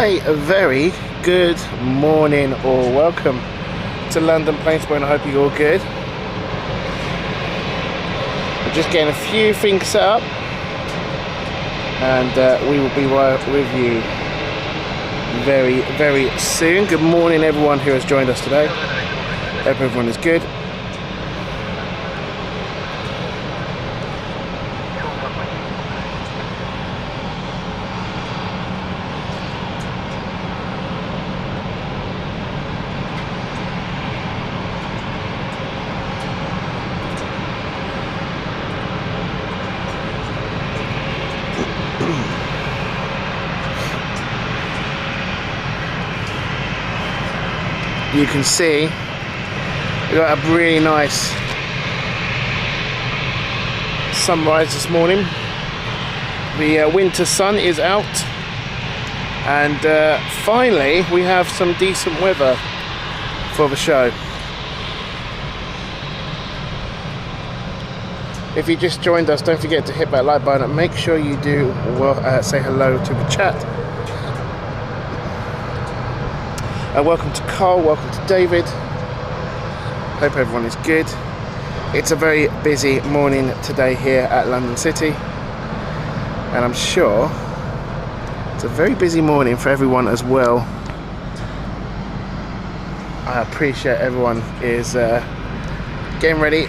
A very good morning or welcome to London Planespotting. I hope you're all good. I'm just getting a few things set up and we will be right with you very soon. Good morning everyone who has joined us today. Hope everyone is good. You can see we got a really nice sunrise this morning. The winter sun is out and finally we have some decent weather for the show. If you just joined us, don't forget to hit that like button and make sure you do say hello to the chat. Welcome to Carl, welcome to David. Hope everyone is good. It's a very busy morning today here at London City, and I'm sure it's a very busy morning for everyone as well. I appreciate everyone is getting ready.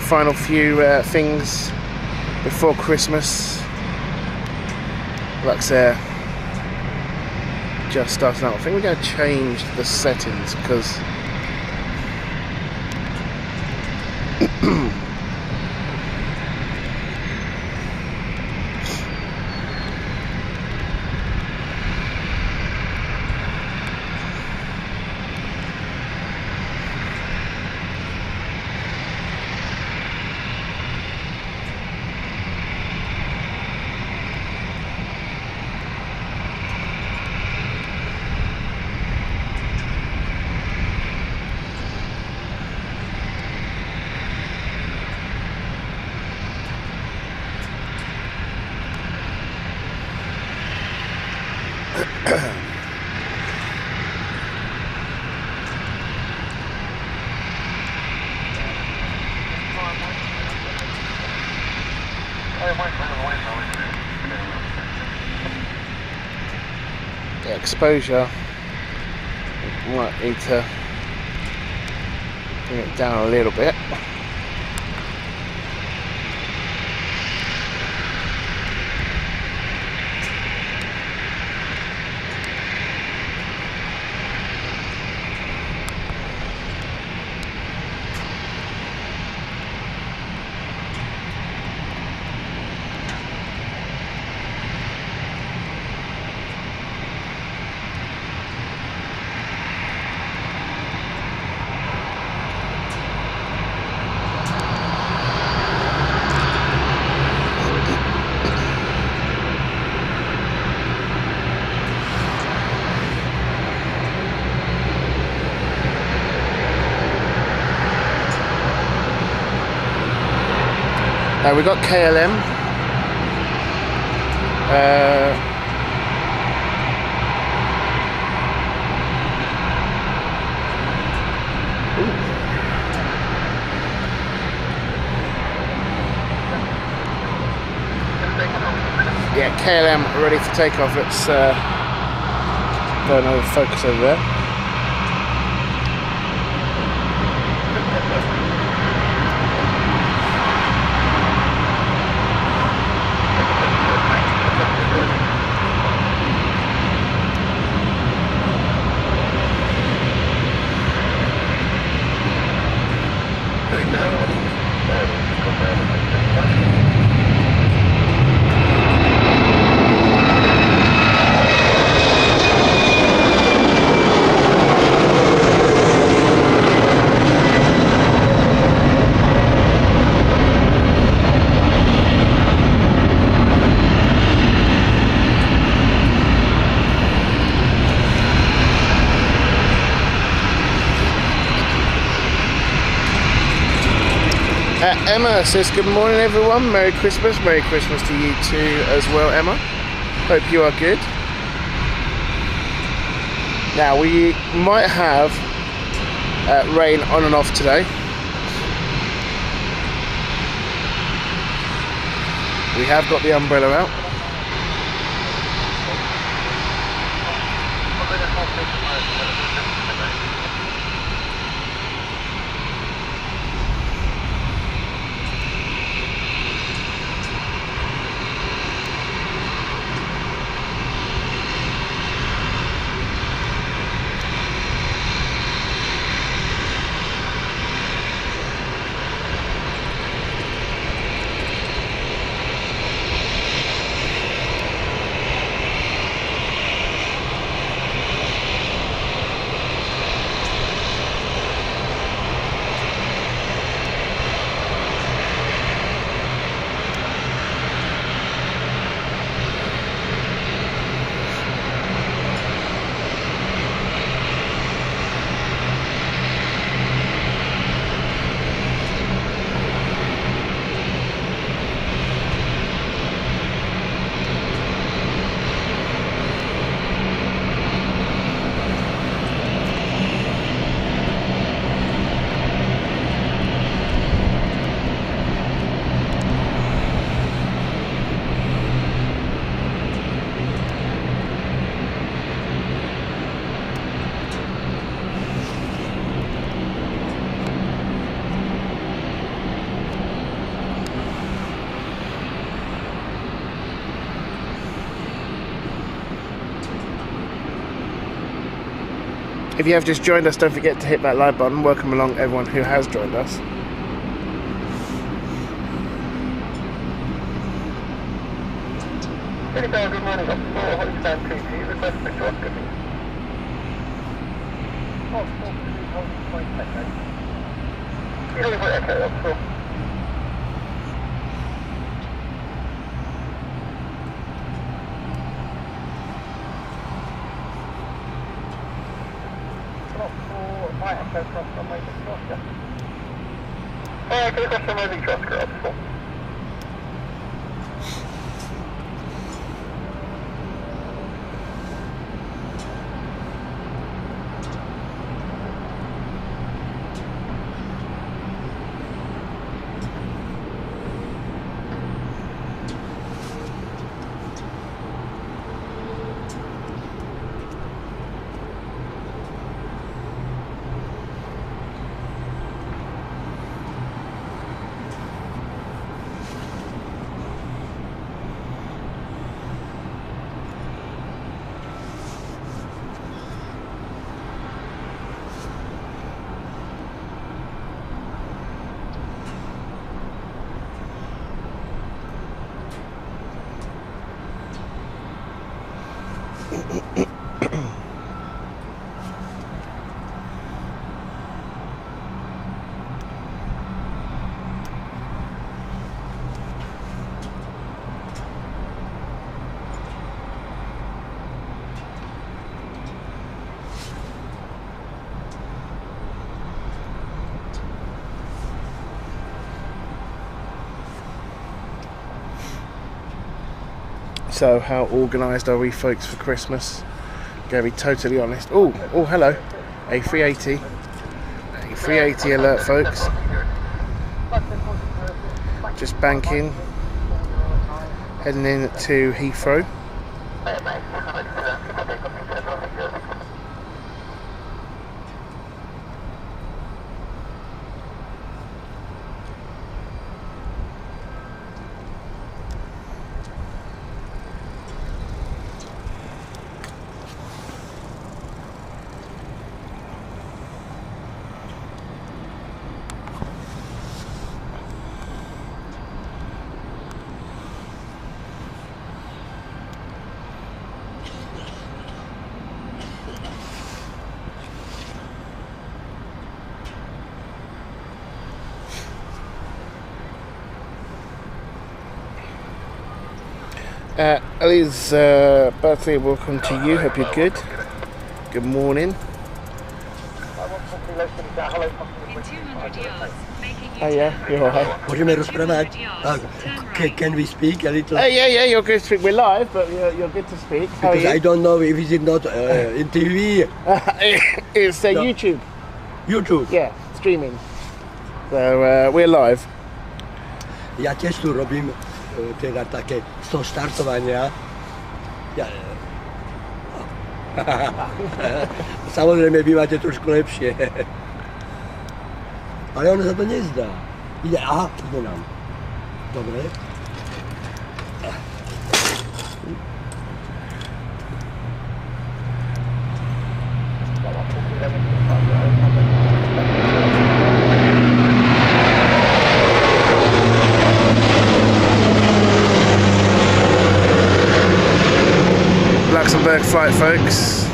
Final few things before Christmas. Looks just starting out. I think we're going to change the settings because the exposure might need to bring it down a little bit. We've got KLM. Yeah, KLM ready for takeoff. Let's go and over focus over there. Emma says good morning everyone, Merry Christmas to you too as well, Emma. Hope you are good. Now we might have rain on and off today. We have got the umbrella out. If you have just joined us, don't forget to hit that like button. Welcome along everyone who has joined us. Good morning, officer. What is time PT? Request for endoscopy. Oh, 4.8 echo. Really good echo, officer. Might have to cross runway to Oscar. Can you cross runway to Oscar, officer? So how organised are we folks for Christmas? Gonna be totally honest. Oh, hello. A 380. A 380 alert, folks. Just banking. Heading in to Heathrow. Ellie's birthday, welcome to you, hope you're good. Good morning. In 200 yards, making Oh yeah, you're alright. Możemy rozprawiać? Can we speak a little? Yeah, you're good to speak. We're live, but you're good to speak. How Because are you? I don't know if it's not in TV. It's No. YouTube. YouTube. Yeah, streaming. So we're live. Ja też tu robimy teraz takie są startowania. Ja, Samozrejme vy máte trošku lepšie. Ale ono sa to nezdá. Ide, aha, ide nám. Dobre. Luxembourg flight, folks.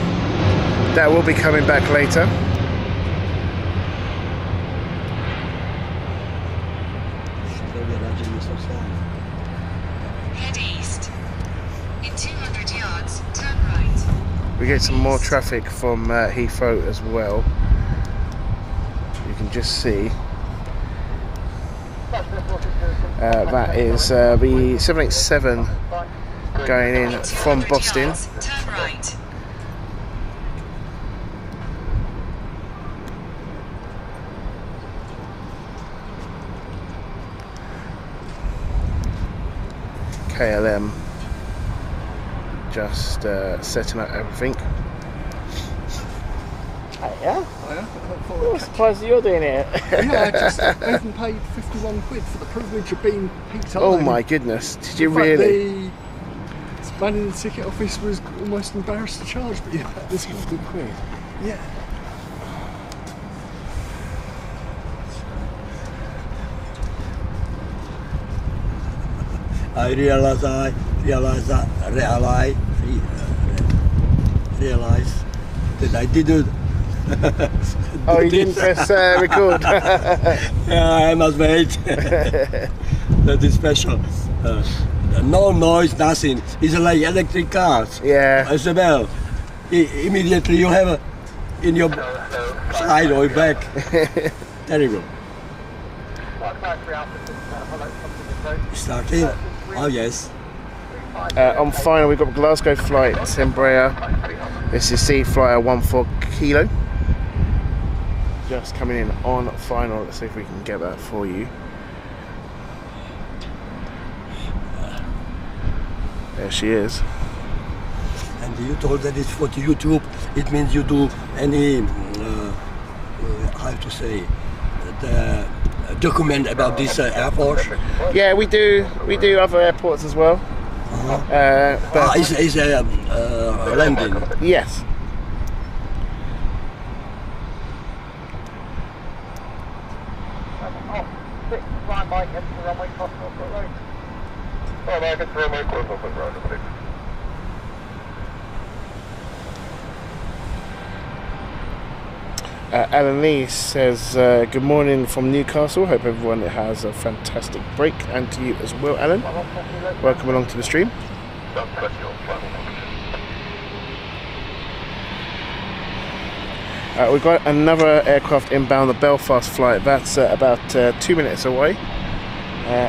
That will be coming back later. Head east. In 200 yards, turn right. We get some more traffic from Heathrow as well. You can just see. That is the 787 going in from Boston. Turn right. KLM just setting up everything. Yeah? I'm surprised that you're doing it. I even paid 51 quid for the privilege of being peaked Oh my goodness, did you In fact, really? The man in the ticket office was almost embarrassed to charge me this 50 quid. Yeah. I realize that I didn't. Oh, you didn't press record? Yeah, I must wait. That is special. No noise, nothing. It's like electric cars. Yeah. As well. Immediately you have in your side or back. Terrible. Starting? Oh yes. On final, we've got Glasgow flight, Embraer. This is Sea Flyer 14 Kilo. Just coming in on final. Let's see if we can get that for you. There she is. And you told that it's for YouTube. It means you do any, how to say, the document about this airport. Yeah, we do other airports as well. But It's landing. yes. Flying by into the runway cross Norfolk Road. Oh, no, I get the runway cross Norfolk Road, I believe. Alan Lee says, good morning from Newcastle. Hope everyone has a fantastic break, and to you as well, Alan. Welcome along to the stream. We've got another aircraft inbound, the Belfast flight. That's about 2 minutes away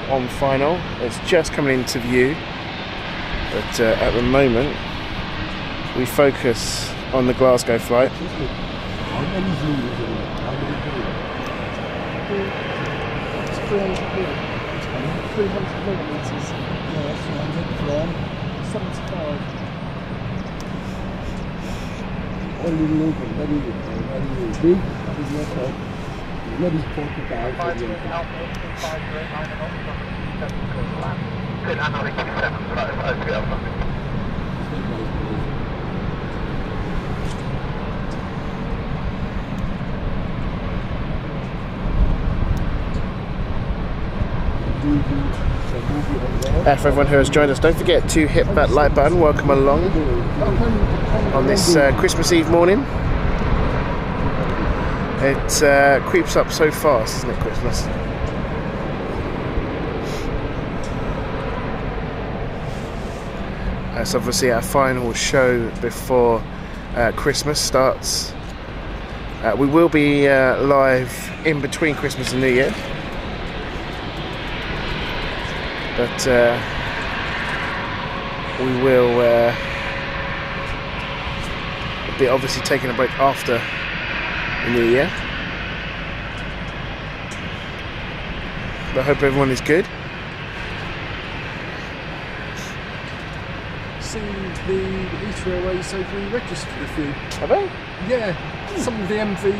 on final. It's just coming into view, but at the moment we focus on the Glasgow flight. How many zooms is it? How many It's 300 millimetres. Yes, 100 from 75. only local, very big. It's not like maybe 40,000. For everyone who has joined us, don't forget to hit that like button. Welcome along on this Christmas Eve morning. It creeps up so fast, isn't it, Christmas? That's obviously our final show before Christmas starts. We will be live in between Christmas and New Year. but we will be obviously taking a break after the New Year. But I hope everyone is good. Seen the East Railways have re-registered a few. Have they? Yeah, some of the MV.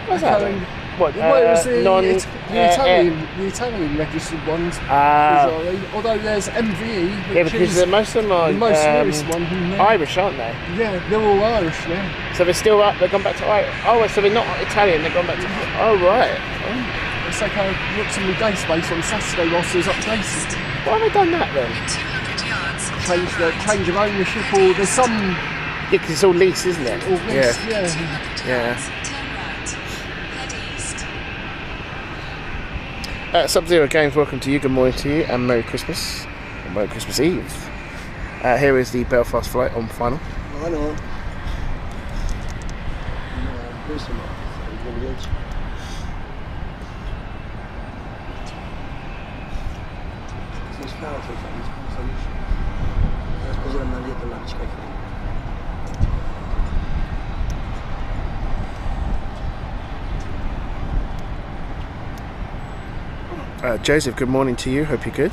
What's that then? What? Well, it was the Air. Italian registered ones. Ah. bizarrely. Although there's MVE, which Yeah, because is most of them are the most newest one. Irish, aren't they? Yeah, they're all Irish now. So they're still up. They've gone back to Irish. Oh, so they're not Italian. They've gone back to. Oh, right. It's like I looked in the database on Saturday whilst I was updated. Why have they done that then? In 200 yards, Change of ownership, or there's some Yeah, because it's all lease, isn't it? all this, yeah. Yeah. turn right. Head east. Sub-Zero Games, welcome to you. Good morning to you, and Merry Christmas. And Merry Christmas Eve. Here is the Belfast flight on final. Ano? Joseph, good morning to you. Hope you're good.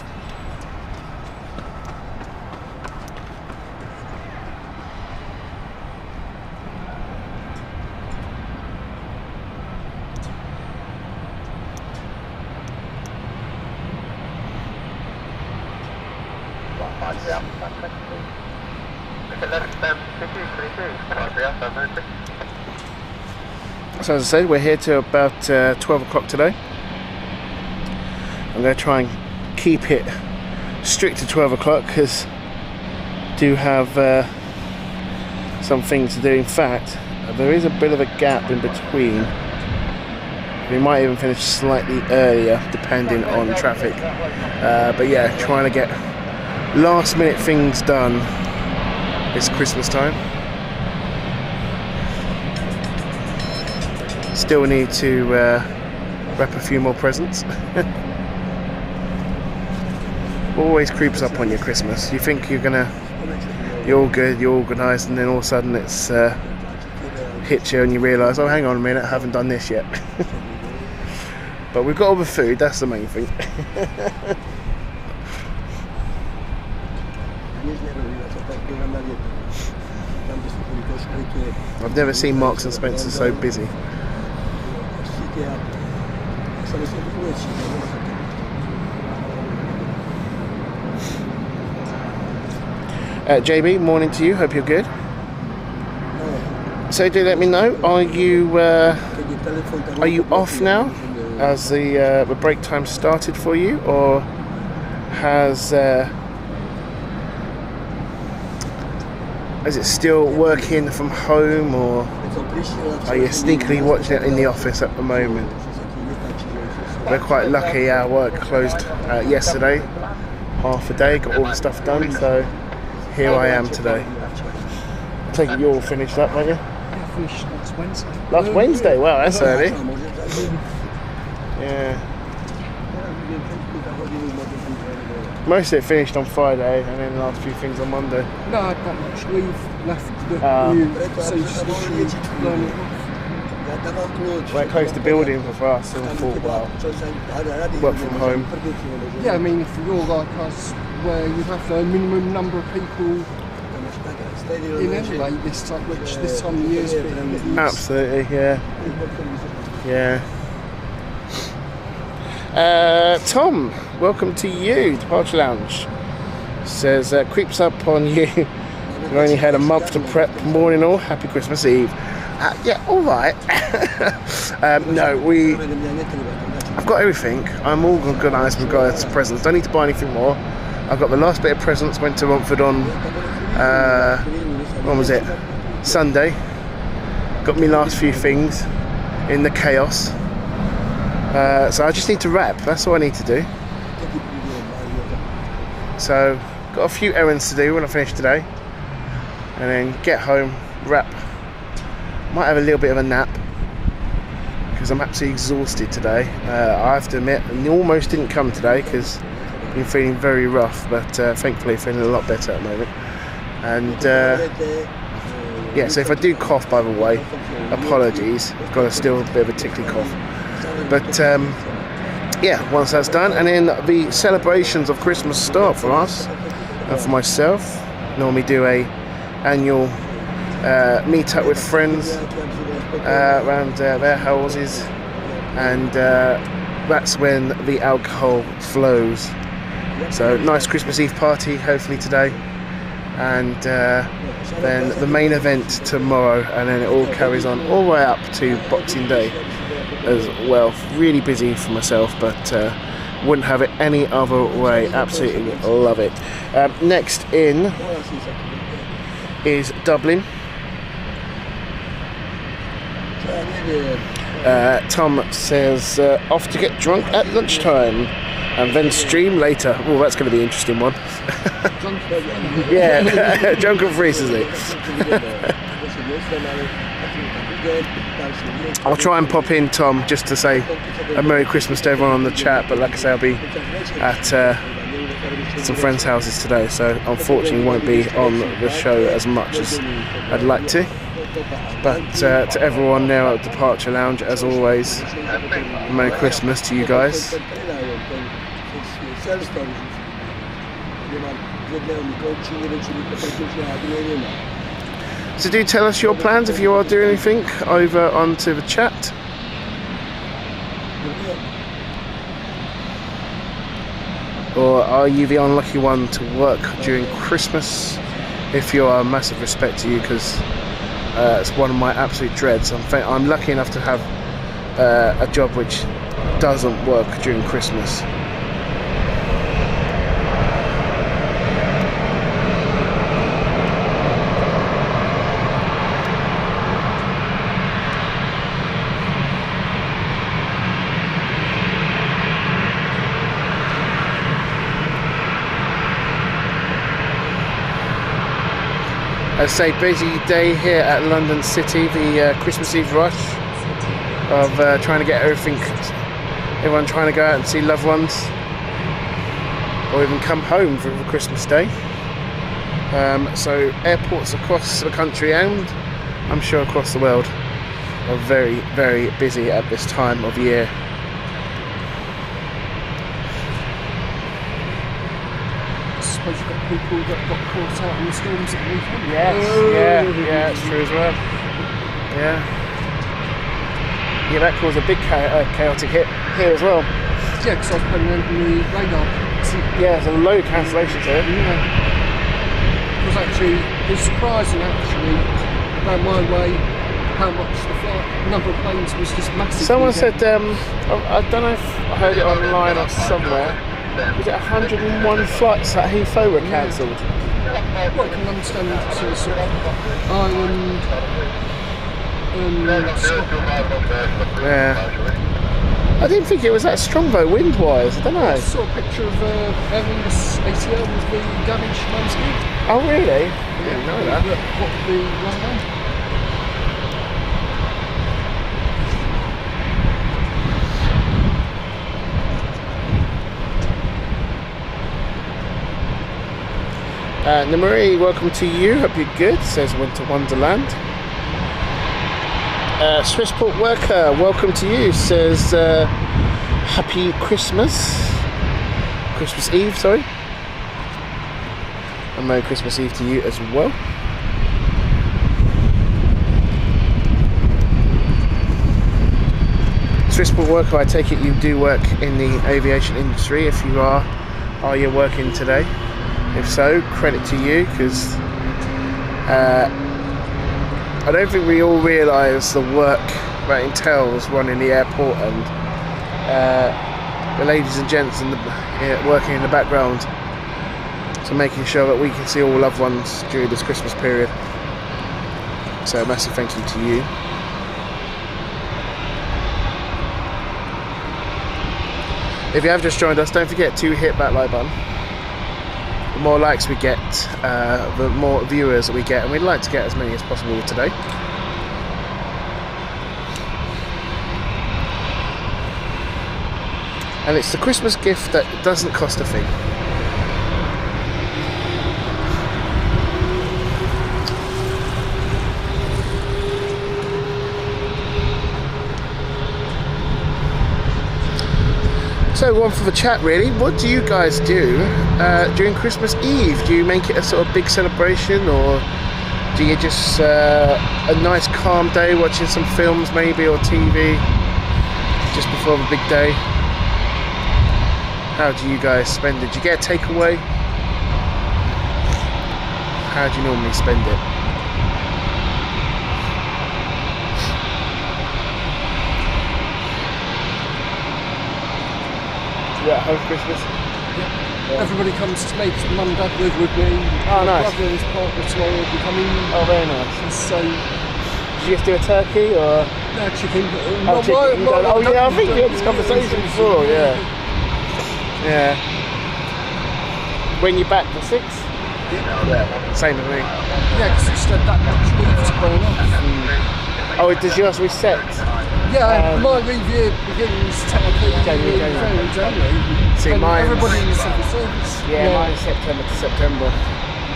So as I said, we're here till about 12 o'clock today. I'm going to try and keep it strict to 12 o'clock because I do have some things to do. In fact, there is a bit of a gap in between. We might even finish slightly earlier depending on traffic. But yeah, trying to get last minute things done this Christmas time. Still need to wrap a few more presents. Always creeps up on your Christmas. You think you're all good, you're organised, and then all of a sudden it's hits you and you realise, oh, hang on a minute, I haven't done this yet. But we've got all the food, that's the main thing. I've never seen Marks and Spencer so busy. JB, morning to you. Hope you're good. So do let me know. Are you off now? Has the break time started for you, or is it still working from home, or are you sneakily watching it in the office at the moment? We're quite lucky. Our work closed yesterday, half a day, got all the stuff done. So here I am today. I take it you're all finished up, aren't you? Yeah, finished last Wednesday. Last Wednesday? Wow, that's early. Yeah. Most of it finished on Friday, and then the last few things on Monday. No, I don't much leave left. So you just literally learn it off. We're close to building for us, so we thought, well, work from home. Yeah, I mean, if you're like us, where you have the minimum number of people in anyway, this time of year is a bit. Absolutely, yeah. Yeah. Tom, welcome to you, Departure Lounge. Says, creeps up on you. You only had a month to prep. Morning all, happy Christmas Eve. Yeah, all right. No, I've got everything. I'm all organised with regards to presents. Don't need to buy anything more. I've got the last bit of presents. Went to Romford on when was it? Sunday. Got me last few things in the chaos. So I just need to wrap. That's all I need to do. So got a few errands to do when I finish today, and then get home, wrap. Might have a little bit of a nap because I'm absolutely exhausted today. I have to admit, I almost didn't come today because been feeling very rough, but thankfully feeling a lot better at the moment. And yeah, so if I do cough, by the way, apologies. I've got still a bit of a tickly cough. But yeah, once that's done, and then the celebrations of Christmas start for us and for myself. Normally do a annual meet up with friends around their houses, and that's when the alcohol flows. So nice Christmas Eve party hopefully today, and then the main event tomorrow, and then it all carries on all the way up to Boxing Day as well. Really busy for myself, but wouldn't have it any other way. Absolutely love it. Next in is Dublin. Tom says off to get drunk at lunchtime and then stream later. Oh, that's going to be an interesting one. Yeah, drunk and free, says he. I'll try and pop in, Tom, just to say a Merry Christmas to everyone on the chat, but like I say, I'll be at some friends' houses today, so unfortunately won't be on the show as much as I'd like to. But to everyone now at Departure Lounge, as always, Merry Christmas to you guys. So do tell us your plans if you are doing anything over onto the chat. Or are you the unlucky one to work during Christmas? If you are, massive respect to you, because it's one of my absolute dreads. I'm lucky enough to have a job which doesn't work during Christmas. I say busy day here at London City, the Christmas Eve rush of trying to get everyone trying to go out and see loved ones, or even come home for Christmas Day. So airports across the country, and I'm sure across the world, are very, very busy at this time of year. I suppose you've got people that got caught out in the storms at the weekend. Yes, yeah, it's true as well. Yeah, that caused a big chaotic hit here as well. Yeah, because I was putting on the radar. Yeah, there's a load of cancellations here. Yeah. It was surprising actually, about my way, how much the number of planes was just massive. Someone said, I don't know if I heard it online or somewhere, was it 101 flights at Heathrow were cancelled? Well, I can understand sort of Ireland and Scotland. Yeah. I didn't think it was that strong though, wind-wise. I don't know. I saw a picture of Airline ATL with the damaged landscape. Oh really? I didn't know that. What the runway? Marie, welcome to you. Hope you're good. Says Winter Wonderland. Swissport Worker, welcome to you. Says Happy Christmas Eve, sorry. And Merry Christmas Eve to you as well. Swissport Worker, I take it you do work in the aviation industry. If you are you working today? If so, credit to you, because I don't think we all realise the work that entails running the airport, and the ladies and gents working in the background, so making sure that we can see all loved ones during this Christmas period. So a massive thank you to you. If you have just joined us, don't forget to hit that like button. The more likes we get, the more viewers that we get, and we'd like to get as many as possible today. and it's the Christmas gift that doesn't cost a fee. So one for the chat really, what do you guys do during Christmas Eve? Do you make it a sort of big celebration, or do you just a nice calm day watching some films maybe, or TV just before the big day? How do you guys spend it? Do you get a takeaway? How do you normally spend it? Yeah, home Christmas. Yeah. Everybody comes to me. Mum and Dad live with me. Oh, My nice. brother and his partner tomorrow will be coming. Oh, very nice. And so, Did you just do a turkey or? no, chicken. Oh, chicken. Oh, yeah, I think we had this conversation before. Yeah. Yeah. When you back the 6? Yeah. Same as me. Yeah, because it's that much leave to burn off. Oh, does yours reset? Yeah, my leave year begins technically January. in January. See, and mine's- everybody in the civil service. Yeah, mine's September to September.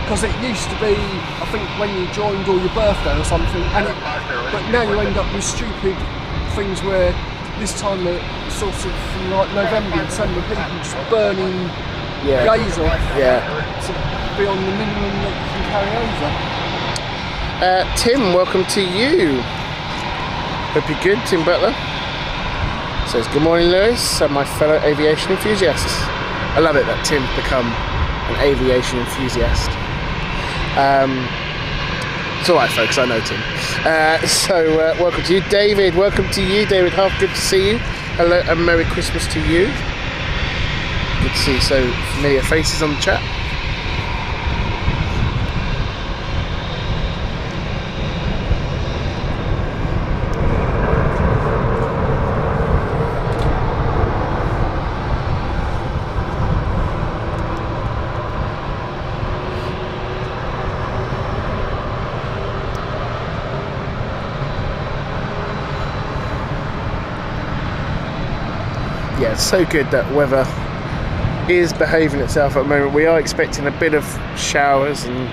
Because it used to be, I think, when you joined or your birthday or something, but now you end up with stupid things where this time of sort of from like November, December, people just burning Yeah. days off Yeah. to be on the minimum that you can carry over. Tim, welcome to you. Hope you're good, Tim Butler. Says, good morning, Lewis, and my fellow aviation enthusiasts. I love it that Tim's become an aviation enthusiast. It's alright, folks, I know Tim. Welcome to you. David, welcome to you. David Huff, good to see you. Hello, and Merry Christmas to you. Good to see so familiar faces on the chat. Yeah, it's so good that weather is behaving itself at the moment. We are expecting a bit of showers and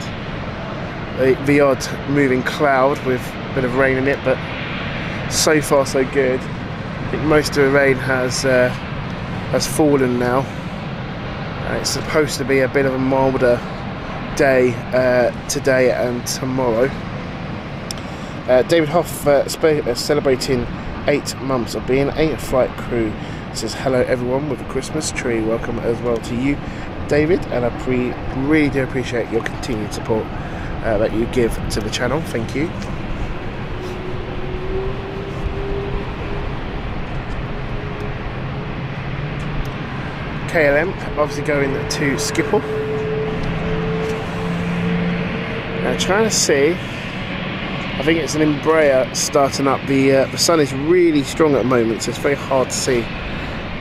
the odd moving cloud with a bit of rain in it, but so far so good. I think most of the rain has fallen now. It's supposed to be a bit of a milder day today and tomorrow. David Hoff celebrating 8 months of being a flight crew. Says hello everyone with a Christmas tree. Welcome as well to you, David, and I really do appreciate your continued support that you give to the channel. Thank you. KLM obviously going to Schiphol. Now trying to see, I think it's an Embraer starting up. The sun is really strong at the moment, so it's very hard to see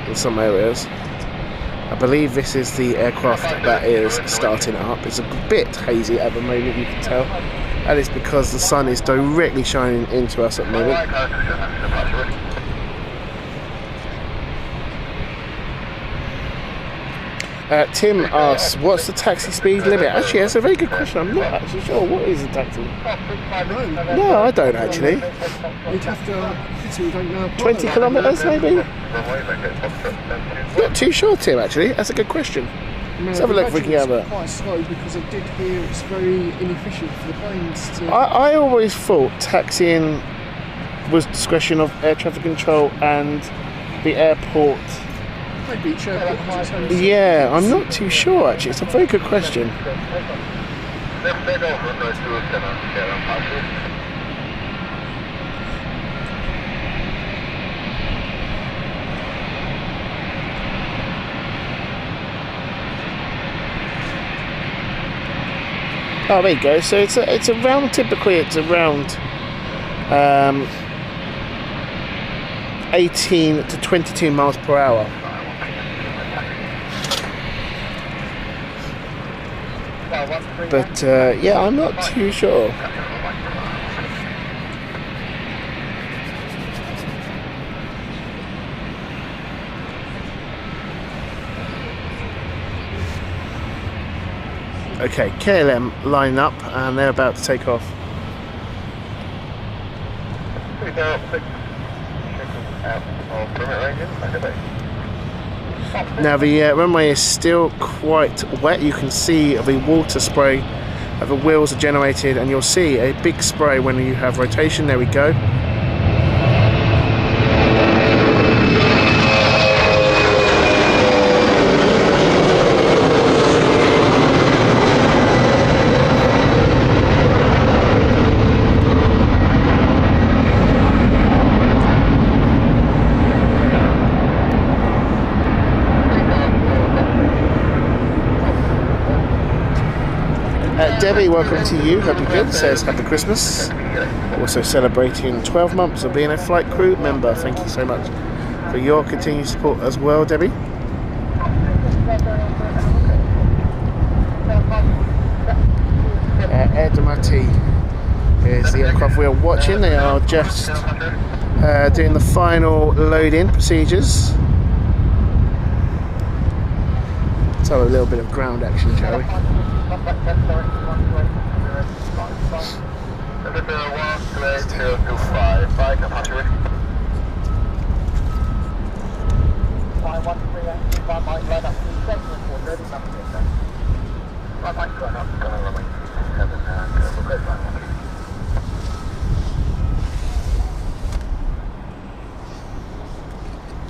in some areas. I believe this is the aircraft that is starting up. It's a bit hazy at the moment, you can tell. That is because the sun is directly shining into us at the moment. Tim asks, what's the taxi speed limit? Actually, that's a very good question. I'm not actually sure. What is the taxi? No, I don't actually. You'd have to, so you don't know. 20 kilometres maybe? Not too sure, Tim, actually. That's a good question. Let's have a look if we can get that. Quite slow because I did hear it's very inefficient for the planes to... I always thought taxiing was discretion of air traffic control and the airport. Maybe each airport has its own... Yeah, I'm not too sure actually. It's a very good question. Oh, there you go. So it's around, typically it's around 18 to 22 miles per hour. But yeah, I'm not too sure. Okay, KLM lining up and they're about to take off. Now the runway is still quite wet. You can see the water spray, the wheels are generated, and you'll see a big spray when you have rotation. There we go. Debbie, welcome to you. Hope you're good. Says happy Christmas. Also celebrating 12 months of being a flight crew member. Thank you so much for your continued support as well, Debbie. Edamati is the aircraft we are watching. They are just doing the final load-in procedures. Let's have a little bit of ground action, shall we?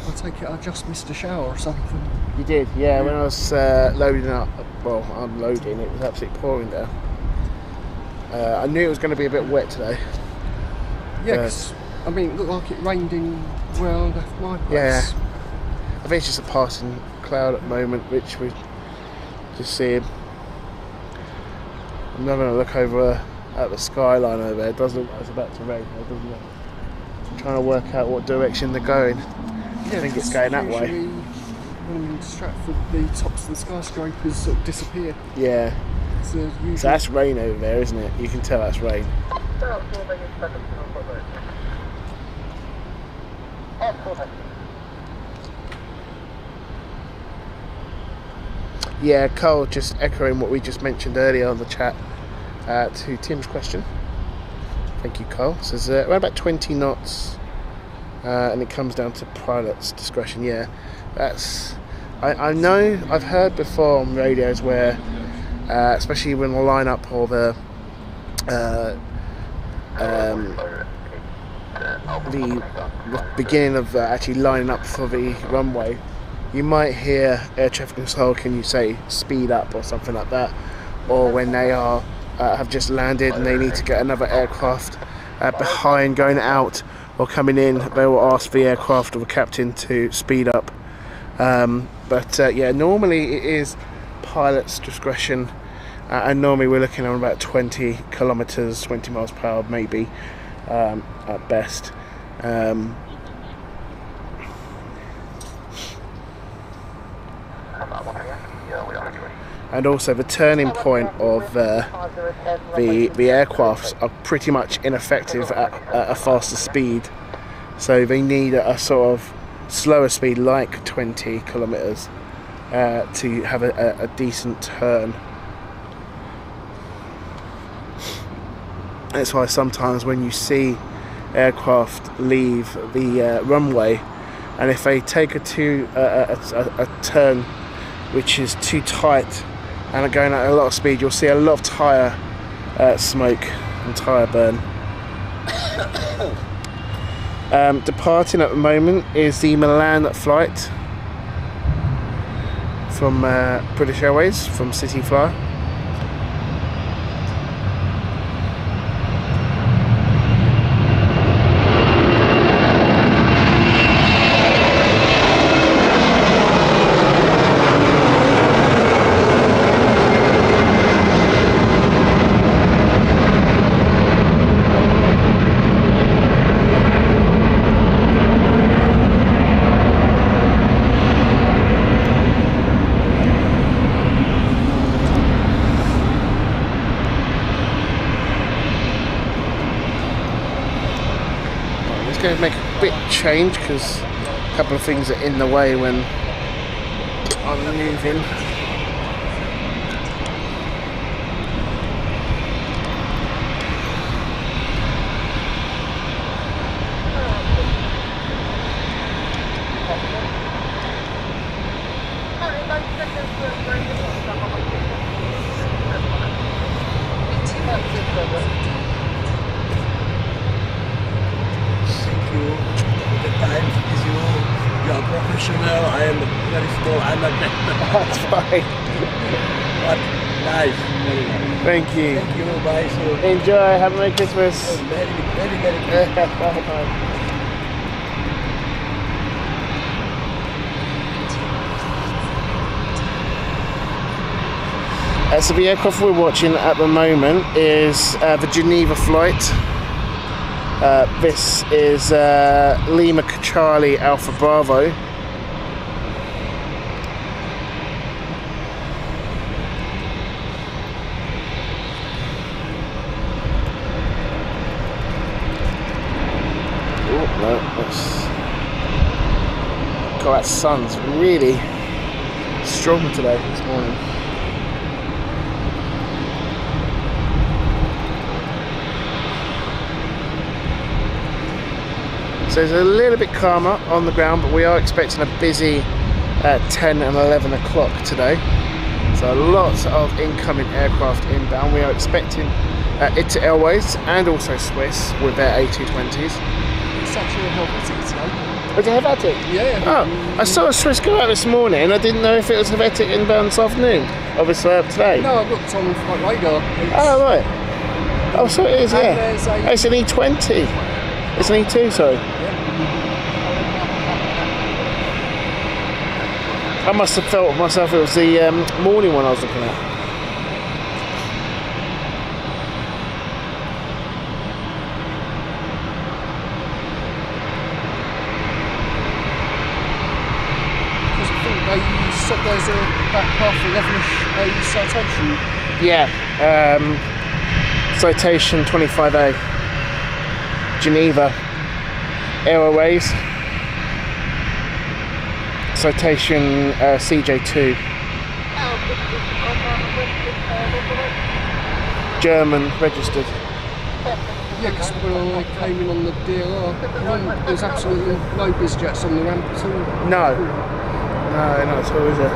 I take it I just missed a shower or something. You did, yeah. When I was loading up, well, unloading, it was absolutely pouring down. I knew it was going to be a bit wet today. Yeah, 'cause, I mean, it looked like it rained in where I left my place. Yeah. I think it's just a passing cloud at the moment, which we just seeing. I'm not going to look over at the skyline over there. It doesn't look like it's about to rain, doesn't it? I'm trying to work out what direction they're going. Yeah, I think it's going that way. When I'm in Stratford, the tops of the skyscrapers sort of disappear. Yeah. So that's rain over there, isn't it? You can tell that's rain. Yeah, Carl just echoing what we just mentioned earlier on the chat to Tim's question. Thank you, Carl. Says around about 20 knots, and it comes down to pilot's discretion. Yeah, that's. I know I've heard before on radios where, especially when the lineup or the beginning of actually lining up for the runway, you might hear air traffic control, can you say speed up or something like that, or when they are have just landed and they need to get another aircraft behind going out or coming in, they will ask the aircraft or the captain to speed up. But yeah, normally it is pilot's discretion, and normally we're looking at about 20 kilometers, 20 miles per hour maybe, at best. And also the turning point of the aircrafts are pretty much ineffective at a faster speed, so they need a sort of slower speed like 20 kilometers to have a decent turn. That's why sometimes when you see aircraft leave the runway, and if they take a turn which is too tight and are going at a lot of speed, you'll see a lot of tyre smoke and tyre burn. Departing at the moment is the Milan flight from British Airways, from City Flyer. Going to make a bit change because a couple of things are in the way when I'm moving. I'm not there. That's fine. But nice, very nice. Thank you. Thank you, bye. So, Enjoy. Have a Merry Christmas. very, very, very good. Bye. So the aircraft we're watching at the moment is the Geneva flight. This is Lima Charlie Alpha Bravo. Oh no, that's... God, that sun's really strong today this morning. So it's a little bit calmer on the ground, but we are expecting a busy 10 and 11 o'clock today. So lots of incoming aircraft inbound. We are expecting ITA Airways and also Swiss with their A220s. It's actually a Helvetic today. Was it Helvetic? Yeah. Oh, I saw a Swiss go out this morning. I didn't know if it was Helvetic inbound this afternoon. Obviously today. No, I looked on flight radar. Oh right. Oh, so it is, And yeah. there's a- Oh, it's an E20. It's an E2, sorry. I must have felt myself it was the morning one I was looking at. Because I think they said there's about half 11ish a citation. Yeah, citation 25A. Geneva Airways. Citation CJ2. German registered. Yeah, because when I came in on the DLR, there's absolutely no biz jets on the ramp at all. No, not at all, is it?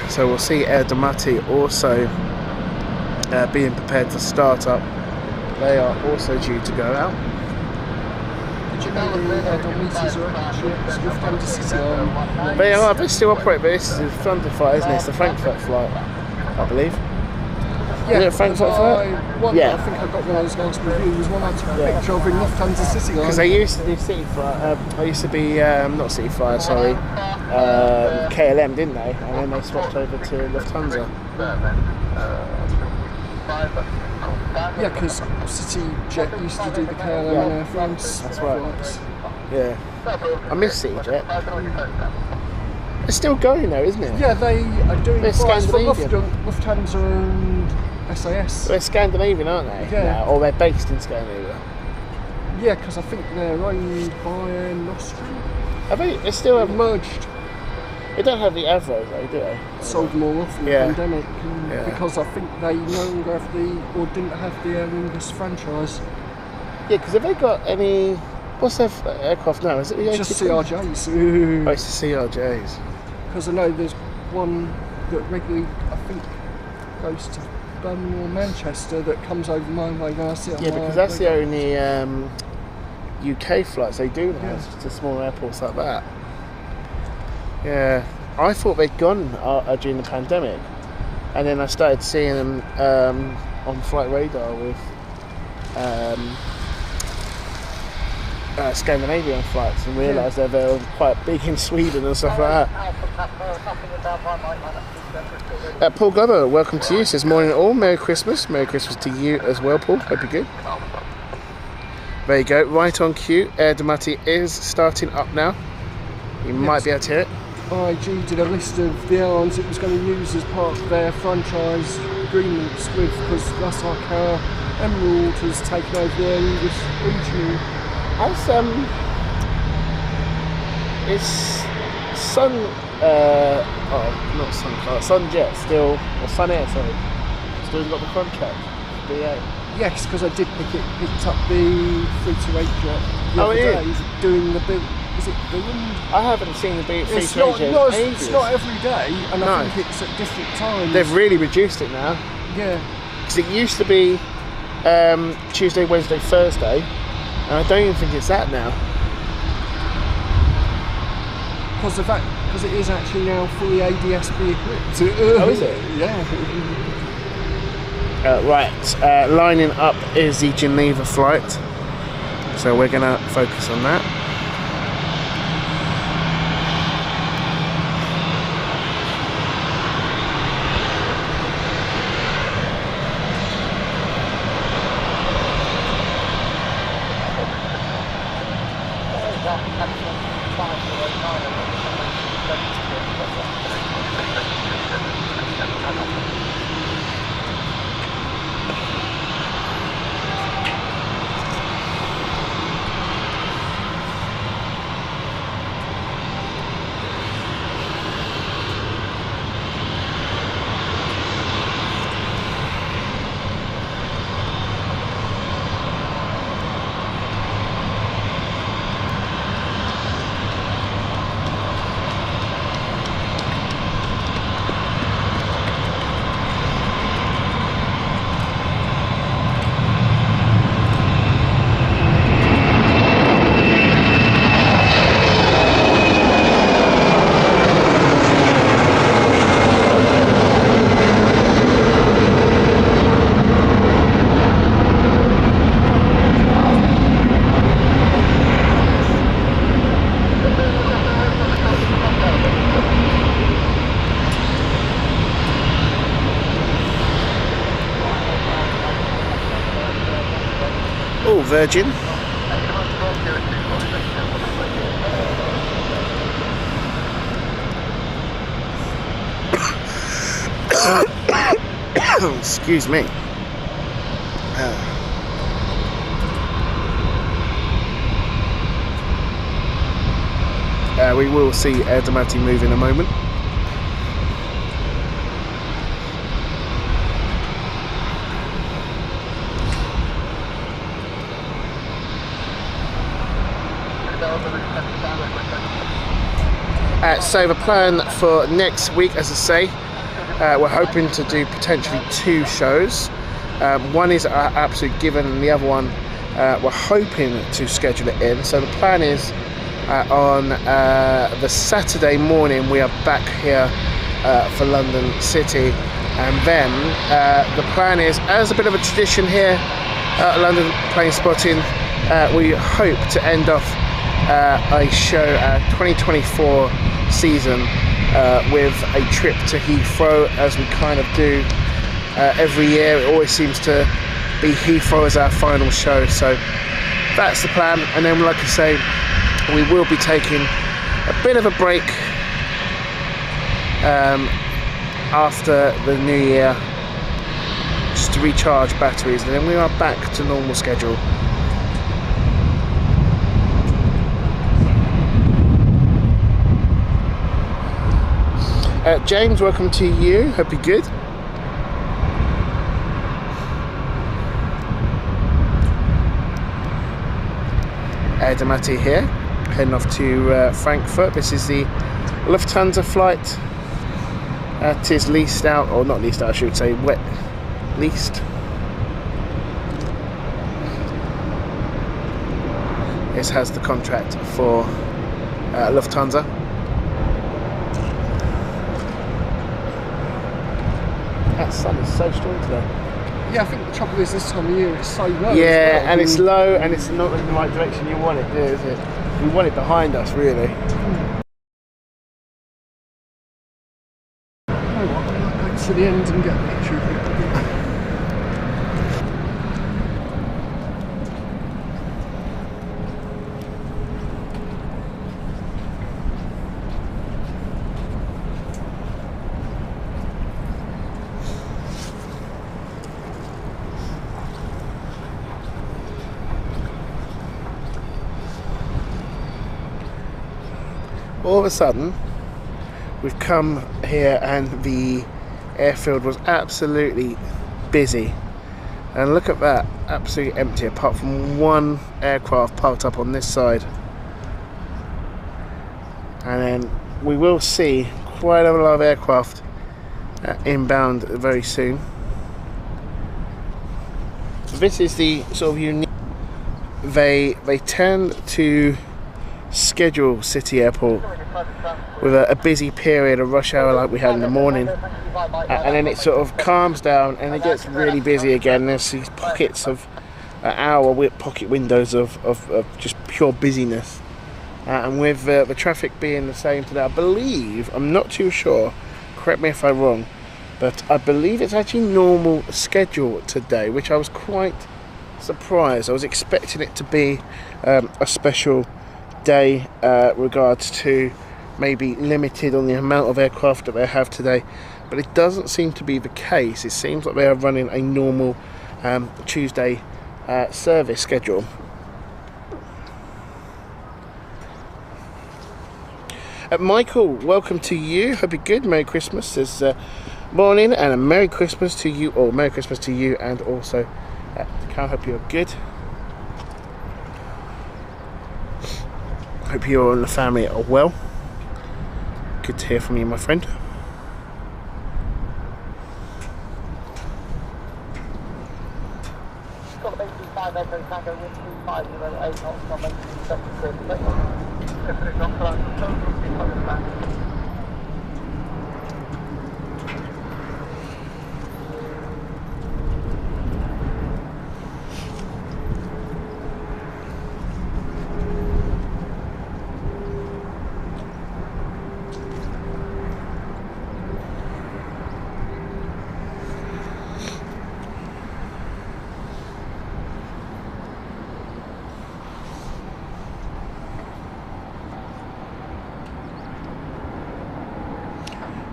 So we'll see Air Domati also being prepared for startup. They are also due to go out. Did you know the Airdomitis are actually Lufthansa City on? They are, they still operate, but this is the Frankfurt flight, isn't it? It's the Frankfurt flight, I believe. Yeah, Is it a Frankfurt flight? Yeah. I think I got one of those last reviews, one I took a picture of in Lufthansa City line. Because they used to do City Fly, I used to be, not City Flyer, sorry, KLM, didn't they? And then they swapped over to Lufthansa. Yeah, because City Jet used to do the KLM and Air France. That's right. flights. Yeah. I miss CityJet. It's still going though, isn't it? Yeah, they are doing They're flights for Scandinavian. Lufthansa and SAS. They're Scandinavian, aren't they? Yeah. Now, or they're based in Scandinavia. Yeah, because I think they're owned by Nostrum. Have they still have, Merged. they don't have the Avro though, do they? Sold them all off in Yeah. the pandemic Yeah. because I think they no longer have or didn't have the Aer Lingus franchise. Yeah, because have they got any, what's their aircraft now? Is it the Just A220? CRJs. Oh, it's the CRJs. Because I know there's one that regularly, I think, goes to Birmingham or Manchester that comes over my way when I see it on Yeah, my because that's the radar. only UK flights they do now, to small airports like that. Yeah, I thought they'd gone during the pandemic, and then I started seeing them on flight radar with Scandinavian flights, and realised that they're quite big in Sweden and stuff like that. Paul Glover, welcome to you. Says morning all, Merry Christmas. Merry Christmas to you as well, Paul. Hope you're good. There you go, right on cue. Air Domati is starting up now. You might be able to hear it. IG did a list of the airlines it was going to use as part of their franchise agreements with, because that's like how Emerald has taken over the English regional. As is Sun not Sunjet still, or Sun Air, sorry, still got the contract. BA. Yes, because I did picked up the 328 jet the Oh, other yeah. day, doing the is it Villain? I haven't seen the free It's trade not, show in no, ages. it's not every day, and No. I think it's at different times. They've really reduced it now. Yeah. Because it used to be Tuesday, Wednesday, Thursday, and I don't even think it's that now. Because it is actually now fully ADS-B equipped. Oh, is it? Yeah. Right, lining up is the Geneva flight, so we're going to focus on that. Oh, Virgin. Excuse me. We will see Erdemati move in a moment. So the plan for next week, as I say, we're hoping to do potentially 2 shows. One is our absolute given, and the other one we're hoping to schedule it in. So the plan is on the Saturday morning we are back here for London City, and then the plan is, as a bit of a tradition here at London Planespotting, we hope to end off a show 2024 season with a trip to Heathrow, as we kind of do every year. It always seems to be Heathrow as our final show, so that's the plan. And then, like I say, we will be taking a bit of a break after the new year, just to recharge batteries, and then we are back to normal schedule. James, welcome to you. Hope you're good. Erdemati here, heading off to Frankfurt. This is the Lufthansa flight. It is leased out, or not leased out, I should say, wet leased. This has the contract for Lufthansa. That sun is so strong today. Yeah, I think the trouble is this time of year it's so low. Yeah, as well. and it's low, and it's not in the right direction you want it, is it? We want it behind us, really. You know what, I'll go to the end and get a picture of it. All of a sudden, we've come here and the airfield was absolutely busy. And look at that, absolutely empty, apart from one aircraft parked up on this side. and then we will see quite a lot of aircraft inbound very soon. This is the sort of unique. They tend to schedule City Airport with a busy period of rush hour like we had in the morning, and then it sort of calms down and it gets really busy again. There's these pockets of pocket windows of just pure busyness, and with the traffic being the same today, I believe, I'm not too sure, correct me if I'm wrong, but I believe it's actually normal schedule today, which I was quite surprised. I was expecting it to be a special day regards to maybe limited on the amount of aircraft that they have today, but it doesn't seem to be the case. It seems like they are running a normal Tuesday service schedule. Michael, welcome to you. Hope you're good. Merry Christmas this morning, and a Merry Christmas to you, or Merry Christmas to you, and also Carl, hope you're good. Hope you and the family are well. Good to hear from you, my friend. Got 85 Echo Tango, wind 2508 knots from 1873. Definitely not for that.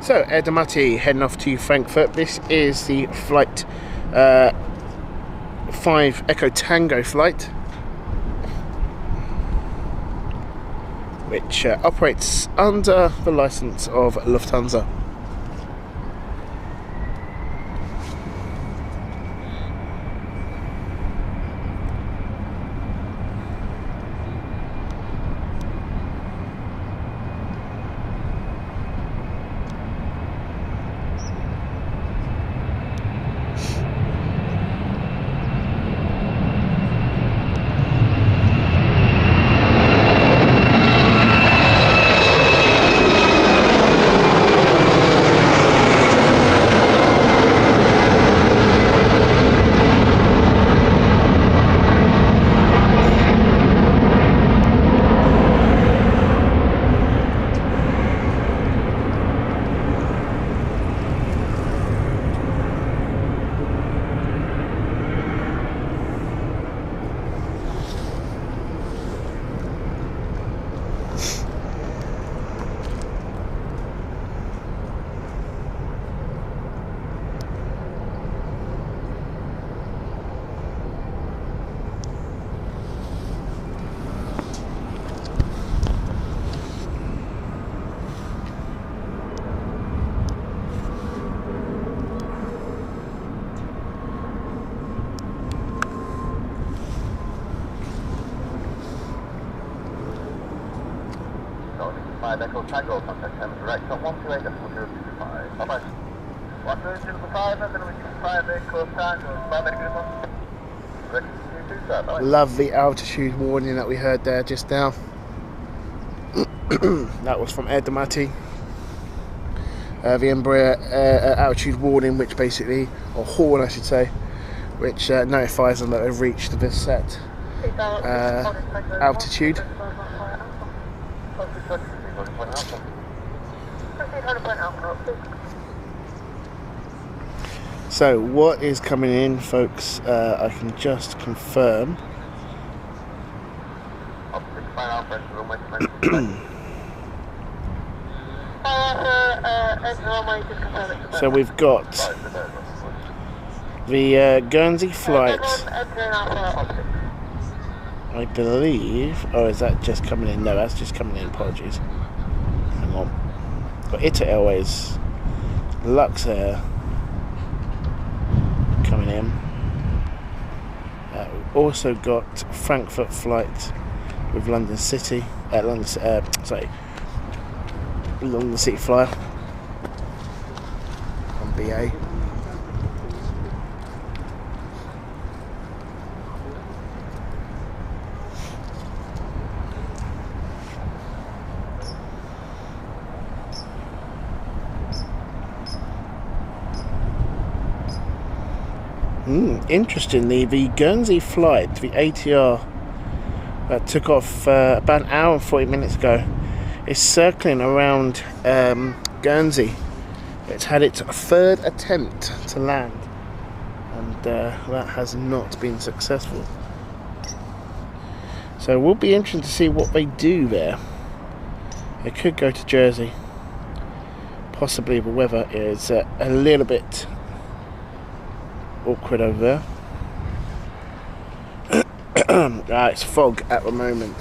So, Air Damati heading off to Frankfurt. This is the flight 5 Echo Tango flight, which operates under the license of Lufthansa. Echo Tango, contact 10 direct on 128.025. Bye-bye. 128.025, and then we can 5 Echo Tango. Bye, Merry Christmas. Ready to do that, bye. Love the altitude warning that we heard there just now. That was from Air Damati. The Embraer altitude warning, which basically, or horn I should say, which notifies them that they've reached the set altitude. So what is coming in, folks? I can just confirm. So we've got the Guernsey flight, I believe. Oh, is that just coming in? No, that's just coming in. Apologies. Hang on. Got ITA Airways, Luxair coming in. We've also got Frankfurt flight with London City. London City Flyer on BA. Interestingly, the Guernsey flight, the ATR that took off about an hour and 40 minutes ago, is circling around Guernsey. It's had its third attempt to land, and that has not been successful. So it will be interesting to see what they do there. It could go to Jersey. Possibly the weather is a little bit awkward over there. It's fog at the moment.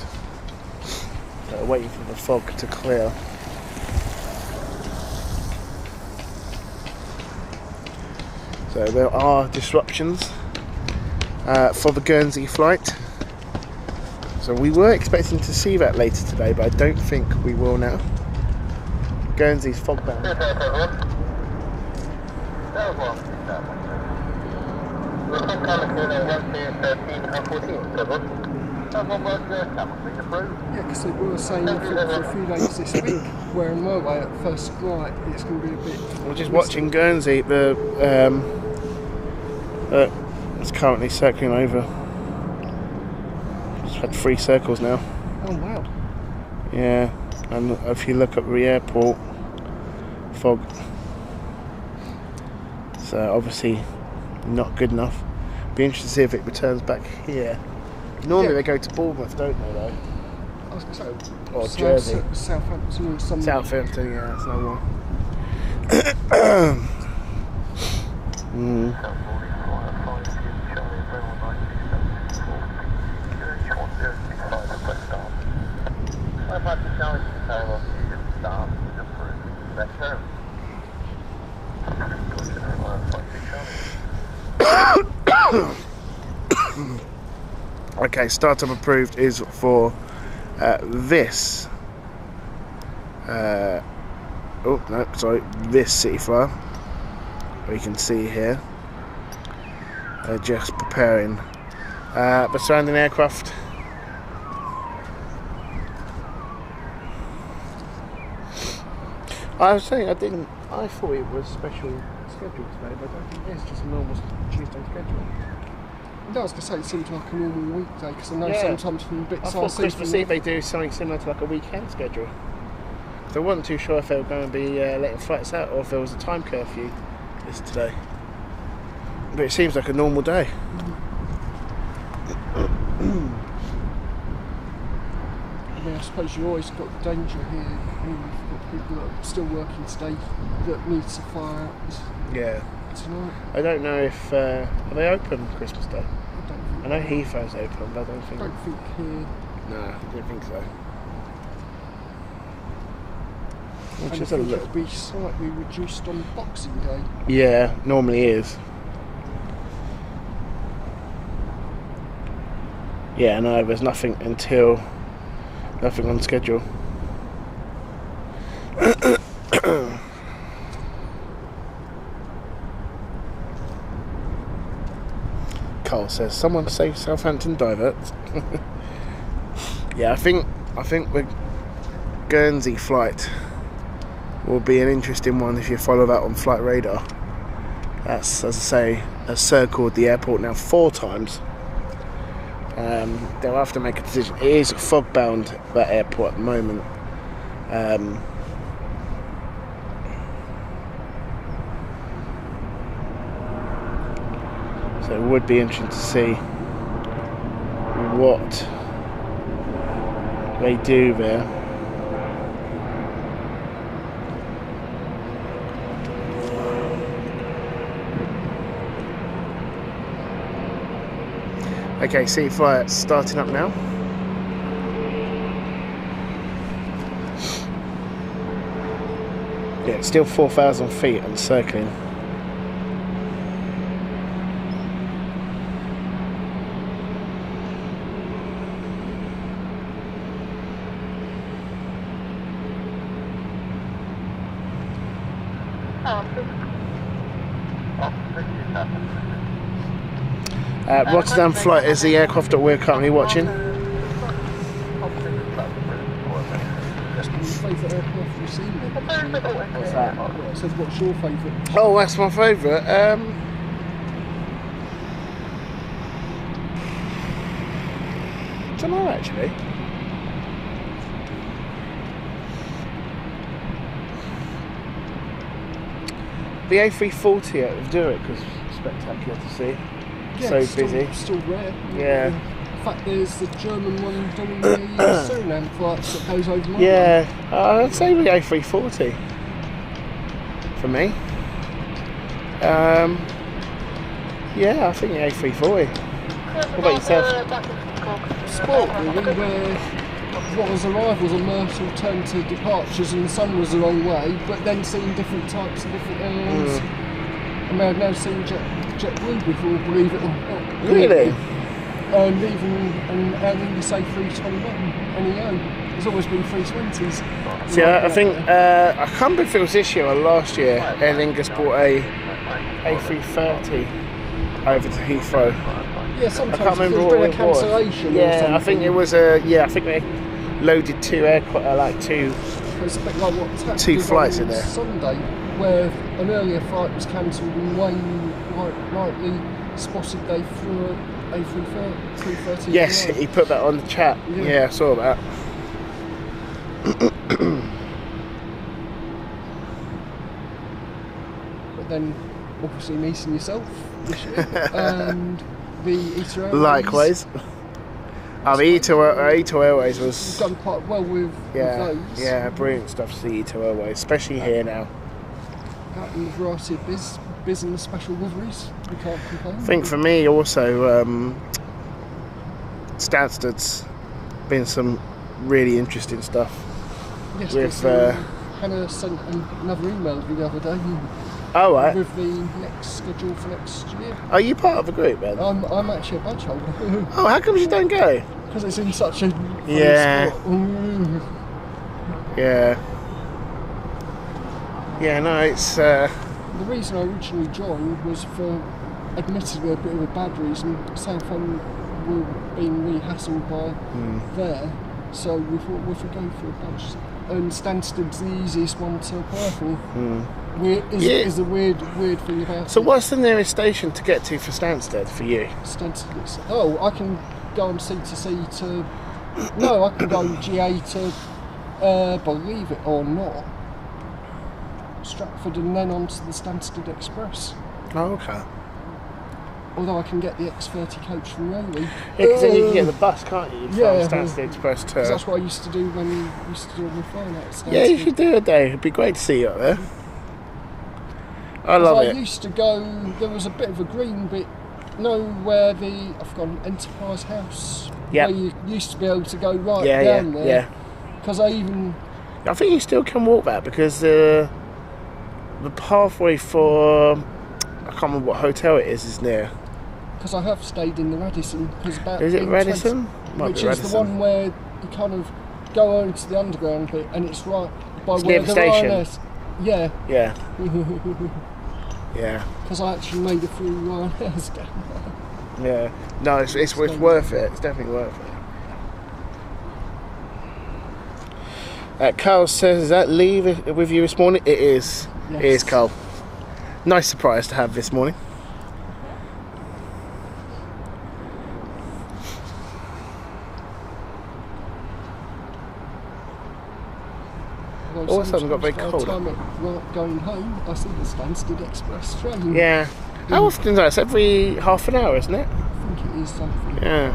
Waiting for the fog to clear. So there are disruptions for the Guernsey flight. So we were expecting to see that later today, but I don't think we will now. Guernsey's fog bound. Yeah, because they were saying I think for a few days this week, where in Runway at first light, it's going to be a bit... We're just watching Guernsey. It's currently circling over. It's had 3 circles now. Oh wow. Yeah, and if you look at the airport, fog. So obviously not good enough. Be interested to see if it returns back here. Normally they go to Bournemouth, don't they, though? I was going to say... Or Jersey. Southampton or something. Southampton, yeah, that's no one. Okay, startup approved is for this. Oh no, sorry, this City Flyer. We can see here. They're just preparing the surrounding aircraft. I was saying I thought it was special schedule today, but I don't think it is, just a normal Tuesday schedule. No, I was going to say it seemed like a normal weekday, because I know sometimes from bits I thought Christmas Eve they do something similar to like a weekend schedule. So I wasn't too sure if they were going to be letting flights out or if there was a time curfew this today. But it seems like a normal day. I mean, I suppose you always got the danger here. I mean, you've got people that are still working today that need to fly out Yeah. tonight. I don't know if are they open Christmas Day? I don't think. I know Heathrow's open, but I don't think. I don't think here. No, I don't think so. And Which I is a think little. it'll be slightly reduced on Boxing Day. Yeah, normally is. Yeah, no, there's nothing on schedule. Carl says, someone say Southampton diverts. Yeah, I think the Guernsey flight will be an interesting one if you follow that on Flight Radar. That's, as I say, has circled the airport now 4 times. They'll have to make a decision. It is fog bound, that airport at the moment. So it would be interesting to see what they do there. Okay, City Flyer starting up now. Yeah, it's still 4,000 feet and circling. Rotterdam flight is the aircraft that we're currently watching. What's your favourite aircraft you've seen then? What's that? Yeah, it says what's your favourite? Oh, that's my favourite. I don't know actually. The A340 out of Zurich was spectacular to see. Yeah, So it's busy. Still rare. Yeah. In fact, there's the German one doing the Suriname flights that goes over London. Yeah, I'd say the A340 for me. Yeah, I think the A340. What about yourself? Sport really, where what was arrivals and Myrtle turned to departures and the sun was the wrong way, but then seeing different types of different airlines. I mean, I've never seen JetBlue before, believe it or not. Really? And even an Air Lingus A321 NEO. There's always been 320s. See, I think, I can't remember if it was this year or last year, Air Lingus bought a A330 over to Heathrow. Yeah, sometimes I can't remember there's what been a it was. cancellation or Yeah, something. I think it was I think they loaded two It's a bit like what's happened two flights on in there. Sunday, where an earlier flight was cancelled and Wayne rightly spotted they flew a A330. Yes, he put that on the chat. Yeah. Yeah, I saw that. But then, obviously, meeting yourself this year, and the Eater Airways. Likewise. The Ito Airways was You've done quite well with those. yeah, brilliant stuff to see Ito Airways, especially here now. Out in the variety of biz and the special liveries, we can't complain. I think for me also, Stansted's been some really interesting stuff. Yes, with, Hannah sent another email the other day Oh right. with the next schedule for next year. Are you part of the group then? I'm actually a badge holder. Oh, how come you don't go? Because it's in such a funny Yeah. spot. Yeah. Yeah, no, it's The reason I originally joined was for admittedly a bit of a bad reason. Southend were being really hassled by there, so we thought we could go for a badge. And Stansted's the easiest one to apply for. Is the weird thing about So it. what's the nearest station to get to for Stansted for you? Stansted. I can go on C2C to. No, I can go GA to. Believe it or not, Stratford and then onto the Stansted Express. Oh, okay. Although I can get the X30 coach from Railway. Yeah, because then you can get the bus, can't you? From Yeah. Stansted Express to... 'Cause that's what I used to do when you used to do my flying out at Stansted. Yeah, you should do a day. It'd be great to see you up there. I 'Cause love I it. used to go, there was a bit of a green bit, where I've got an Enterprise House, Yep. where you used to be able to go right Yeah, down yeah, there. yeah. Because I even, I think you still can walk that because the pathway for... I can't remember what hotel it is near. because I have stayed in the Radisson. Is it Radisson? Might Which be is the Radisson. one where you kind of go over to the underground bit and it's right by It's where near the station. Ryanair's. Yeah, Yeah. Yeah. because I actually made it through Ryanair's down there. Yeah. No, it's worth it. It's definitely worth it. Carl says, is that Lee with you this morning? It is. Yes. It is, Carl. Nice surprise to have this morning. Although All of a sudden it got very sometimes cold. by the time going home, I see the Stansted Express train. Yeah. How often is that? It's every half an hour, isn't it? I think it is something. Yeah.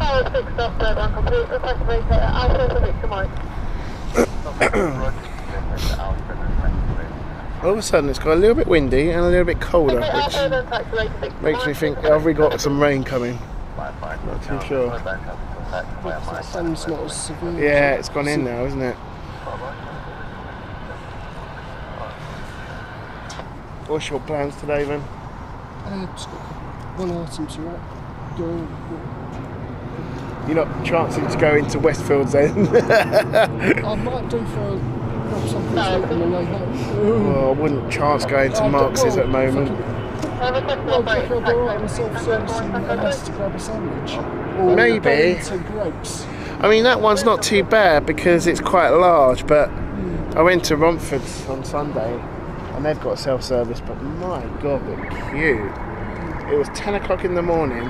All of a sudden it's got a little bit windy and a little bit colder, which makes me think, have we got some rain coming? Not too sure. The sun's not as severe. Yeah, it's gone in now, isn't it? What's your plans today then? Just got one item to go. You're not chancing to go into Westfields then? I might do for grab something to eat on the way home. Well, I wouldn't chance going to Marx's at the moment. Well, do you reckon I'll be alright on self-service and unless to grab a sandwich? Or Maybe. to Greg's? I mean, that one's not too bad because it's quite large, but I went to Romford's on Sunday and they've got self-service, but my God, the queue. It was 10 o'clock in the morning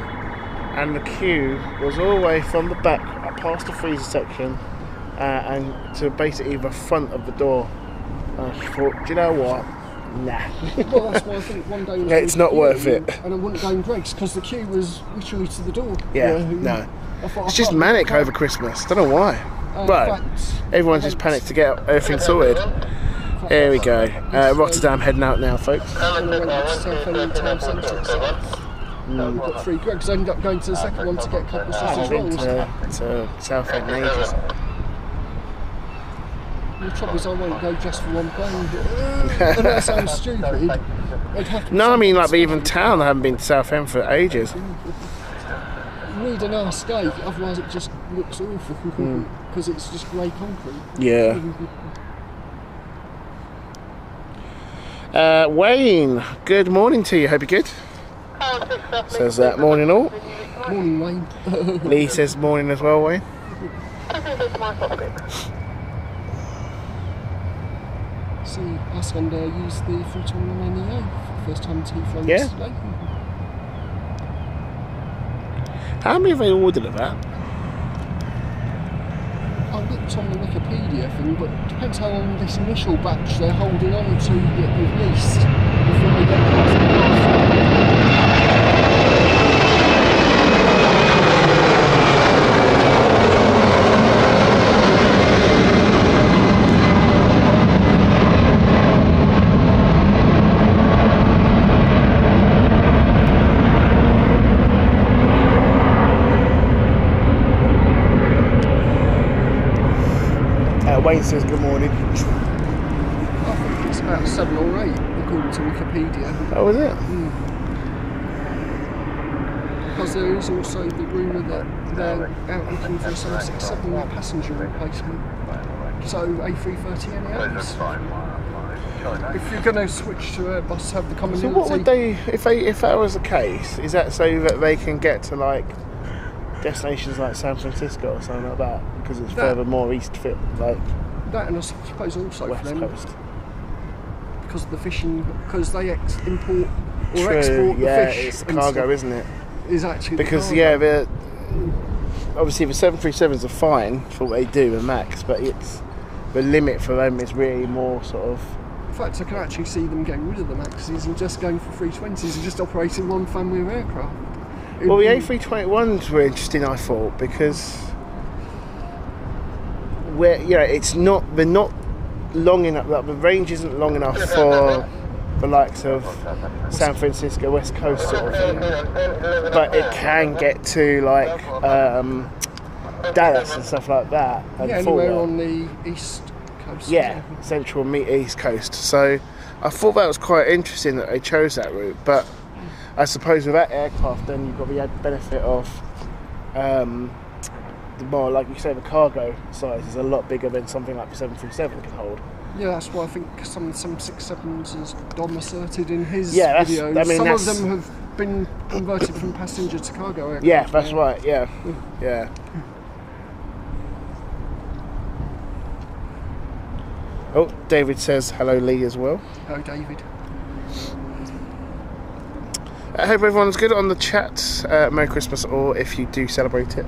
and the queue was all the way from the back past the freezer section and to basically the front of the door. And I thought, do you know what? Nah. Well, that's why I think one day... It's not worth it. And I wouldn't go in Greg's because the queue was literally to the door. Yeah, no. It's just manic over Christmas. Don't know why. But everyone's just panicked to get everything sorted. Here we go. Rotterdam heading out now, folks. And I went to Southend Town Centre. We've got 3 Greg's. I ended up going to the second one to get a couple of sausage rolls. To Southend in ages. The trouble is I won't go just for one plane. I know that sounds stupid. No, I mean like even town. I haven't been to Southend for ages. You need an arse gate, otherwise it just looks awful because it's just grey concrete. Yeah. Wayne, good morning to you. Hope you're good. Says that morning all. Morning, Wayne. Lee says morning as well, Wayne. See, us and use the 321 NEO for the first time in Heathrow yesterday. How many have they ordered of that? I looked on the Wikipedia thing, but it depends how long this initial batch they're holding on to get released before they get past the Wayne says good morning. I think it's about 7 or 8 according to Wikipedia. Oh, is it? Because there is also the rumour that they're out looking for a 767 passenger replacement. So A330 NEOs. If you're going to switch to Airbus, have the commonality. So what would they, if that was the case, is that so that they can get to like destinations like San Francisco or something like that? Because it's further more east fit, like that, and I suppose also west for them, coast. Because of the fishing, because they import or True, export the yeah, fish. it's the cargo, isn't it? Is actually because the cargo. Obviously the 737s are fine for what they do and max, but it's the limit for them is really more sort of. In fact, I can actually see them getting rid of the maxes and just going for 320s and just operating one family of aircraft. Well, the A321s were interesting, I thought, because they're not long enough. Like, the range isn't long enough for the likes of San Francisco West Coast sort of thing, but it can get to like Dallas and stuff like that. And anywhere on the east coast. Yeah, central east coast. So I thought that was quite interesting that they chose that route, but I suppose with that aircraft, then you've got the added benefit of the more, like you say, the cargo size is a lot bigger than something like the 737 can hold. Yeah, that's why I think some 767s, as Dom asserted in his some videos, of them have been converted from passenger to cargo aircraft. Yeah, that's right. Yeah, yeah. Oh, David says hello, Lee, as well. Hello, David. I hope everyone's good on the chat. Merry Christmas, or if you do celebrate it,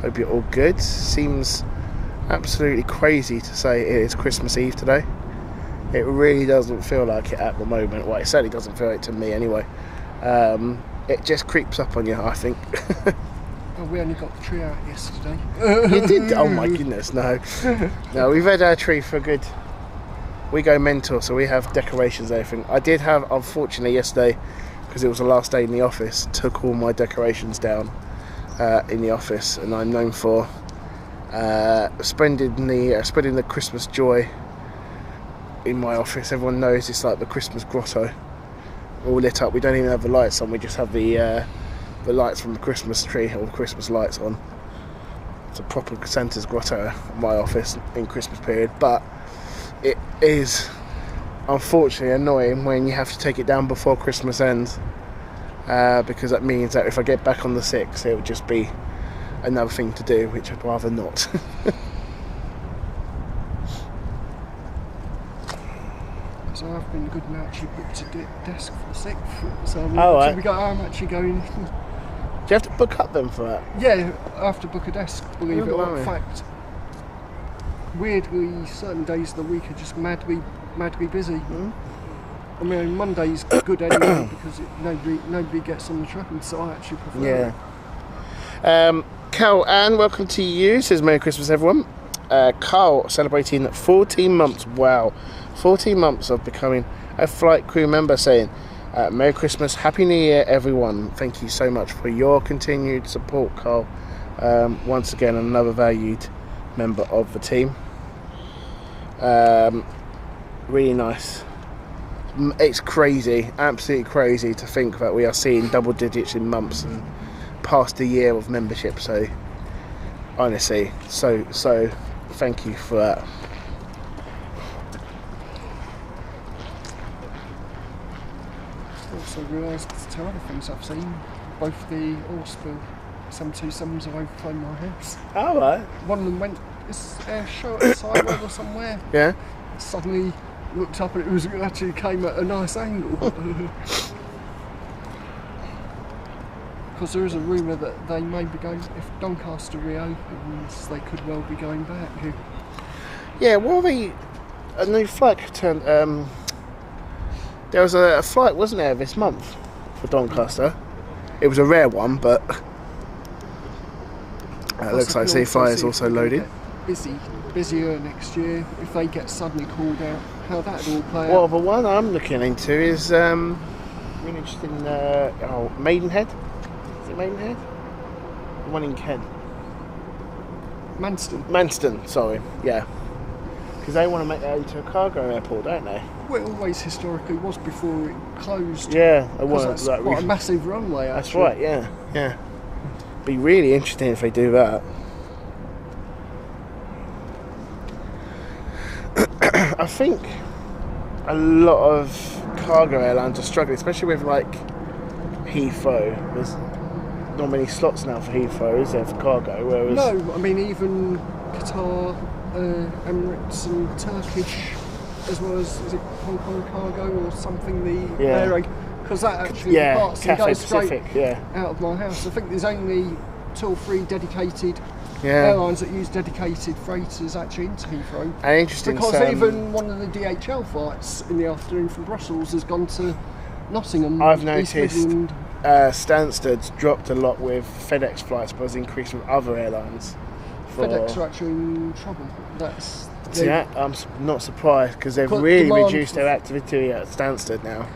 hope you're all good. Seems absolutely crazy to say it is Christmas Eve today. It really doesn't feel like it at the moment. Well, it certainly doesn't feel like it to me anyway. It just creeps up on you, I think. Oh, we only got the tree out yesterday. You did? Oh my goodness, no. No, we've had our tree for a good... We go mental, so we have decorations and everything. I did have, unfortunately, yesterday, because it was the last day in the office, took all my decorations down in the office, and I'm known for spreading the Christmas joy in my office. Everyone knows it's like the Christmas grotto, all lit up. We don't even have the lights on, we just have the lights from the Christmas tree, or Christmas lights on. It's a proper Santa's grotto in my office in Christmas period, but it is unfortunately annoying when you have to take it down before Christmas ends, because that means that if I get back on the 6th, it would just be another thing to do, which I'd rather not. So I've been good and actually booked a desk for the 6th. So Right. I'm actually going. Do you have to book up then for that? Yeah, I have to book a desk, believe it or not. blimey. In fact, weirdly, certain days of the week are just madly busy. I mean, Monday's good anyway because nobody gets on the train, so I actually prefer it. Carl Ann, welcome to you. Says Merry Christmas, everyone. Carl celebrating 14 months. Wow, 14 months of becoming a flight crew member, saying Merry Christmas, Happy New Year, everyone. Thank you so much for your continued support, Carl. Once again, another valued member of the team. Really nice. It's crazy, absolutely crazy to think that we are seeing double digits in months and past a year of membership. So honestly, so thank you for that. Also realised two other things I've seen. Both the Orspill 727s have overflown my house. All right. One of them went this air show at Sidewell or somewhere. Yeah. Suddenly looked up and it actually came at a nice angle. Because there is a rumour that they may be going, if Doncaster reopens, they could well be going back. Yeah. Well, a new flight turned. There was a flight, wasn't there, this month for Doncaster? It was a rare one, but it looks like C-Fly is also loaded. Busier next year if they get suddenly called out. How that will play Well, out. the one I'm looking into is really interested in Maidenhead. Is it Maidenhead? The one in Kent. Manston, sorry. Yeah. Because they want to make that into a cargo airport, don't they? Well, it always historically was before it closed. Yeah, it was. That's quite a massive runway, actually. That's right, yeah. Be really interesting if they do that. I think a lot of cargo airlines are struggling, especially with like Heathrow. There's not many slots now for Heathrow, is there, for cargo? Whereas No, I mean even Qatar, Emirates and Turkish, as well as, is it Hong Kong Cargo or something, the air because that actually departs and Cathay goes straight Pacific, out of my house. I think there's only 2 or 3 dedicated airlines that use dedicated freighters actually into Heathrow. And interesting, because even one of the DHL flights in the afternoon from Brussels has gone to Nottingham. I've East noticed Midland. Stansted's dropped a lot with FedEx flights, but has increased with other airlines. FedEx are actually in trouble. That's See, I'm not surprised because they've really reduced their activity at Stansted now.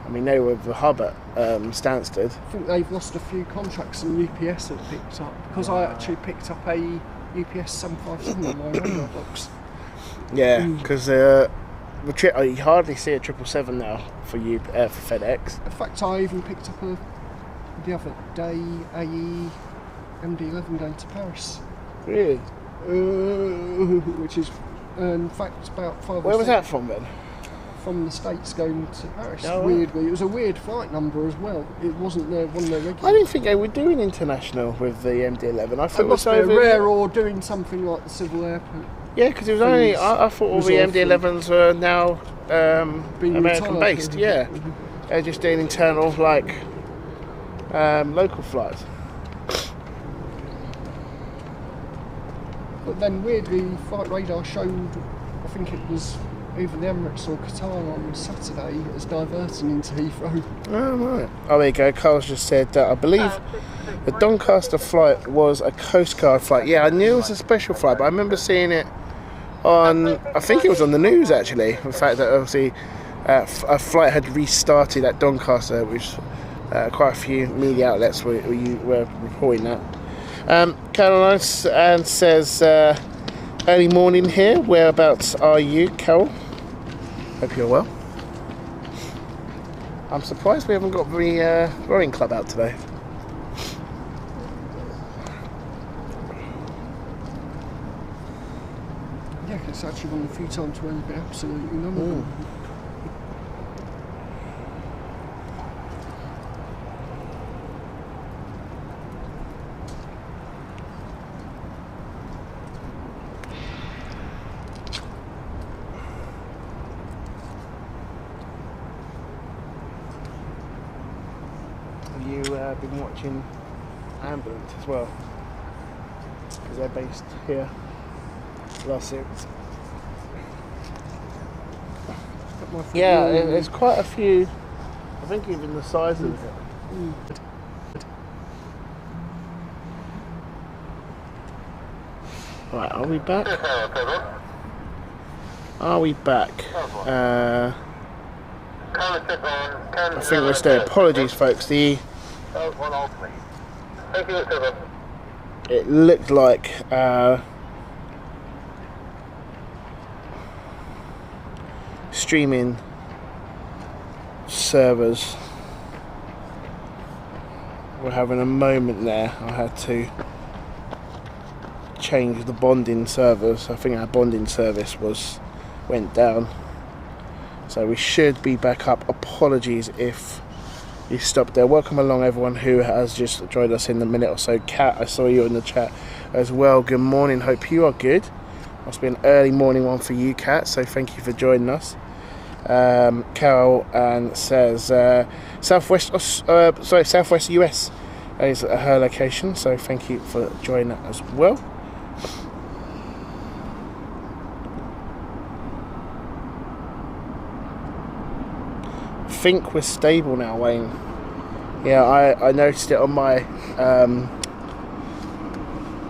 I mean, they were the hub at Stansted. I think they've lost a few contracts and UPS have picked up, because I actually picked up a UPS 757 on my radar box. Yeah, because you hardly see a 777 now for FedEx. In fact, I even picked up the other day a MD-11 going to Paris. Really? Which is, in fact, about 5 Where or was 6 that from then? from the States going to Paris. Oh, right. Weirdly, it was a weird flight number as well. It wasn't one of their regular. I didn't think they were doing international with the MD-11. I thought It it was must be a over rare or doing something like the civil airport. Yeah, because it was only. I thought all the MD-11s were now Being American retired. based. Yeah, they're just doing internal local flights. But then weirdly, Flight Radar showed, I think it was either the Emirates or Qatar on Saturday as diverting into Heathrow. Oh, right. Oh, there you go. Carl's just said that I believe the Doncaster flight was a Coast Guard flight. Yeah, I knew it was a special flight, but I remember seeing it on, I think it was on the news actually. The fact that obviously a flight had restarted at Doncaster, which quite a few media outlets were reporting that. Caroline says, early morning here. Whereabouts are you, Carol? Hope you're well. I'm surprised we haven't got the rowing club out today. Yeah, it's actually one of the few times where there's been absolutely none of them. been watching Ambulance as well, because they're based here. Last series. Yeah, there's quite a few. I think even the size of it. Right, are we back? Are we back? I think we're still. Apologies, folks. It looked like streaming servers were having a moment there. I had to change the bonding servers. I think our bonding service went down, so we should be back up. Apologies if you stopped there. Welcome along everyone who has just joined us in a minute or so. Kat, I saw you in the chat as well. Good morning, hope you are good. Must be an early morning one for you, Kat, so thank you for joining us. Carol and says Southwest US is her location, so thank you for joining that as well. I think we're stable now, Wayne. Yeah, I noticed it on my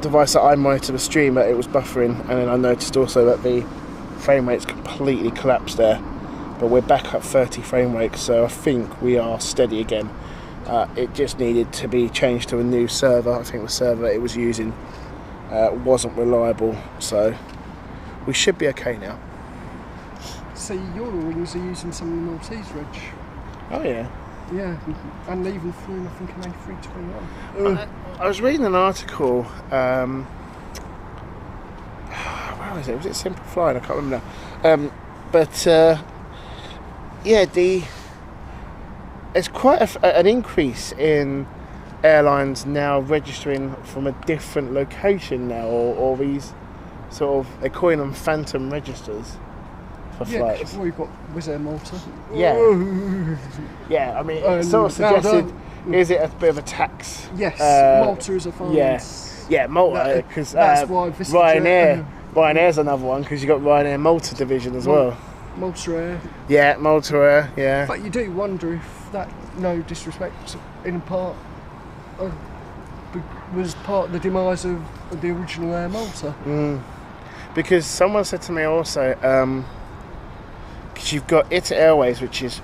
device that I monitor the stream, that it was buffering, and then I noticed also that the frame rate's completely collapsed there. But we're back at 30 frame rates, so I think we are steady again. It just needed to be changed to a new server. I think the server it was using wasn't reliable, so we should be okay now. See, your wings are using some of the Maltese reg. Oh yeah. Yeah, and they even flew, I think, an A321. I was reading an article. Where was it? Was it Simple Flying? I can't remember now. But yeah, there's quite an increase in airlines now registering from a different location now, or these sort of, they're calling them phantom registers for flights. We've got Wizz Air Malta. Yeah. Yeah, I mean, it sort of suggested, is it a bit of a tax? Yes, Malta is a fine. Yeah, Malta, because Ryanair's another one, because you've got Ryanair Malta division as well. Malta Air. Yeah, Malta Air, yeah. But you do wonder if that, no disrespect, in part was part of the demise of the original Air Malta. Because someone said to me also, because you've got ITA Airways, which is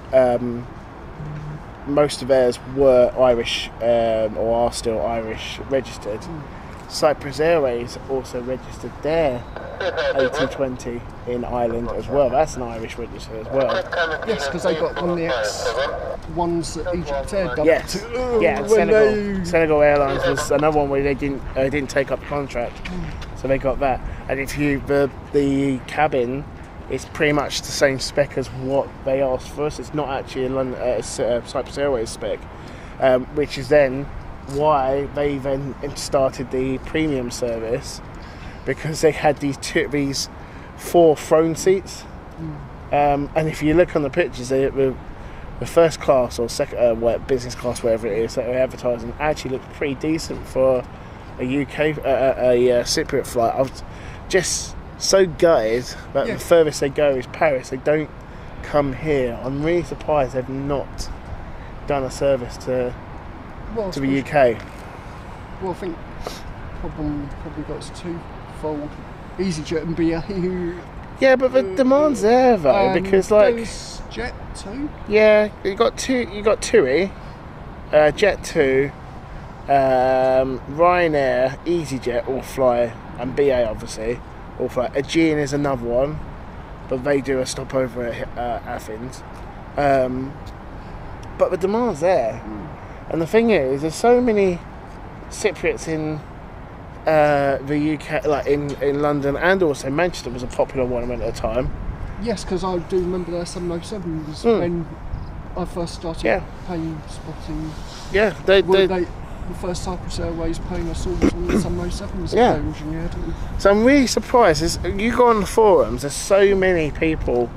most of theirs were Irish or are still Irish registered. Cyprus Airways also registered their A220 in Ireland as well. That's an Irish register as well. Yes, because they got one of the X1s that Egypt Air dumped. Yes, yeah, and Senegal Airlines was another one where they didn't take up the contract, so they got that. And if you the cabin, it's pretty much the same spec as what they asked for us. It's not actually a Cyprus Airways spec, which is then why they then started the premium service, because they had these 4 throne seats, and if you look on the pictures, the first class or second business class, whatever it is that they're advertising, actually looks pretty decent for a UK a Cypriot flight. I was just so gutted that the furthest they go is Paris. They don't come here. I'm really surprised they've not done a service to the UK. Well, I think probably got us twofold, EasyJet and BA. Yeah, but the demand's there though, because like Jet 2. Yeah, you got TUI, Jet 2, Ryanair, EasyJet all fly, and BA obviously all fly. Aegean is another one, but they do a stopover at Athens. But the demand's there. And the thing is, there's so many Cypriots in the UK, like in London, and also Manchester was a popular one at a time. Yes, because I do remember their 707s when I first started Planespotting. Yeah, the first Cyprus Airways plane I saw was on the 707s. Yeah. So I'm really surprised. You go on the forums, there's so many people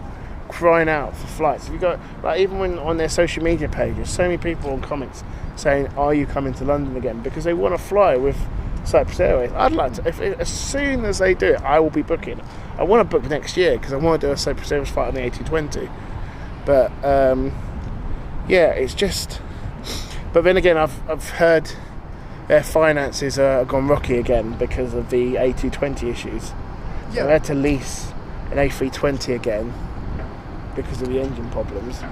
crying out for flights. If you go, like, even when on their social media pages, so many people on comments saying, "Are you coming to London again?" Because they want to fly with Cyprus Airways. I'd like to. As soon as they do it, I will be booking. I want to book next year because I want to do a Cyprus Airways flight on the A220. But yeah, it's just. But then again, I've heard their finances are gone rocky again because of the A220 issues. Yeah. So they had to lease an A320 again because of the engine problems.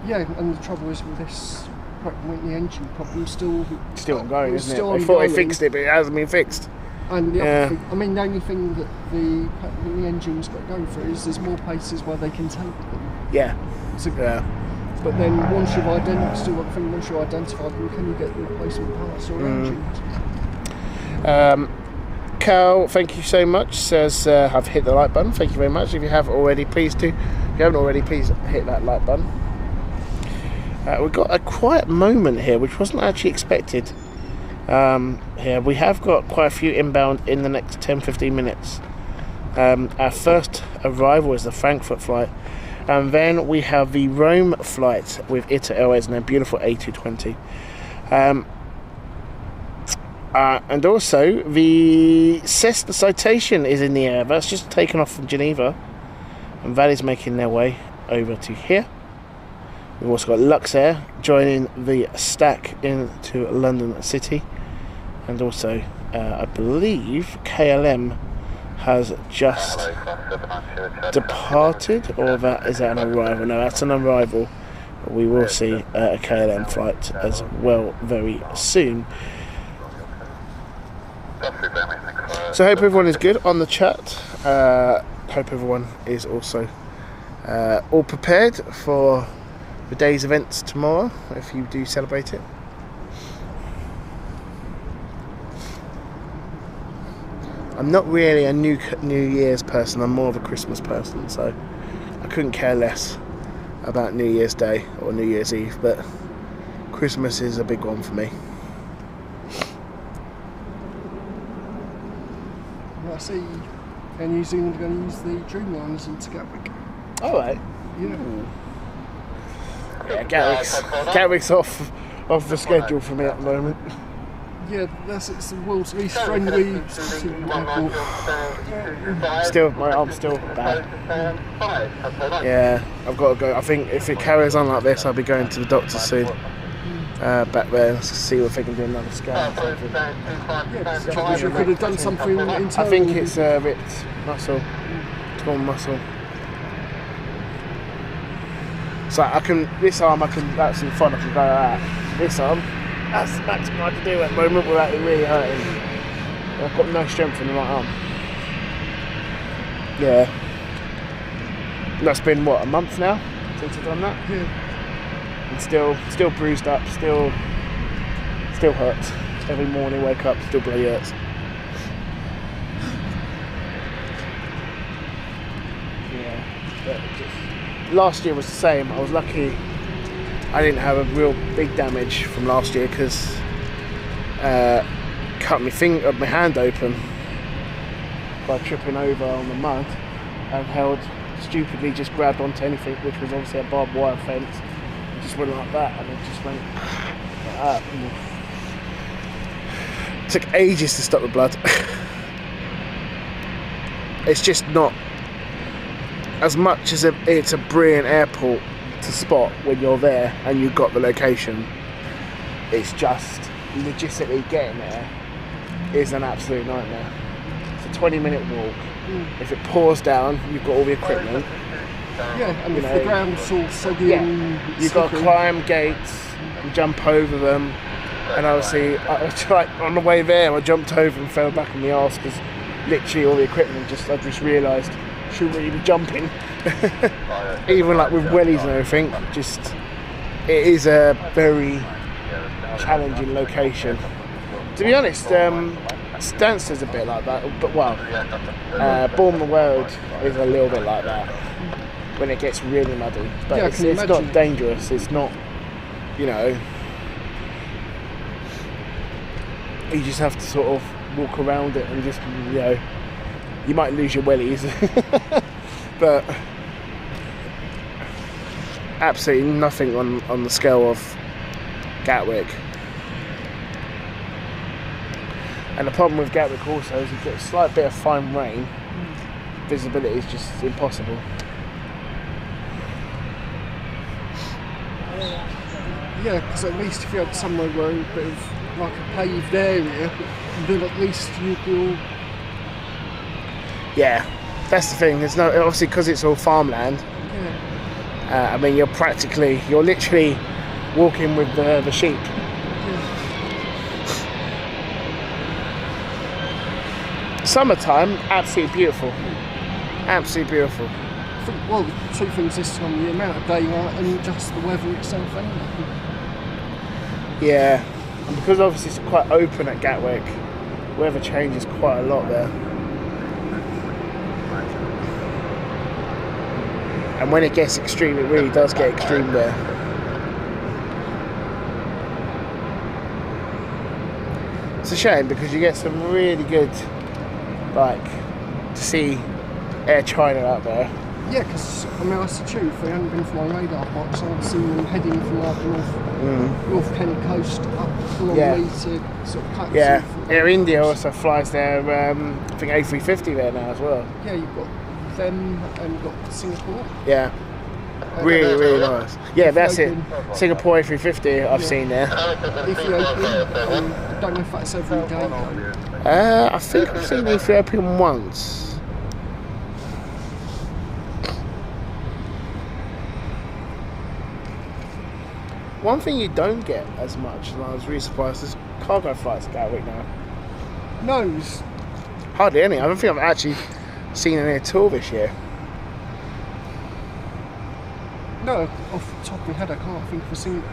Yeah, and the trouble is with this, the engine problem still Ongoing, isn't still it? They thought they ongoing. fixed it, but it hasn't been fixed. And the Yeah. other thing, I mean, the only thing that the engine's got going through is there's more places where they can take them. Yeah. So, Yeah. but then once you've identified them, can you get the replacement parts or engines? Carl, thank you so much. Says I've hit the like button. Thank you very much. If you have already, please do. If you haven't already, please hit that like button. We've got a quiet moment here, which wasn't actually expected. Here we have got quite a few inbound in the next 10-15 minutes. Our first arrival is the Frankfurt flight, and then we have the Rome flight with ITA Airways and their beautiful A220. And also the Cessna Citation is in the air. That's just taken off from Geneva, and that is making their way over to here. We've also got Luxair joining the stack into London City, and also I believe KLM has just departed, or that is that an arrival? No, that's an arrival. We will see a KLM flight as well very soon. So I hope everyone is good on the chat. Hope everyone is also all prepared for the day's events tomorrow, if you do celebrate it. I'm not really a New Year's person, I'm more of a Christmas person, so I couldn't care less about New Year's Day or New Year's Eve, but Christmas is a big one for me. I see New Zealand are going to use the Dreamliners into Gatwick. Alright. Yeah. Yeah, Gatwick's off the schedule for me at the moment. Yeah, it's the world's least friendly airport. I'm still bad. Yeah, I've got to go. I think if it carries on like this, I'll be going to the doctor soon. Back there, see if they can do another scan or something. Yeah, you could have done something internally. I think it's ripped muscle, torn muscle. So this arm that's in front, I can go like that. This arm, that's the maximum I can do at the moment without it really hurting. I've got no strength in the right arm. Yeah. That's been what, a month now since I've done that? Yeah. And still bruised up, still hurts. Every morning wake up, still bloody hurts. Yeah. But last year was the same. I was lucky I didn't have a real big damage from last year because cut my hand open by tripping over on the mud and stupidly just grabbed onto anything, which was obviously a barbed wire fence. It just went like that, and it just went like that. It took ages to stop the blood. It's just not, as much as it's a brilliant airport to spot when you're there and you've got the location, it's just logistically getting there is an absolute nightmare. It's a 20-minute walk. If it pours down, you've got all the equipment. Yeah, and if the ground's all soggy and you've got to climb gates and jump over them. And obviously, on the way there, I jumped over and fell back on the arse because literally all the equipment I just realised shouldn't really be jumping. Even like with wellies and everything, it is a very challenging location. To be honest, Stansted's a bit like that, but Bournemouth Road is a little bit like that when it gets really muddy. But yeah, it's not dangerous. It's not, you just have to sort of walk around it and just, you might lose your wellies, but absolutely nothing on the scale of Gatwick. And the problem with Gatwick also is you get a slight bit of fine rain, visibility is just impossible. Yeah, because at least if you had somewhere where a bit of like a paved area, then at least you'll. Yeah, that's the thing. There's no, obviously because it's all farmland. Yeah. I mean, you're literally walking with the sheep. Summertime, absolutely beautiful. Absolutely beautiful. I think, well, two things this time: the amount of daylight and just the weather itself, anyway. Yeah, and because obviously it's quite open at Gatwick, weather changes quite a lot there. And when it gets extreme, it really does get extreme there. It's a shame because you get some really good, like, to see Air China out there. Yeah, because I mean, that's the truth. They hadn't been for my radar box. I've seen them heading from like North Kent coast up along to sort of cut. Yeah, Air India also flies their, I think A350 there now as well. Yeah, you've got them and you've got Singapore. Yeah, really nice. Yeah, that's it. Singapore A350 I've seen there. Ethiopian, I don't know if that's every day though. I think I've seen Ethiopian once. One thing you don't get as much, and I was really surprised, is cargo flights at Gatwick now. No. Hardly any. I don't think I've actually seen any at all this year. No, off the top of my head I can't think of a single,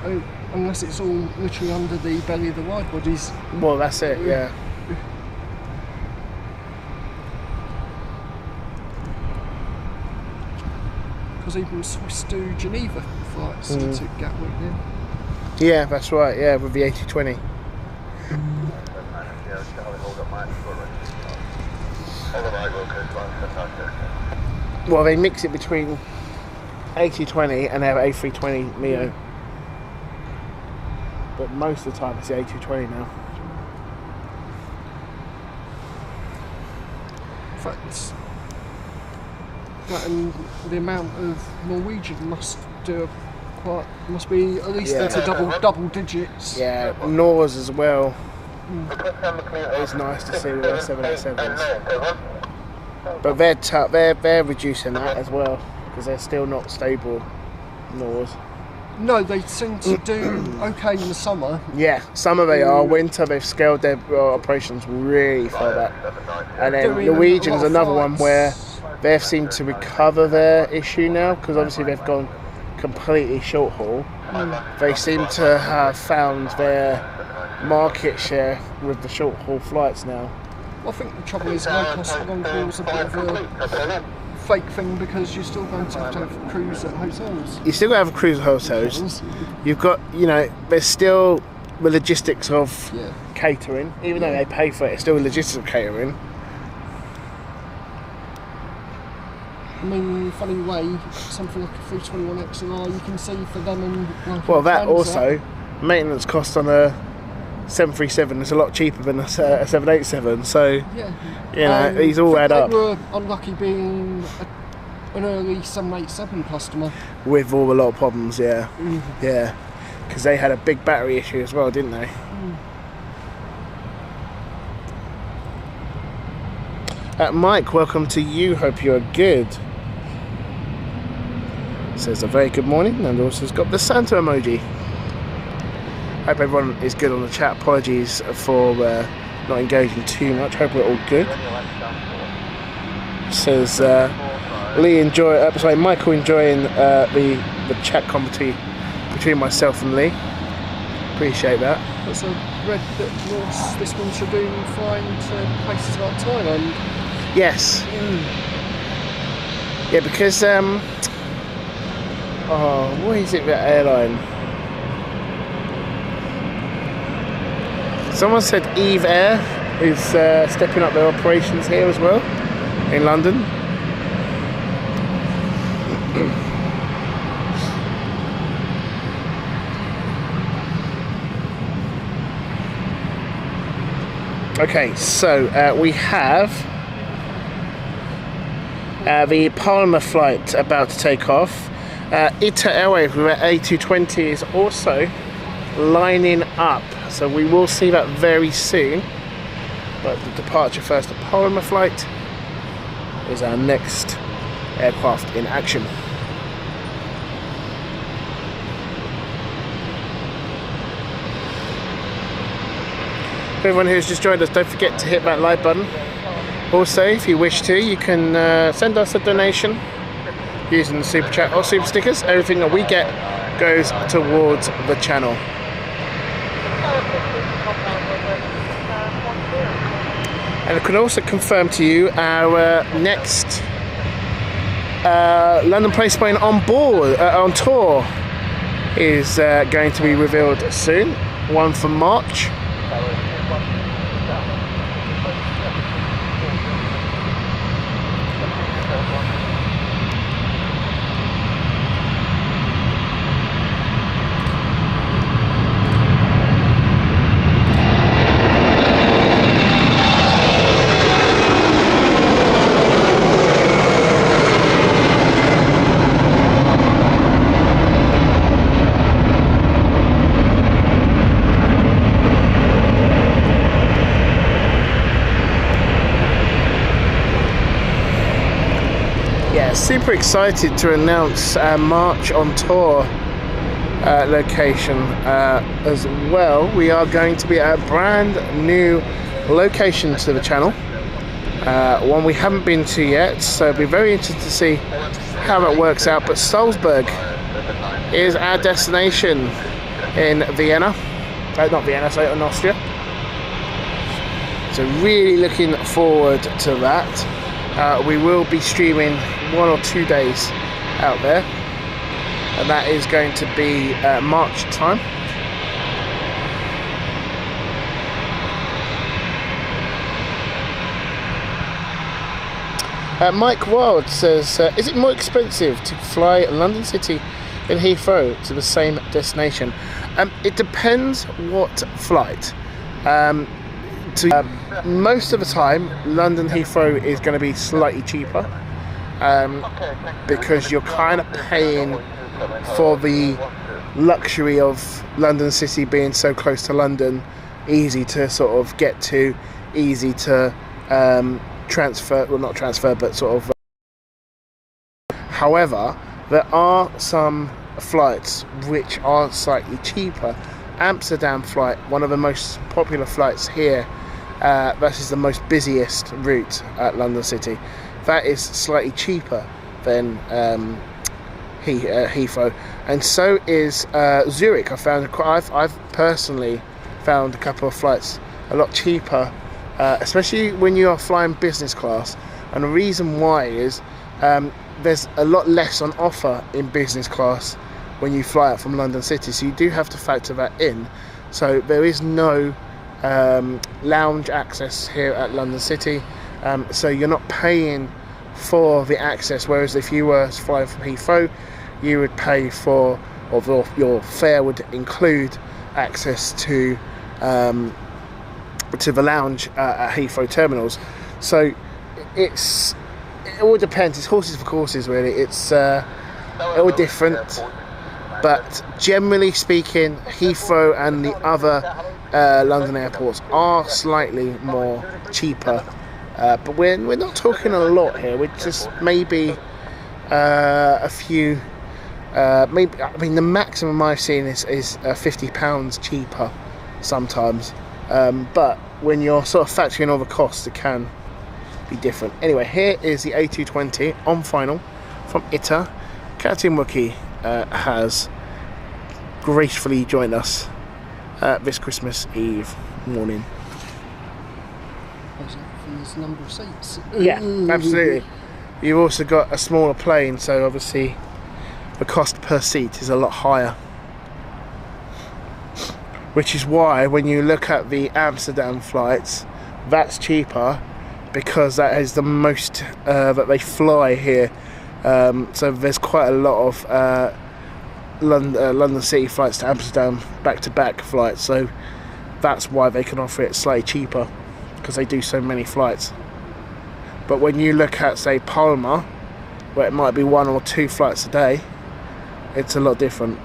unless it's all literally under the belly of the wide bodies. Well, that's it, yeah. Because even Swiss do Geneva flights to Gatwick, yeah. Yeah, that's right, yeah, with the A220. Well, they mix it between A220 and they have A320 Neo. But most of the time it's the A220 now. In fact, that and the amount of Norwegian must be at least into double digits. Yeah, Norse as well. It's nice to see with their 787s. But they're reducing that as well because they're still not stable. Norse. No, they seem to do okay in the summer. Yeah, summer they are. Winter they've scaled their operations really far back. And then Norwegian's another one where they've seemed to recover their issue now because obviously they've gone completely short haul. They seem to have found their market share with the short haul flights now. Well, I think the trouble is low cost long haul is a bit of a fake thing because you're still going to have crews at hotels. You still got to have crews at hotels. You've got, there's still the logistics of catering, even though they pay for it, it's still the logistics of catering. I mean, funny way, something like a 321 XLR, you can see for them and well, that also, maintenance cost on a 737 is a lot cheaper than a 787, so these all add up. They were unlucky being an early 787 customer. With all a lot of problems, yeah. Yeah, because they had a big battery issue as well, didn't they? Mike, welcome to you, hope you are good. Says a very good morning and also has got the Santa emoji. Hope everyone is good on the chat. Apologies for not engaging too much. Hope we're all good. Says Michael enjoying the chat commentary between myself and Lee. Appreciate that. Also read that Ross this winter doing flying to places like Thailand. Yes. Yeah, because what is it that airline? Someone said Eve Air is stepping up their operations here as well in London. Okay, so we have the Palma flight about to take off. ITA Airways with A220 is also lining up, so we will see that very soon. But the departure first, the Palma flight is our next aircraft in action. For everyone who's just joined us, don't forget to hit that like button. Also, if you wish to, you can send us a donation using the super chat or super stickers. Everything that we get goes towards the channel. And I can also confirm to you our next London Planespotting on tour is going to be revealed soon. One for March. Super excited to announce our March on tour location as well. We are going to be at a brand new location to the channel, one we haven't been to yet, so it'll be very interesting to see how that works out. But Salzburg is our destination in Vienna, not Vienna, sorry, in Austria. So really looking forward to that. We will be streaming 1 or 2 days out there, and that is going to be March time. Mike Wild says, is it more expensive to fly London City and Heathrow to the same destination? It depends what flight. Most of the time, London Heathrow is going to be slightly cheaper, because you're kind of paying for the luxury of London City being so close to London, easy to sort of get to, easy to transfer, well not transfer, but sort of. However, there are some flights which are slightly cheaper. Amsterdam flight, one of the most popular flights here, that is the most busiest route at London City. That is slightly cheaper than Heathrow, and so is Zurich. I've personally found a couple of flights a lot cheaper, especially when you are flying business class. And the reason why is there's a lot less on offer in business class when you fly out from London City, so you do have to factor that in. So there is no lounge access here at London City, so you're not paying for the access, whereas if you were flying from Heathrow, you would pay for, or your fare would include access to the lounge at Heathrow terminals. So it all depends. It's horses for courses, really. It's all different, but generally speaking, Heathrow and the other London airports are slightly more cheaper, but we're not talking a lot here. We're just maybe a few, maybe, I mean the maximum I've seen is £50 cheaper sometimes, but when you're sort of factoring all the costs, it can be different. Anyway, here is the A220 on final from ITA. Captain Wookie has gracefully joined us this Christmas Eve morning. There's a number of seats. Yeah, absolutely. You've also got a smaller plane, so obviously the cost per seat is a lot higher. Which is why when you look at the Amsterdam flights, that's cheaper, because that is the most that they fly here. So there's quite a lot of London City flights to Amsterdam, back-to-back flights, so that's why they can offer it slightly cheaper. because they do so many flights. But when you look at, say, Palma, where it might be 1 or 2 flights a day, it's a lot different.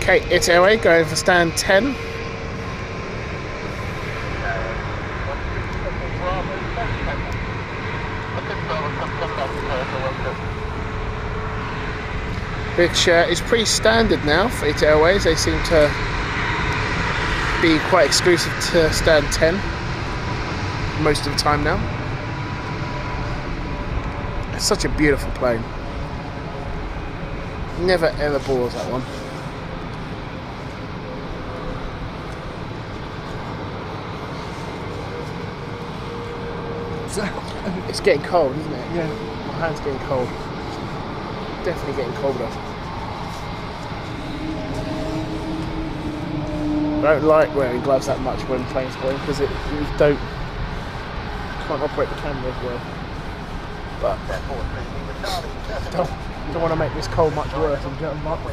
Okay, it's Airway going for stand 10. Which is pretty standard now for It's Airways. They seem to be quite exclusive to stand 10 most of the time now. It's such a beautiful plane. Never ever bores, that one. It's getting cold, isn't it? Yeah. My hand's getting cold. Definitely getting colder. I don't like wearing gloves that much when Planespotting because you can't operate the camera as well. But don't want to make this cold much worse. And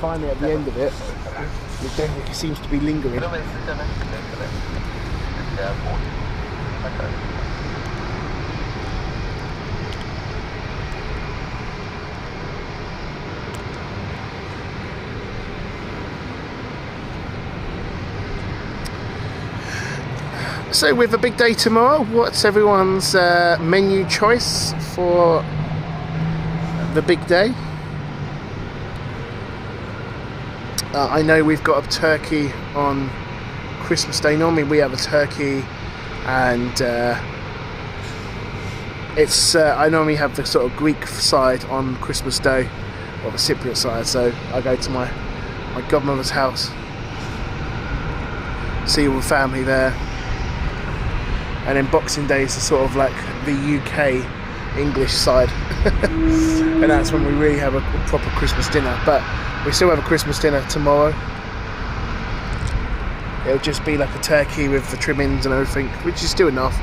finally at the end of it, it definitely seems to be lingering. So with a big day tomorrow, what's everyone's menu choice for the big day? I know we've got a turkey on Christmas Day. Normally we have a turkey, and I normally have the sort of Greek side on Christmas Day, or the Cypriot side. So I go to my godmother's house, see all the family there. And then Boxing Day is sort of like the UK English side. And that's when we really have a proper Christmas dinner. But we still have a Christmas dinner tomorrow. It'll just be like a turkey with the trimmings and everything, which is still enough.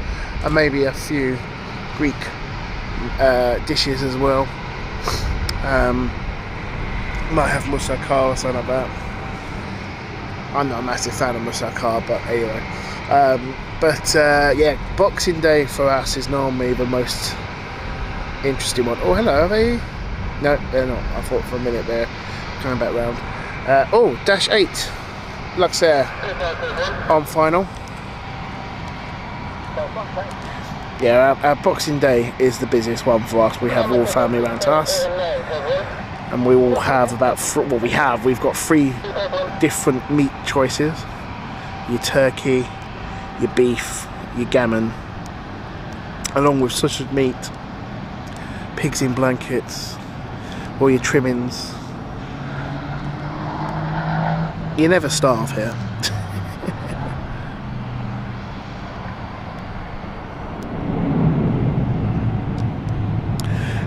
And maybe a few Greek dishes as well. Might have moussaka or something like that. I'm not a massive fan of moussaka, but anyway. Yeah, Boxing Day for us is normally the most interesting one. Oh, hello, are they? No, they're not. I thought for a minute they're coming back round. Oh, Dash 8, Luxair on final. Yeah, our Boxing Day is the busiest one for us. We have all family around to us, and we will have about we've got 3 different meat choices: your turkey, your beef, your gammon, along with sausage meat, pigs in blankets, all your trimmings. You never starve here.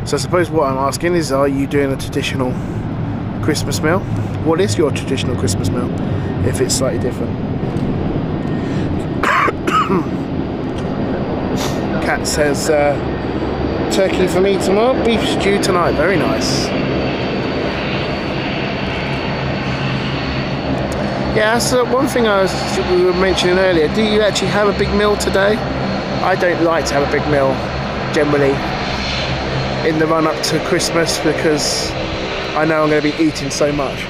So I suppose what I'm asking is, are you doing a traditional Christmas meal? What is your traditional Christmas meal, if it's slightly different? Cat says turkey for me tomorrow, beef stew tonight. Very nice. Yeah, so one thing we were mentioning earlier, do you actually have a big meal today? I don't like to have a big meal generally in the run up to Christmas because I know I'm going to be eating so much.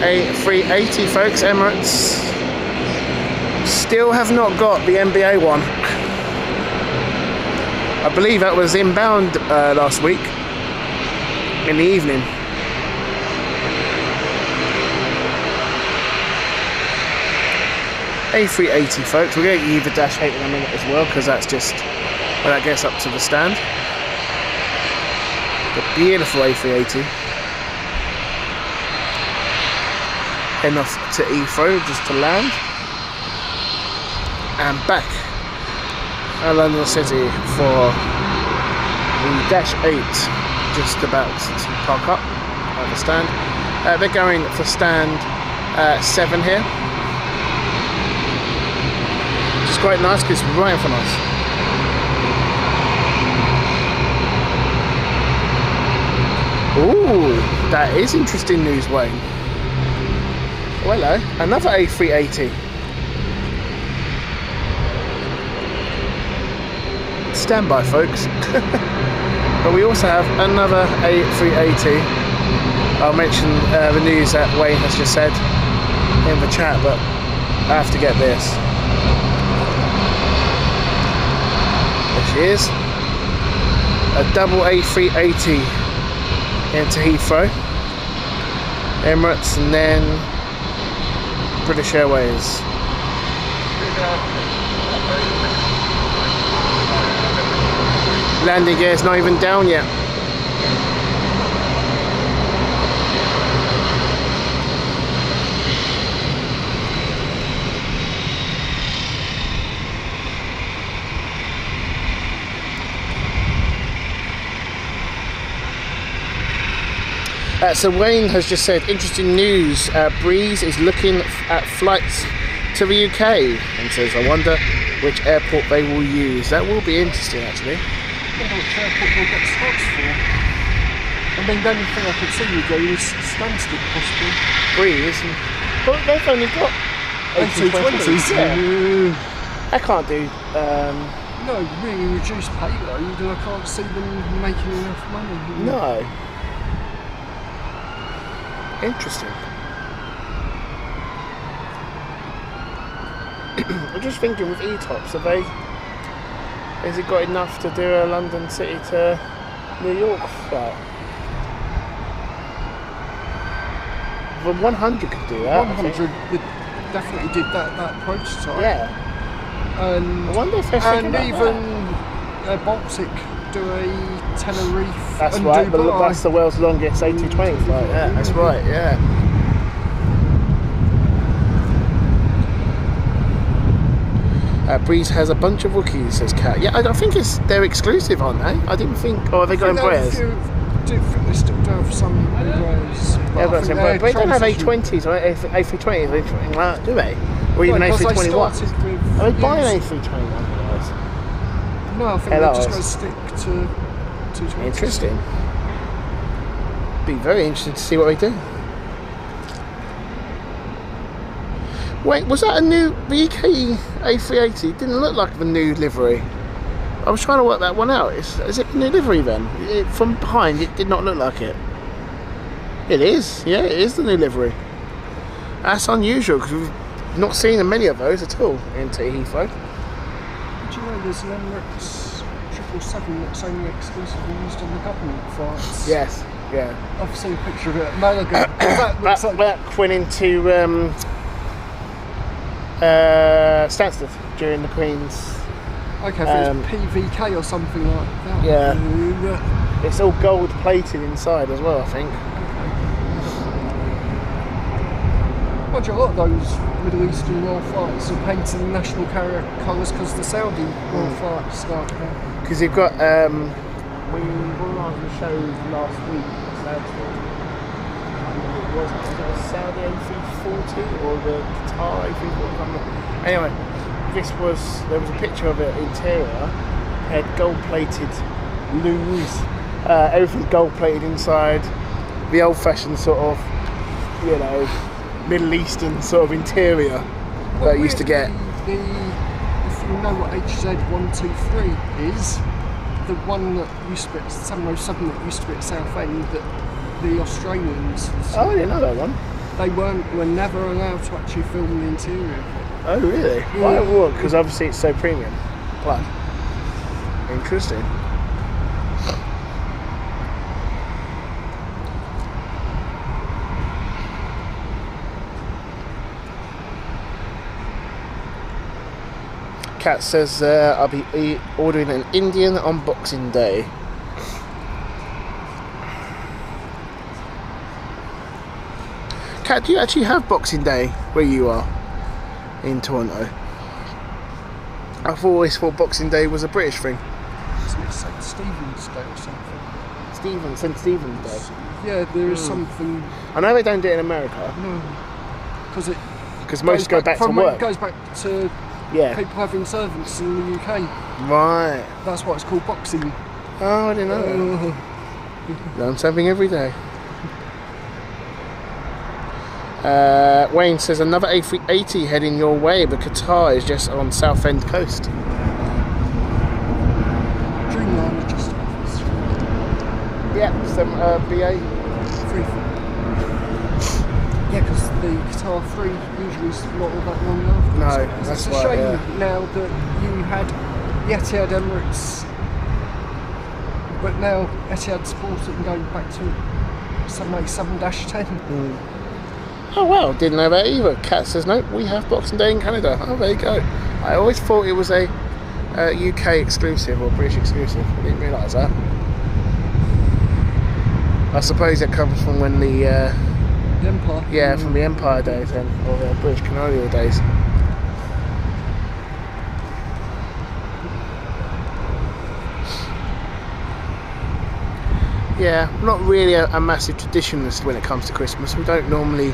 A380 folks, Emirates. Still have not got the NBA one. I believe that was inbound last week in the evening. A380 folks, we're going to use the Dash 8 in a minute as well, because that's just when that gets up to the stand. The beautiful A380. Heading off to Heathrow just to land. And back London City for the Dash 8, just about to park up at the stand. They're going for stand 7 here. Which is quite nice because it's right in front of us. Ooh, that is interesting news, Wayne. Oh, hello, another A380. Stand by, folks. But we also have another A380. I'll mention the news that Wayne has just said in the chat, but I have to get this. There she is. A double A380 into Heathrow, Emirates, and then British Airways. Landing gear's not even down yet. So Wayne has just said, interesting news, Breeze is looking at flights to the UK and says, I wonder which airport they will use. That will be interesting, actually. I wonder which airport they'll get slots for. I mean, the only thing I could see you go is Stansted, possibly. Breeze? But they've only got A220s. Yeah. I can't do... no, really reduced payload, and I can't see them making enough money. No. Interesting. I'm just thinking with E-Tops, has it got enough to do a London City to New York flight? The 100 could do that. 100 definitely did that prototype. Yeah. And, I wonder if they're thinking and about even Baltic do a Tenerife. That's and right, Dubai. but that's the world's longest A220 flight. Yeah, that's right. Yeah. Breeze has a bunch of Wookiees, says Kat. Yeah, I think they're exclusive, aren't they? I didn't think. Or have they got Embraers? I do think they still do have some Embraers. Yeah, but they don't have A20s or A320s or anything like that, do they? Or even A321s? Are they buying A321? No, I think they're just going to stick to 220s. Interesting. Be very interesting to see what they do. Wait, was that a new VK A380? It didn't look like the new livery. I was trying to work that one out. Is it the new livery then? From behind, it did not look like it. It is. Yeah, it is the new livery. That's unusual because we've not seen many of those at all into Heathrow. Do you know there's an Emirates 777 that's only exclusively used on the government flights? Yes. Yeah. I've seen a picture of it at Malaga. that went into Stansted during the Queen's. Okay, if it's PVK or something like that. Yeah. It's all gold plated inside as well, I think. Mind you, a lot of those Middle Eastern royal flights are painted in national carrier colours because the Saudi royal flights like that. Because you've got, we were on the show last week, was it the Saudi A340 or the Qatar A340? Anyway, there was a picture of it interior, had gold plated looms, everything gold plated inside, the old fashioned sort of, you know, Middle Eastern sort of interior that I used to get. If you know what HZ123 is, the one that used to be at 707 that used to be at Southend, that the Australians. Oh, I didn't know that one. They were never allowed to actually film the interior. Oh, really? Yeah. Why would? Because obviously it's so premium. Well, interesting. Kat says I'll be ordering an Indian on Boxing Day. Kat, do you actually have Boxing Day where you are in Toronto? I've always thought Boxing Day was a British thing. Isn't it St. Stephen's Day or something? St. Stephen's Day. Yeah, there is something. I know they don't do it in America. No, Because most go back to work. It goes back to people having servants in the UK. Right. That's why it's called Boxing. Oh, I didn't know. Learn something every day. Wayne says another A380 heading your way, but Qatar is just on Southend coast. Dreamliner just off. Yeah, some BA. 3. Yeah, because the Qatar 3 usually is not all that long after. No, So that's it's a right, shame yeah. now that you had Etihad Emirates, but now Etihad Sporting going back to 787-10. Oh wow, didn't know that either. Kat says no, we have Boxing Day in Canada. Oh, there you go. I always thought it was a UK exclusive or British exclusive. I didn't realise that. I suppose it comes from when the Empire. yeah, from the Empire days then, or the British colonial days. Yeah, not really a massive traditionalist when it comes to Christmas. We don't normally.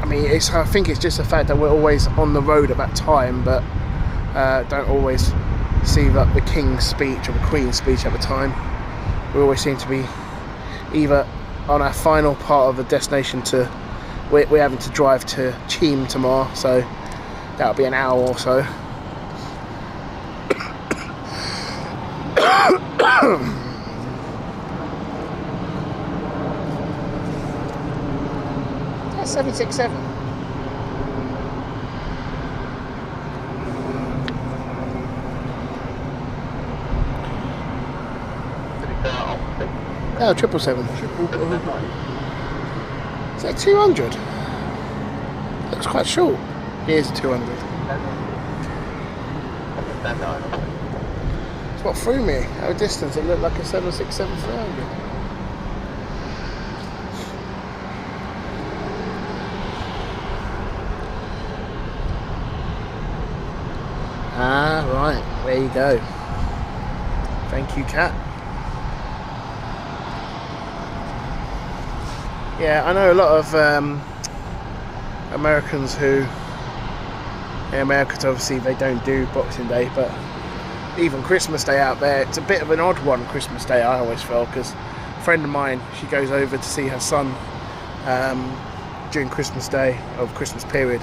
I mean, I think it's just the fact that we're always on the road at that time, but don't always see like the King's speech or the Queen's speech at the time. We always seem to be either on our final part of the destination to. We're having to drive to Cheam tomorrow, so that'll be an hour or so. That's 767. Oh, 777. Is that 200? Looks quite short. Here's a 200. It's what threw me. At a distance, it looked like a 767-300. Ah, right. There you go. Thank you, Kat. Yeah, I know a lot of Americans who, in America obviously they don't do Boxing Day, but even Christmas Day out there, it's a bit of an odd one, Christmas Day, I always feel, because a friend of mine, she goes over to see her son during Christmas Day, of Christmas period,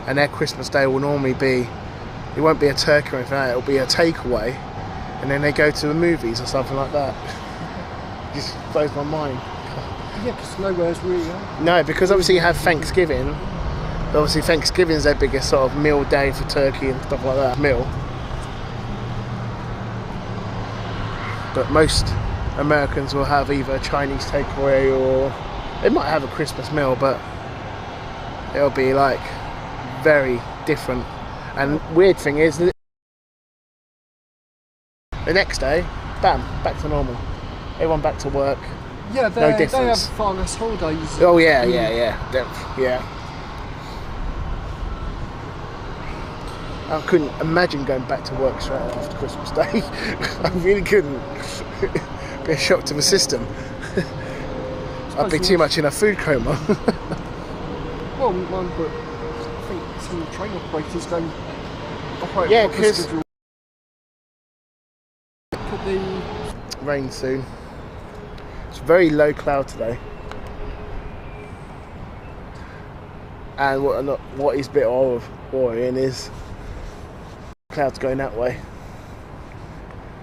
and their Christmas Day will normally be, it won't be a turkey or anything like that, it'll be a takeaway, and then they go to the movies or something like that. It just blows my mind. Yeah, because nowhere's really on. No, because obviously you have Thanksgiving. Obviously Thanksgiving is their biggest sort of meal day for turkey and stuff like that. Meal. But most Americans will have either a Chinese takeaway or they might have a Christmas meal, but it'll be like very different. And weird thing is that the next day, bam, back to normal. Everyone back to work. Yeah, No they have difference. far less holidays. Oh yeah. Yeah. I couldn't imagine going back to work straight after Christmas Day. I really couldn't. Be a shock to the system. I'd be too much in a food coma. Well, but I think some of the train operators don't operate. Yeah, proper 'cause- schedule. Could the Rain soon. It's very low cloud today. And what is a bit of worrying is clouds going that way.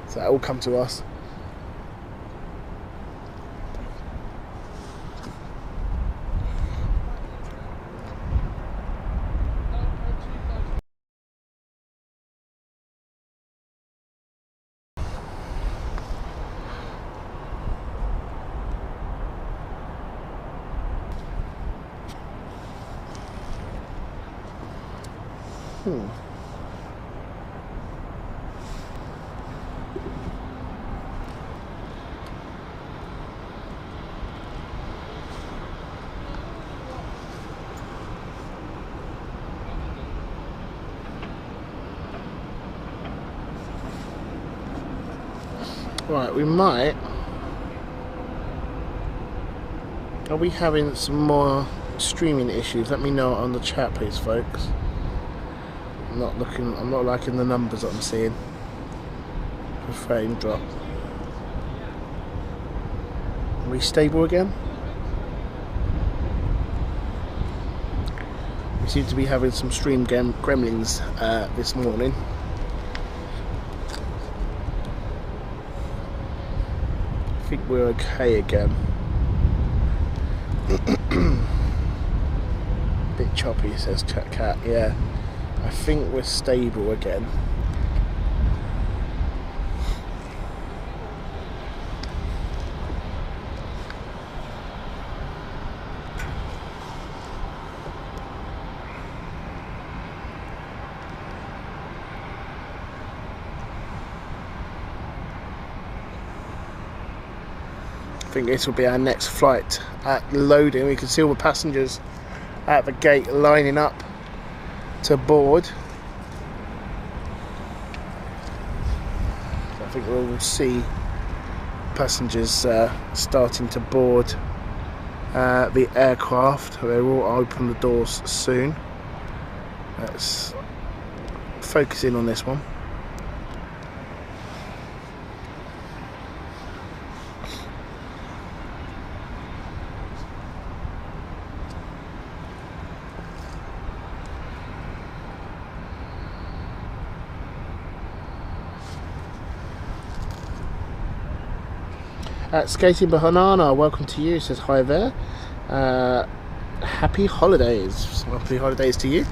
So that will come to us. Right, we might. Are we having some more streaming issues? Let me know on the chat, please, folks. I'm not liking the numbers that I'm seeing. The frame drop. Are we stable again? We seem to be having some stream gremlins this morning. I think we're okay again. Bit choppy, says Cat. Yeah, I think we're stable again. I think this will be our next flight at loading. We can see all the passengers at the gate lining up to board. So I think we'll see passengers starting to board the aircraft. They will open the doors soon. Let's focus in on this one. Skating Banana, welcome to you, says hi there. Happy holidays. Happy holidays to you.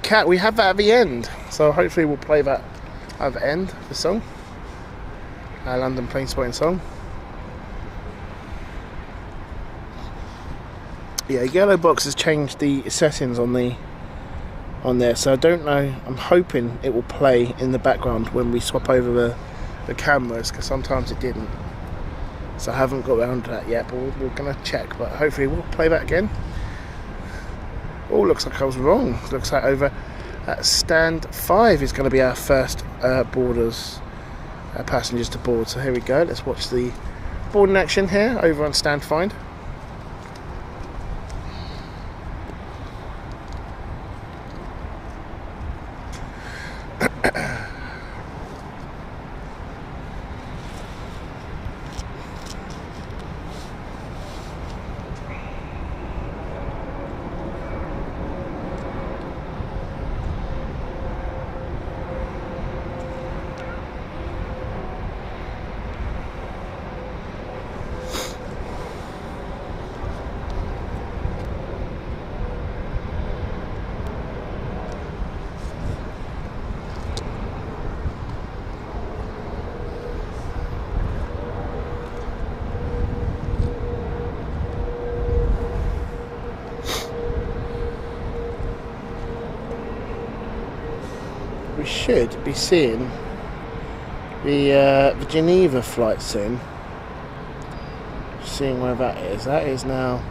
Cat, we have that at the end, so hopefully we'll play that at the end of the song. London Planespotting song. Yeah, Yellow Box has changed the settings on there, so I don't know. I'm hoping it will play in the background when we swap over the cameras, because sometimes it didn't. So I haven't got around to that yet, but we're going to check. But hopefully we'll play that again. Oh, looks like I was wrong. Looks like over at stand 5 is going to be our first passengers to board. So here we go. Let's watch the boarding action here over on stand 5. We should be seeing the Geneva flight soon. Seeing where that is. That is now.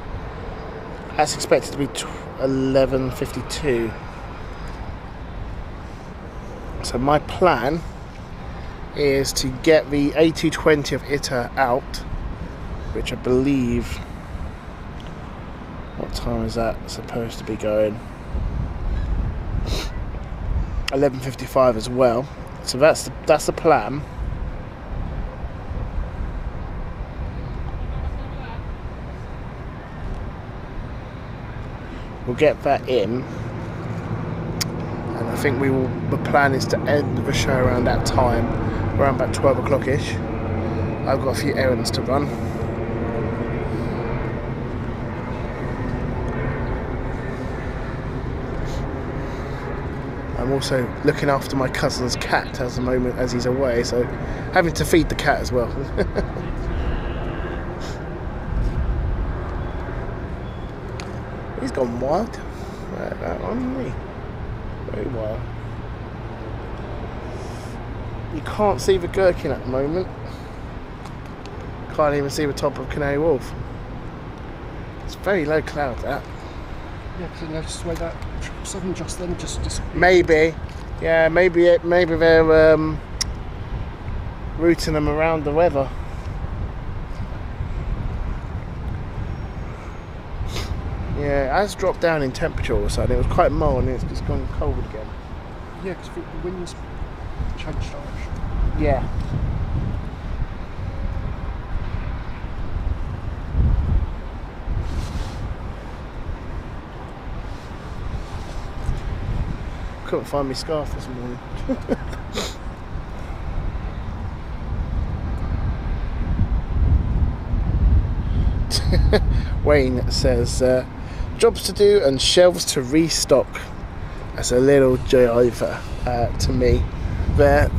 That's expected to be 11:52. So my plan is to get the A220 of ITA out, which I believe. What time is that supposed to be going? 11:55 as well. So that's the plan. We'll get that in, and I think the plan is to end the show around that time, around about 12 o'clock ish. I've got a few errands to run. I'm also looking after my cousin's cat at the moment as he's away, so having to feed the cat as well. He's gone wild. That one, me. Very wild. You can't see the gherkin at the moment. Can't even see the top of Canary Wharf. It's very low cloud, that. Yeah, because I noticed the way that 777 just then just disappeared. Maybe. Yeah, maybe they're routing them around the weather. Yeah, it has dropped down in temperature all of a sudden. It was quite mild and it's just gone cold again. Yeah, because the winds changed direction. Yeah. Couldn't find my scarf this morning. Wayne says, jobs to do and shelves to restock. That's a little jiver to me there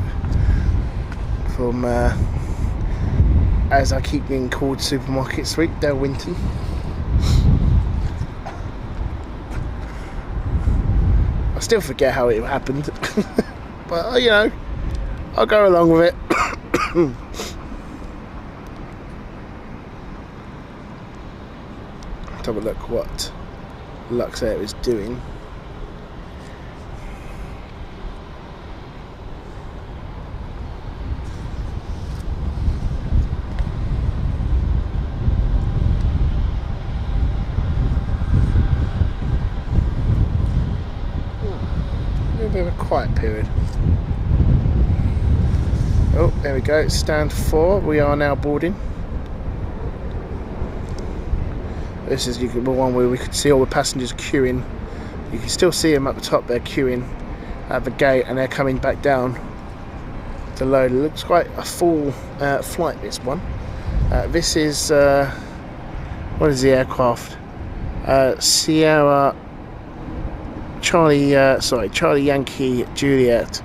from, as I keep being called, Supermarket Sweep, Dale Winton. I still forget how it happened, but you know, I'll go along with it. Let's have a look what Luxair is doing. A bit of a quiet period. Oh, there we go. Stand 4. We are now boarding. This is the one where we could see all the passengers queuing. You can still see them at the top there queuing at the gate, and they're coming back down to load. It looks quite a full flight, this one. This is what is the aircraft? Sierra Charlie Yankee Juliet,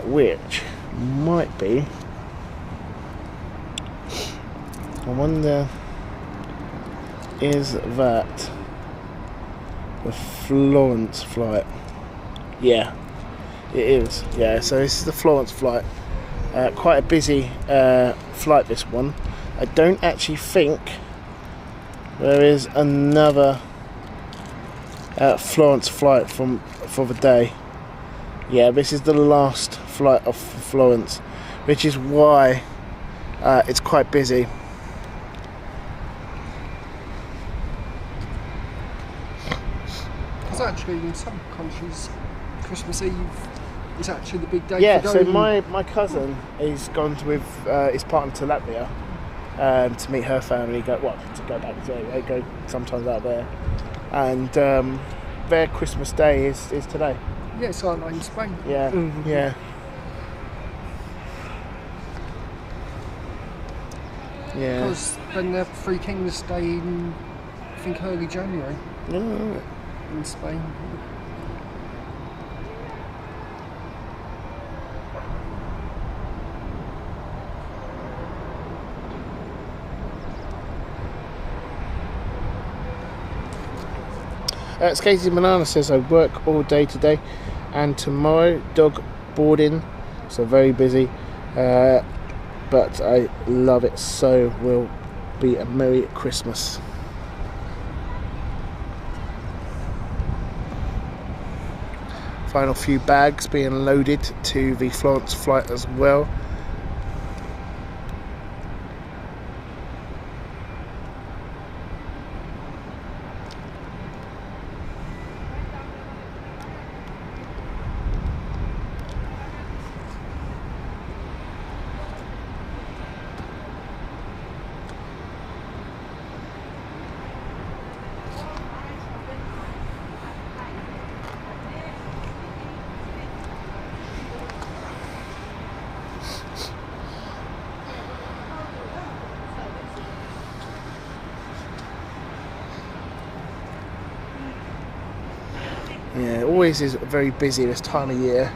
which might be, I wonder, is that the Florence flight? Yeah, it is. Yeah, so this is the Florence flight. Quite a busy flight, this one. I don't actually think there is another Florence flight for the day. Yeah, this is the last flight of Florence, which is why it's quite busy. Because actually in some countries Christmas Eve is actually the big day. Yeah, for so going. my cousin is gone with his partner to Latvia to meet her family. To go back to they go sometimes out there, and their Christmas day is today. Yeah, it's like in Spain. Yeah, yeah. Yeah. Because then they're Three Kings Day in, I think, early January Oh. in Spain. Skazy Banana says, I work all day today and tomorrow, dog boarding, so very busy, but I love it, so will be a Merry Christmas. Final few bags being loaded to the Florence flight as well. Yeah, it always is very busy this time of year.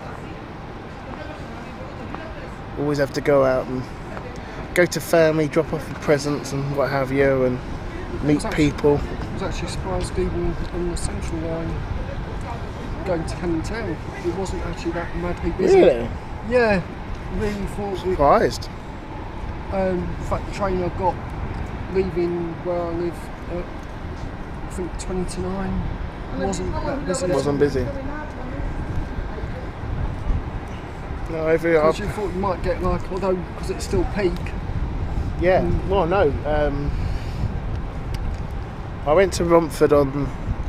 Always have to go out and go to family, drop off the presents and what have you, and meet people. I was actually surprised even on the Central Line going to Canning Town. It wasn't actually that madly busy. Really? Yeah, really thought it. Surprised. In fact, the train I got leaving where I live at I think 20 to 9 wasn't that busy. Wasn't busy. No, every Because you thought you might get like, although because it's still peak. yeah. Well, no. I went to Romford on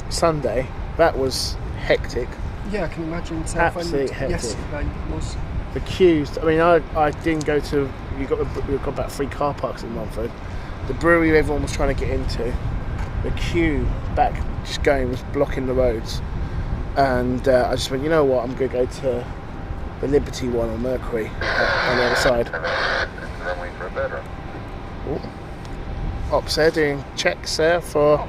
Sunday. That was hectic. Yeah, I can imagine. Absolutely Southend hectic. yesterday was. The queues. I mean, I didn't go to. We got about 3 car parks in Romford. The brewery everyone was trying to get into. The queue back just going was blocking the roads, and I just went. You know what? I'm gonna go to the Liberty one on Mercury on the other side. Runway for a better. Ops there doing checks there for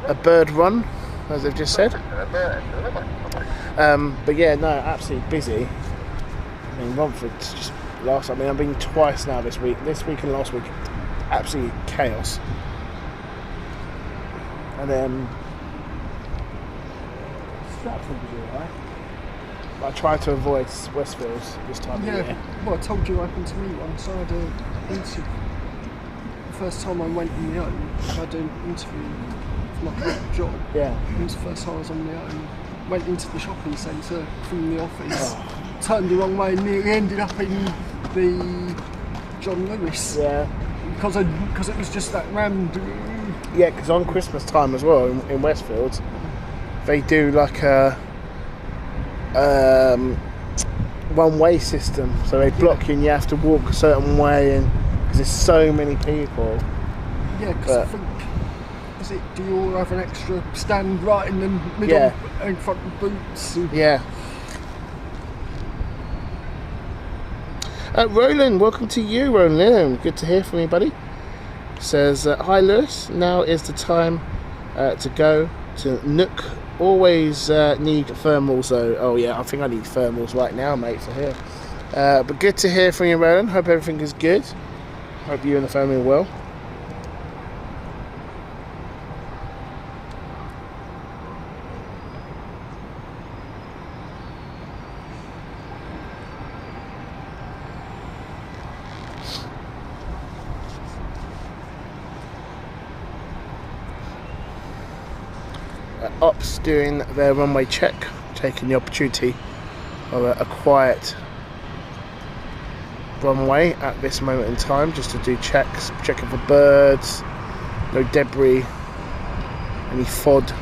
a bird run, as they've just said. But yeah, no, absolutely busy. I mean, Romford's just last. I mean, I've been twice now this week and last week, absolutely chaos. And then Stratford was alright. I tried to avoid Westfields this time of year. Well, I told you I happened to meet one, so I had an interview. The first time I went on my own, I had an interview for my current job. Yeah. It was the first time I was on my own. Went into the shopping centre from the office, turned the wrong way and nearly ended up in the John Lewis. Yeah. Because it was just that random. Yeah, because on Christmas time as well in Westfields, they do like a one-way system. So they block you and you have to walk a certain way, and because there's so many people. Yeah, because I think, do you all have an extra stand right in the middle, Yeah. in front of boots? Yeah. Roland, welcome to you, Roland. Good to hear from you, buddy. Says, hi Lewis, now is the time to go to Nook. Always need thermals though. Oh yeah, I think I need thermals right now, mate, for here. But good to hear from you, Roland. Hope everything is good. Hope you and the family are well. Ops doing their runway check, taking the opportunity of a quiet runway at this moment in time, just to do checks, checking for birds, no debris, any FOD.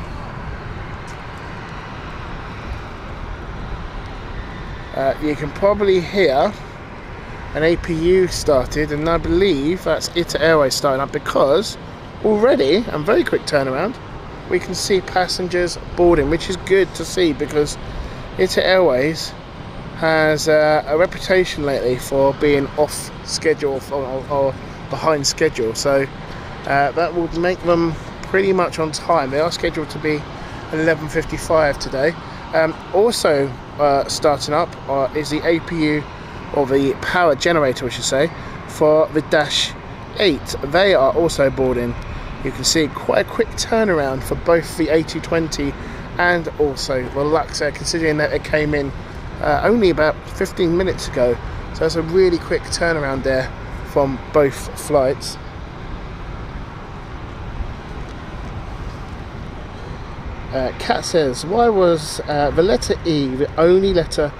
You can probably hear an APU started, and I believe that's ITA Airways starting up, because already, and very quick turnaround, we can see passengers boarding, which is good to see, because ITA Airways has a reputation lately for being off schedule or behind schedule, so that will make them pretty much on time. They are scheduled to be 11:55 today. Also starting up is the APU, or the power generator I should say, for the Dash 8. They are also boarding. You can see quite a quick turnaround for both the A220 and also the Luxor, considering that it came in only about 15 minutes ago. So it's a really quick turnaround there from both flights. Kat says, why was the letter E the only letter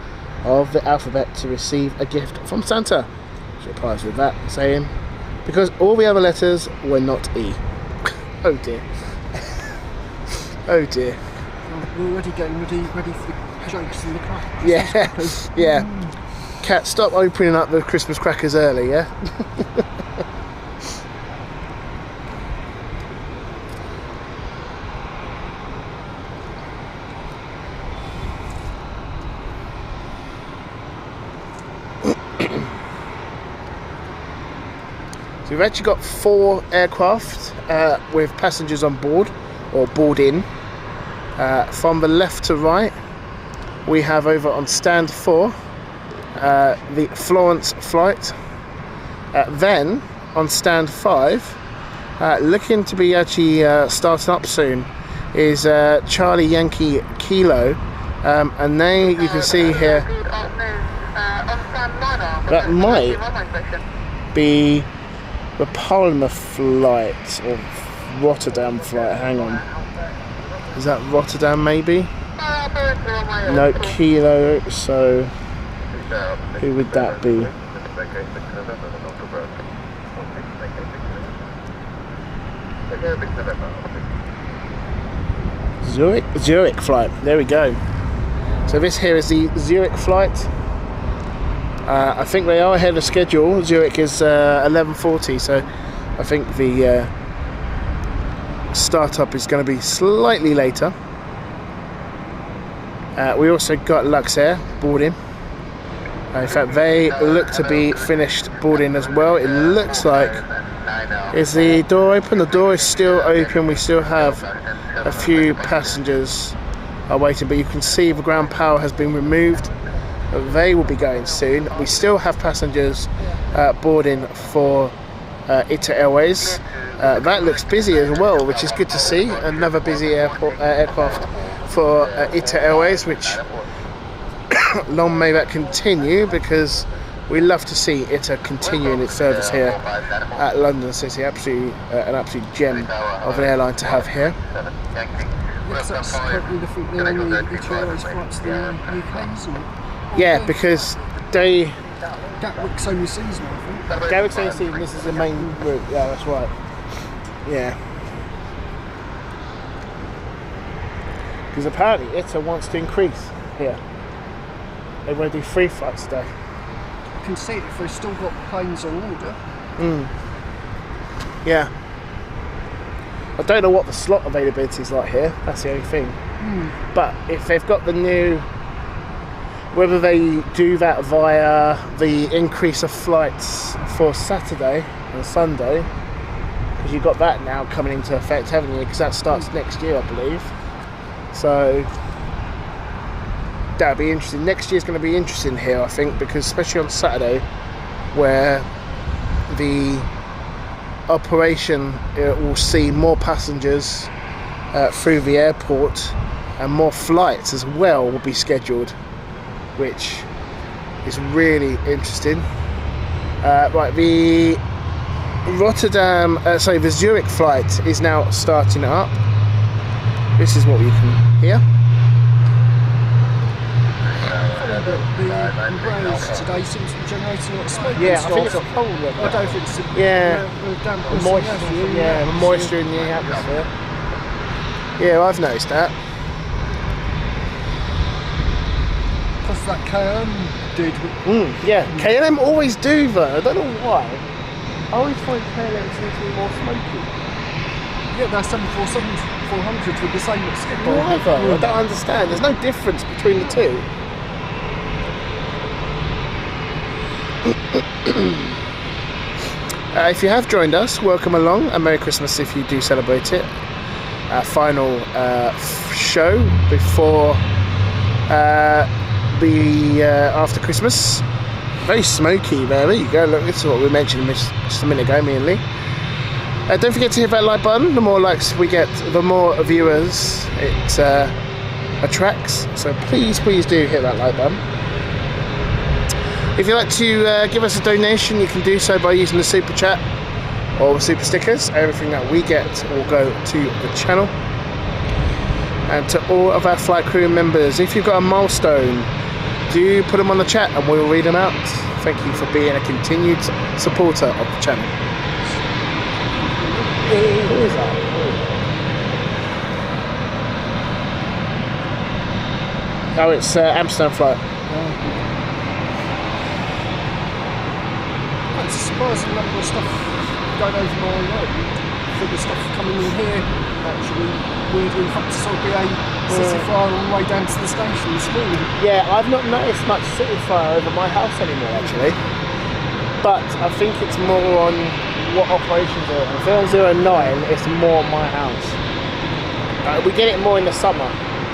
of the alphabet to receive a gift from Santa? She replies with that, saying, because all the other letters were not E. Oh dear. Oh dear. We're already getting ready for the jokes in the car. Yeah, yeah. Kat, stop opening up the Christmas crackers early, yeah? So we've actually got 4 aircraft with passengers on board, or board in. From the left to right, we have over on stand 4 the Florence flight. Then on stand 5, looking to be actually starting up soon, is Charlie Yankee Kilo, and then you can see here that might be the Palmer flight, or Rotterdam flight. Hang on. Is that Rotterdam maybe? No, Kilo. So who would that be? Zurich flight. There we go. So this here is the Zurich flight. I think they are ahead of schedule. Zurich is 11:40, so I think the startup is going to be slightly later. We also got Luxair boarding. In fact, they look to be finished boarding as well. It looks like. Is the door open? The door is still open. We still have a few passengers are waiting, but you can see the ground power has been removed. They will be going soon. We still have passengers boarding for ITA Airways. That looks busy as well, which is good to see. Another busy aircraft for ITA Airways, which long may that continue, because we love to see ITA continuing its service here at London City. Absolutely, an absolute gem of an airline to have here. Yes, that's currently the only ITA Airways flights to the UK, isn't it? Yeah, because they... Gatwick's only seasonal, I think. Gatwick's only season, this is the main route. Yeah, that's right. Yeah. Because apparently ITA wants to increase here. They want to do 3 flights a day. You can see it if they've still got planes on order. Yeah. I don't know what the slot availability is like here. That's the only thing. But if they've got the new, whether they do that via the increase of flights for Saturday and Sunday, because you've got that now coming into effect, haven't you? Because that starts next year, I believe. So that'll be interesting. Next year's going to be interesting here, I think, because especially on Saturday, where the operation will see more passengers through the airport, and more flights as well will be scheduled, which is really interesting. Right, the the Zurich flight is now starting up. This is what you can hear. The umbrellas today seem to be generating a lot of smoke. Yeah, I think it's a cold weather. I don't know if it's Yeah, damp moisture in the atmosphere. Yeah, I've noticed that. Plus that KM did. Yeah, KLM always do that. I don't know why. I always find KLM seems to be more smoky. Yeah, they're 747-400 with the same skip. Why though? I don't understand. There's no difference between the two. If you have joined us, welcome along, and Merry Christmas if you do celebrate it. Our final show before the after Christmas. Very smoky there. There you go. Look, this is what we mentioned just a minute ago, me and Lee. Don't forget to hit that like button. The more likes we get, the more viewers it attracts. So please do hit that like button. If you'd like to give us a donation, you can do so by using the super chat or the super stickers. Everything that we get will go to the channel. And to all of our flight crew members, if you've got a milestone, do put them on the chat and we'll read them out. Thank you for being a continued supporter of the channel. Who is that? Oh, it's Amsterdam flight. It's a surprising number of stuff going over my road. I think the stuff coming in here actually weirdly had to sort of be a city fire on the way down to the station this morning. Yeah, I've not noticed much city fire over my house anymore actually. But I think it's more on what operations are. If they're on 09, it's more on my house. We get it more in the summer.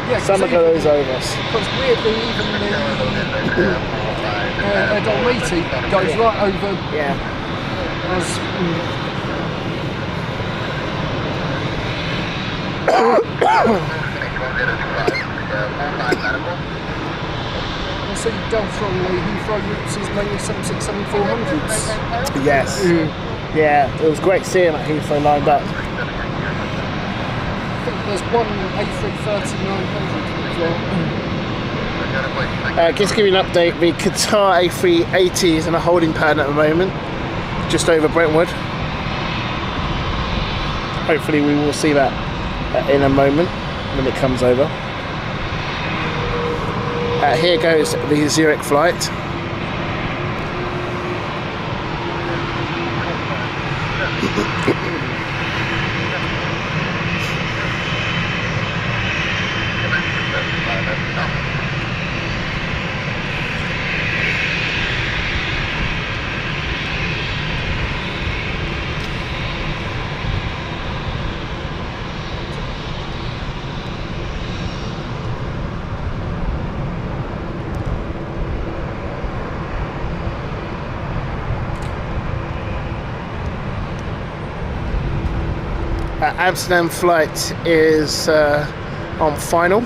Yeah, summer goes over us. Because weirdly, even the Dolmiti goes right over. Yeah. I see Delta on the Heathrow routes is mainly 767-400s. Yes. Yeah, it was great seeing that Heathrow lined up. there's one A330-900 as well. Just to give you an update, the Qatar A380 is in a holding pattern at the moment, just over Brentwood. Hopefully we will see that in a moment when it comes over. Here goes the Zurich flight. Amsterdam flight is on final.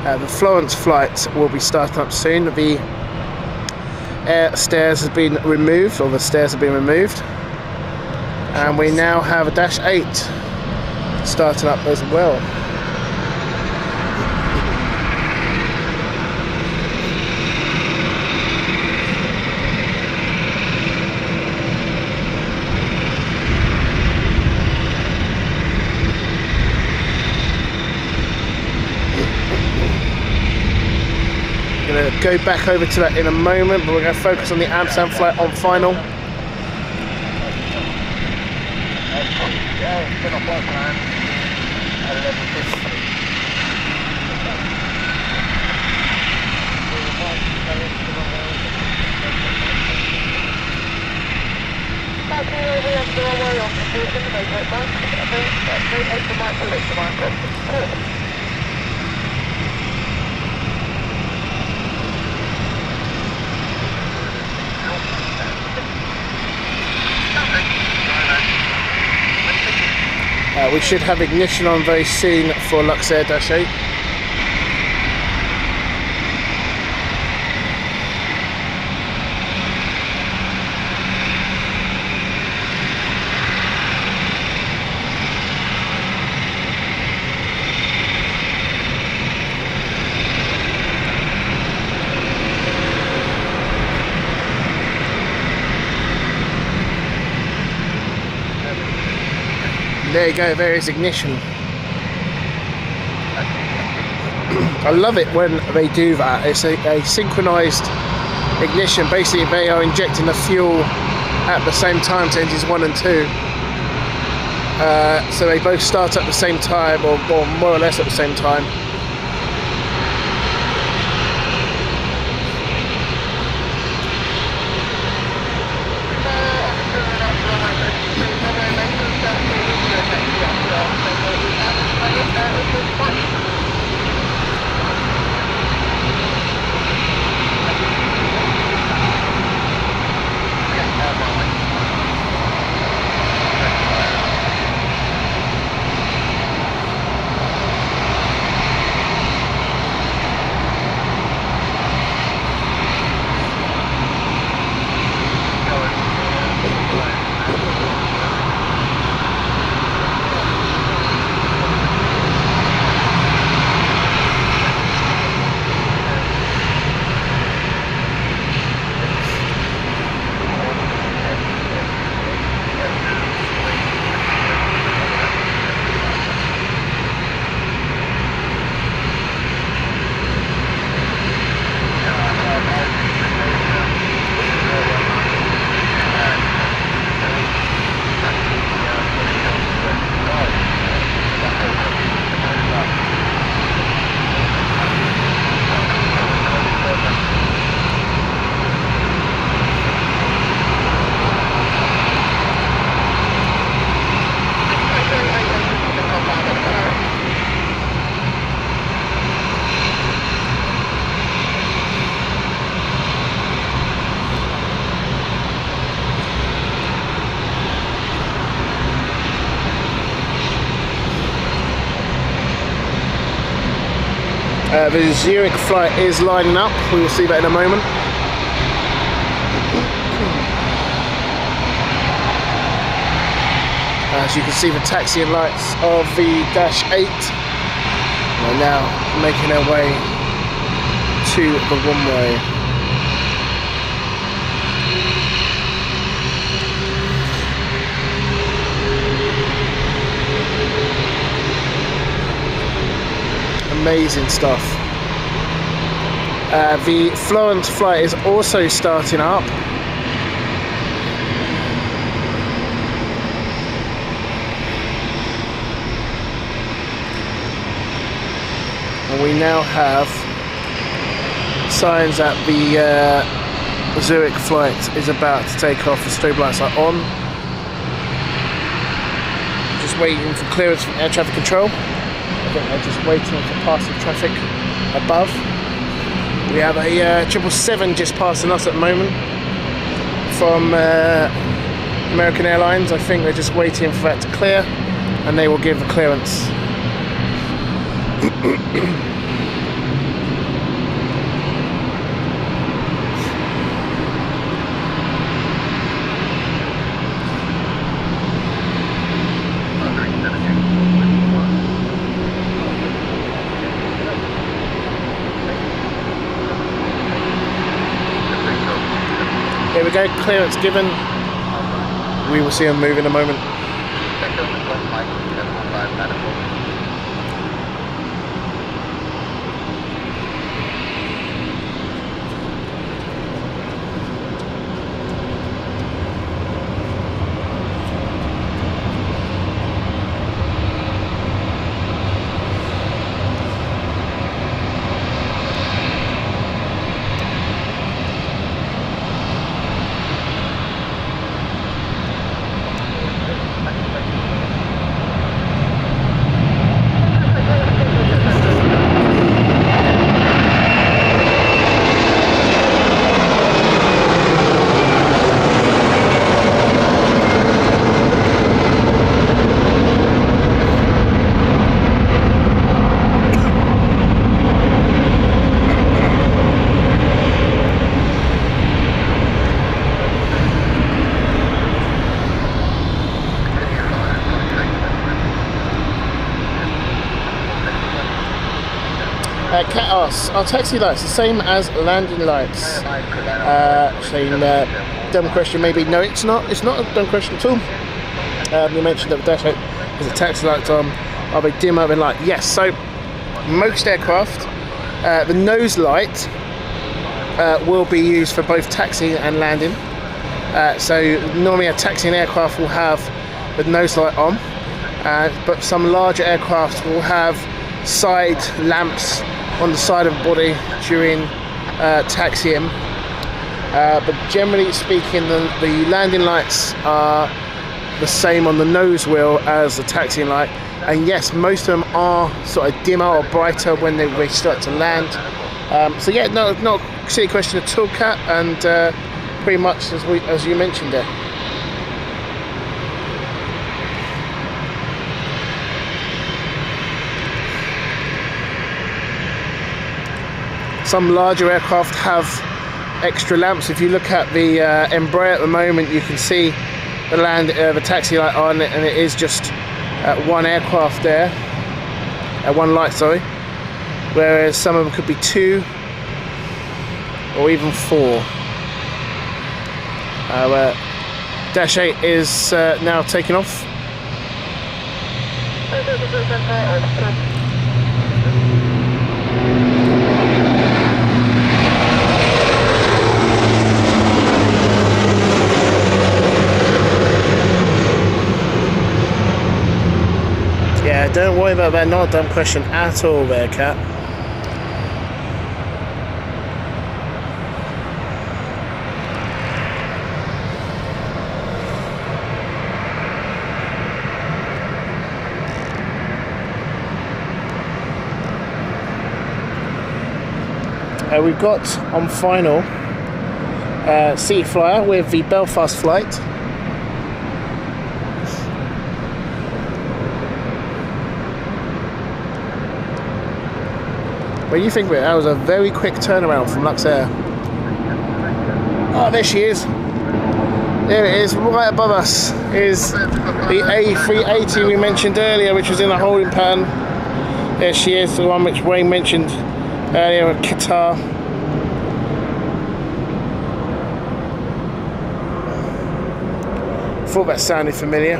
The Florence flight will be starting up soon. The air stairs has been removed, or the stairs have been removed, and we now have a Dash 8 starting up as well. Go back over to that in a moment, but we're going to focus on the Amsterdam flight on final. We should have ignition on very soon for Luxair Dash 8. There you go, there is ignition. I love it when they do that. It's a synchronized ignition. Basically they are injecting the fuel at the same time to engines 1 and 2. So they both start at the same time, or more or less at the same time. The Zurich flight is lining up. We will see that in a moment. As you can see, the taxiing lights of the Dash 8 are now making their way to the runway. Amazing stuff. The Florence flight is also starting up. And we now have signs that the Zurich flight is about to take off. The strobe lights are on. Just waiting for clearance from air traffic control. I think they're just waiting for passing traffic above. We have a 777 just passing us at the moment from American Airlines. I think they're just waiting for that to clear and they will give the clearance. Here we go, clearance given. We will see them move in a moment. Cat asks, are taxi lights the same as landing lights? Saying dumb question maybe. No, it's not. It's not a dumb question at all. You mentioned that the Dash 8 has a taxi light on. Are they dim over light? Yes. So most aircraft, the nose light will be used for both taxiing and landing. So normally a taxiing aircraft will have the nose light on, but some larger aircraft will have side lamps on the side of the body during taxiing, but generally speaking the landing lights are the same on the nose wheel as the taxiing light, and yes, most of them are sort of dimmer or brighter when they start to land. So yeah, no, not a silly question at all, Cat, and pretty much as you mentioned there. Some larger aircraft have extra lamps. If you look at the Embraer at the moment, you can see the taxi light on it, and it is just one aircraft there, one light, sorry. Whereas some of them could be 2 or even 4. Dash 8 is now taking off. Yeah, don't worry about that, not a dumb question at all there, Cat. We've got on final City Flyer with the Belfast flight. What do you think of it? That was a very quick turnaround from Luxair. Oh, there she is. There it is, right above us is the A380 we mentioned earlier, which was in a holding pattern. There she is, the one which Wayne mentioned earlier at Qatar. Thought that sounded familiar.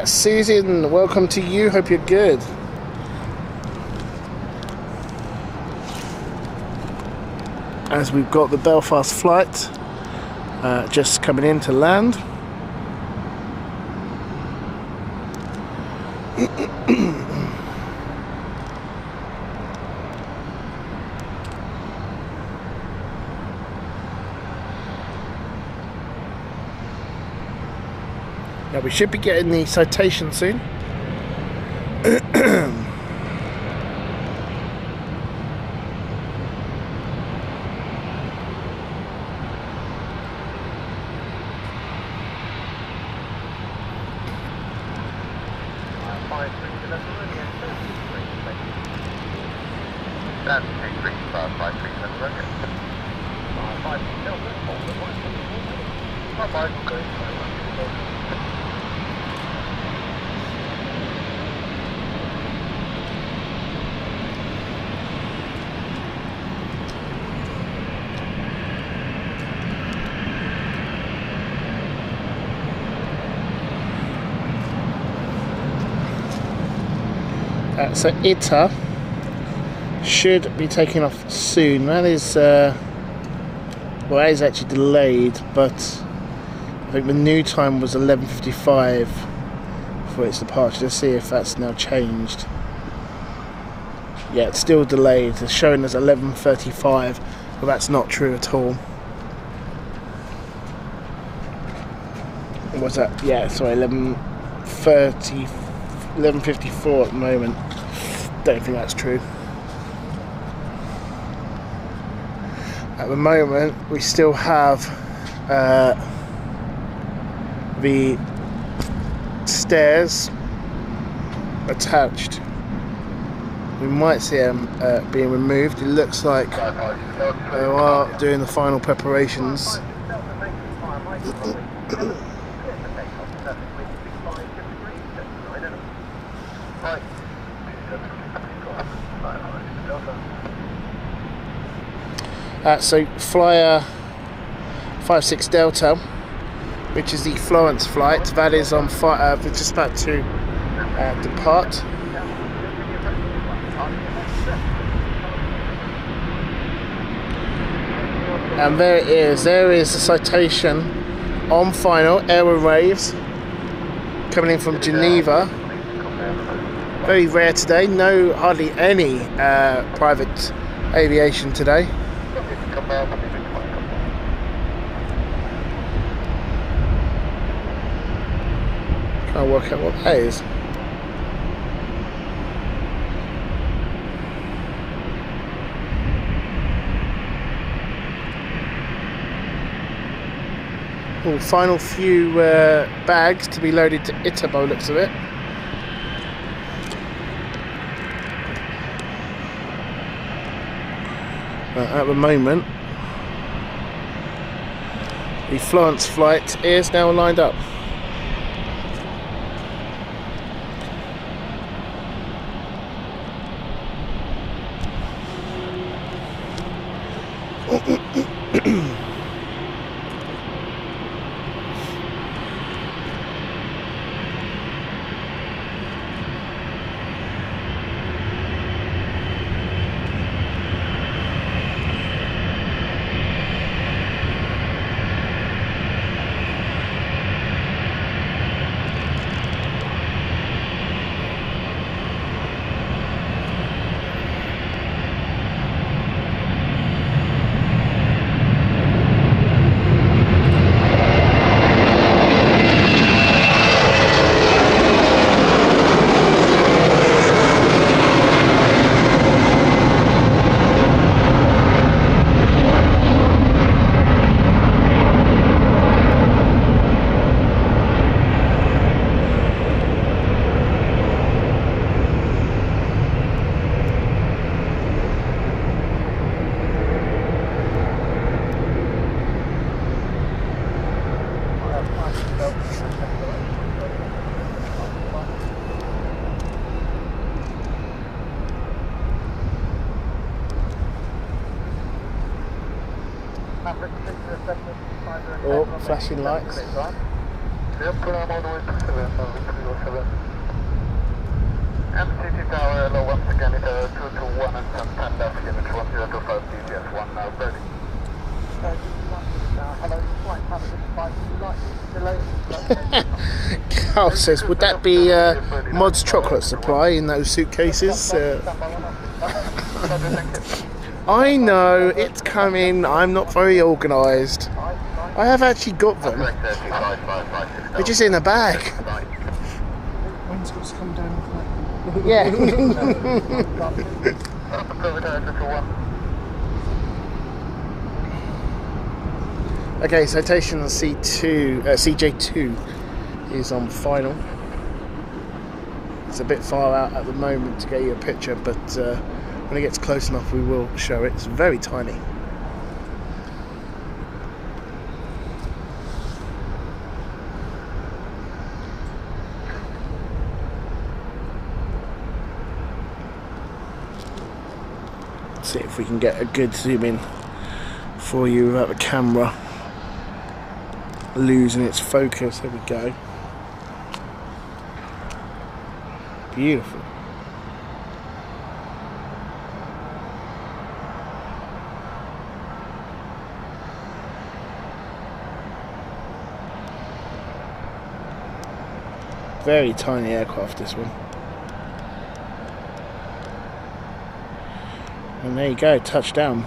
Susan, welcome to you. Hope you're good. As we've got the Belfast flight just coming in to land. Now we should be getting the citation soon. So ITA should be taking off soon. That is, well, that is actually delayed, but I think the new time was 11:55 for its departure. Let's see if that's now changed. Yeah, it's still delayed. It's showing as 11:35, but that's not true at all. What's that? Yeah, sorry, 11:54 at the moment. Don't think that's true. At the moment, we still have the stairs attached. We might see them being removed. It looks like they are doing the final preparations. So Flyer 56 Delta, which is the Florence flight, that is on fire. We're just about to depart. And there it is. There is the citation on final. Aerowaves coming in from Geneva. Very rare today. No, hardly any private aviation today. Can't work out what that is. Oh, final few bags to be loaded to ITA by the looks of it. At the moment, the Florence flight is now lined up. Oh, flashing lights. Yep, I'm all the way to 7, MCT Tower, hello, once again, it's 221 and some 10 left, unit 1025 DGS, 1 now, ready. Hello, flight time at 5, Carl says, would that be Mod's chocolate supply in those suitcases? I know, it's coming. I'm not very organised. I have actually got them. They're just in a bag. When's got to come down with that? Yeah. Okay, citation on CJ2 is on final. It's a bit far out at the moment to get you a picture, but when it gets close enough we will show it. It's very tiny. Let's see if we can get a good zoom in for you without the camera losing its focus. There we go. Beautiful. Very tiny aircraft, this one. And there you go, touchdown.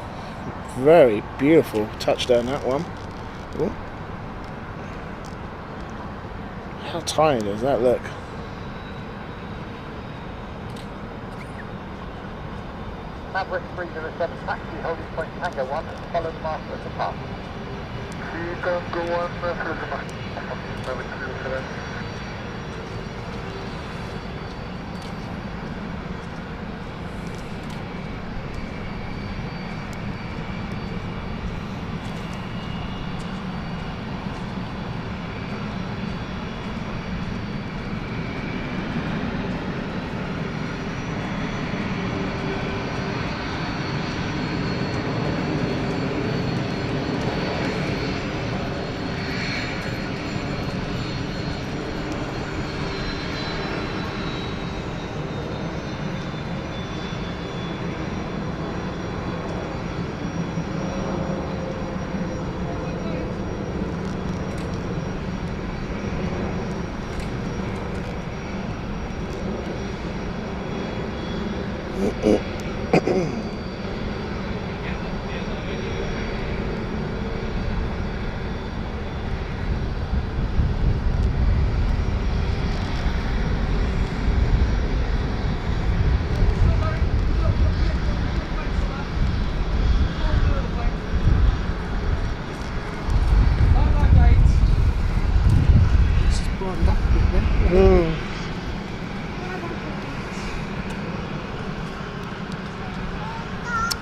Very beautiful touchdown, that one. Ooh. How tiny does that look? Maverick 307 taxi, holding point Tango 1, follow the master at the path. Tango 1, follow the master. Maverick 307.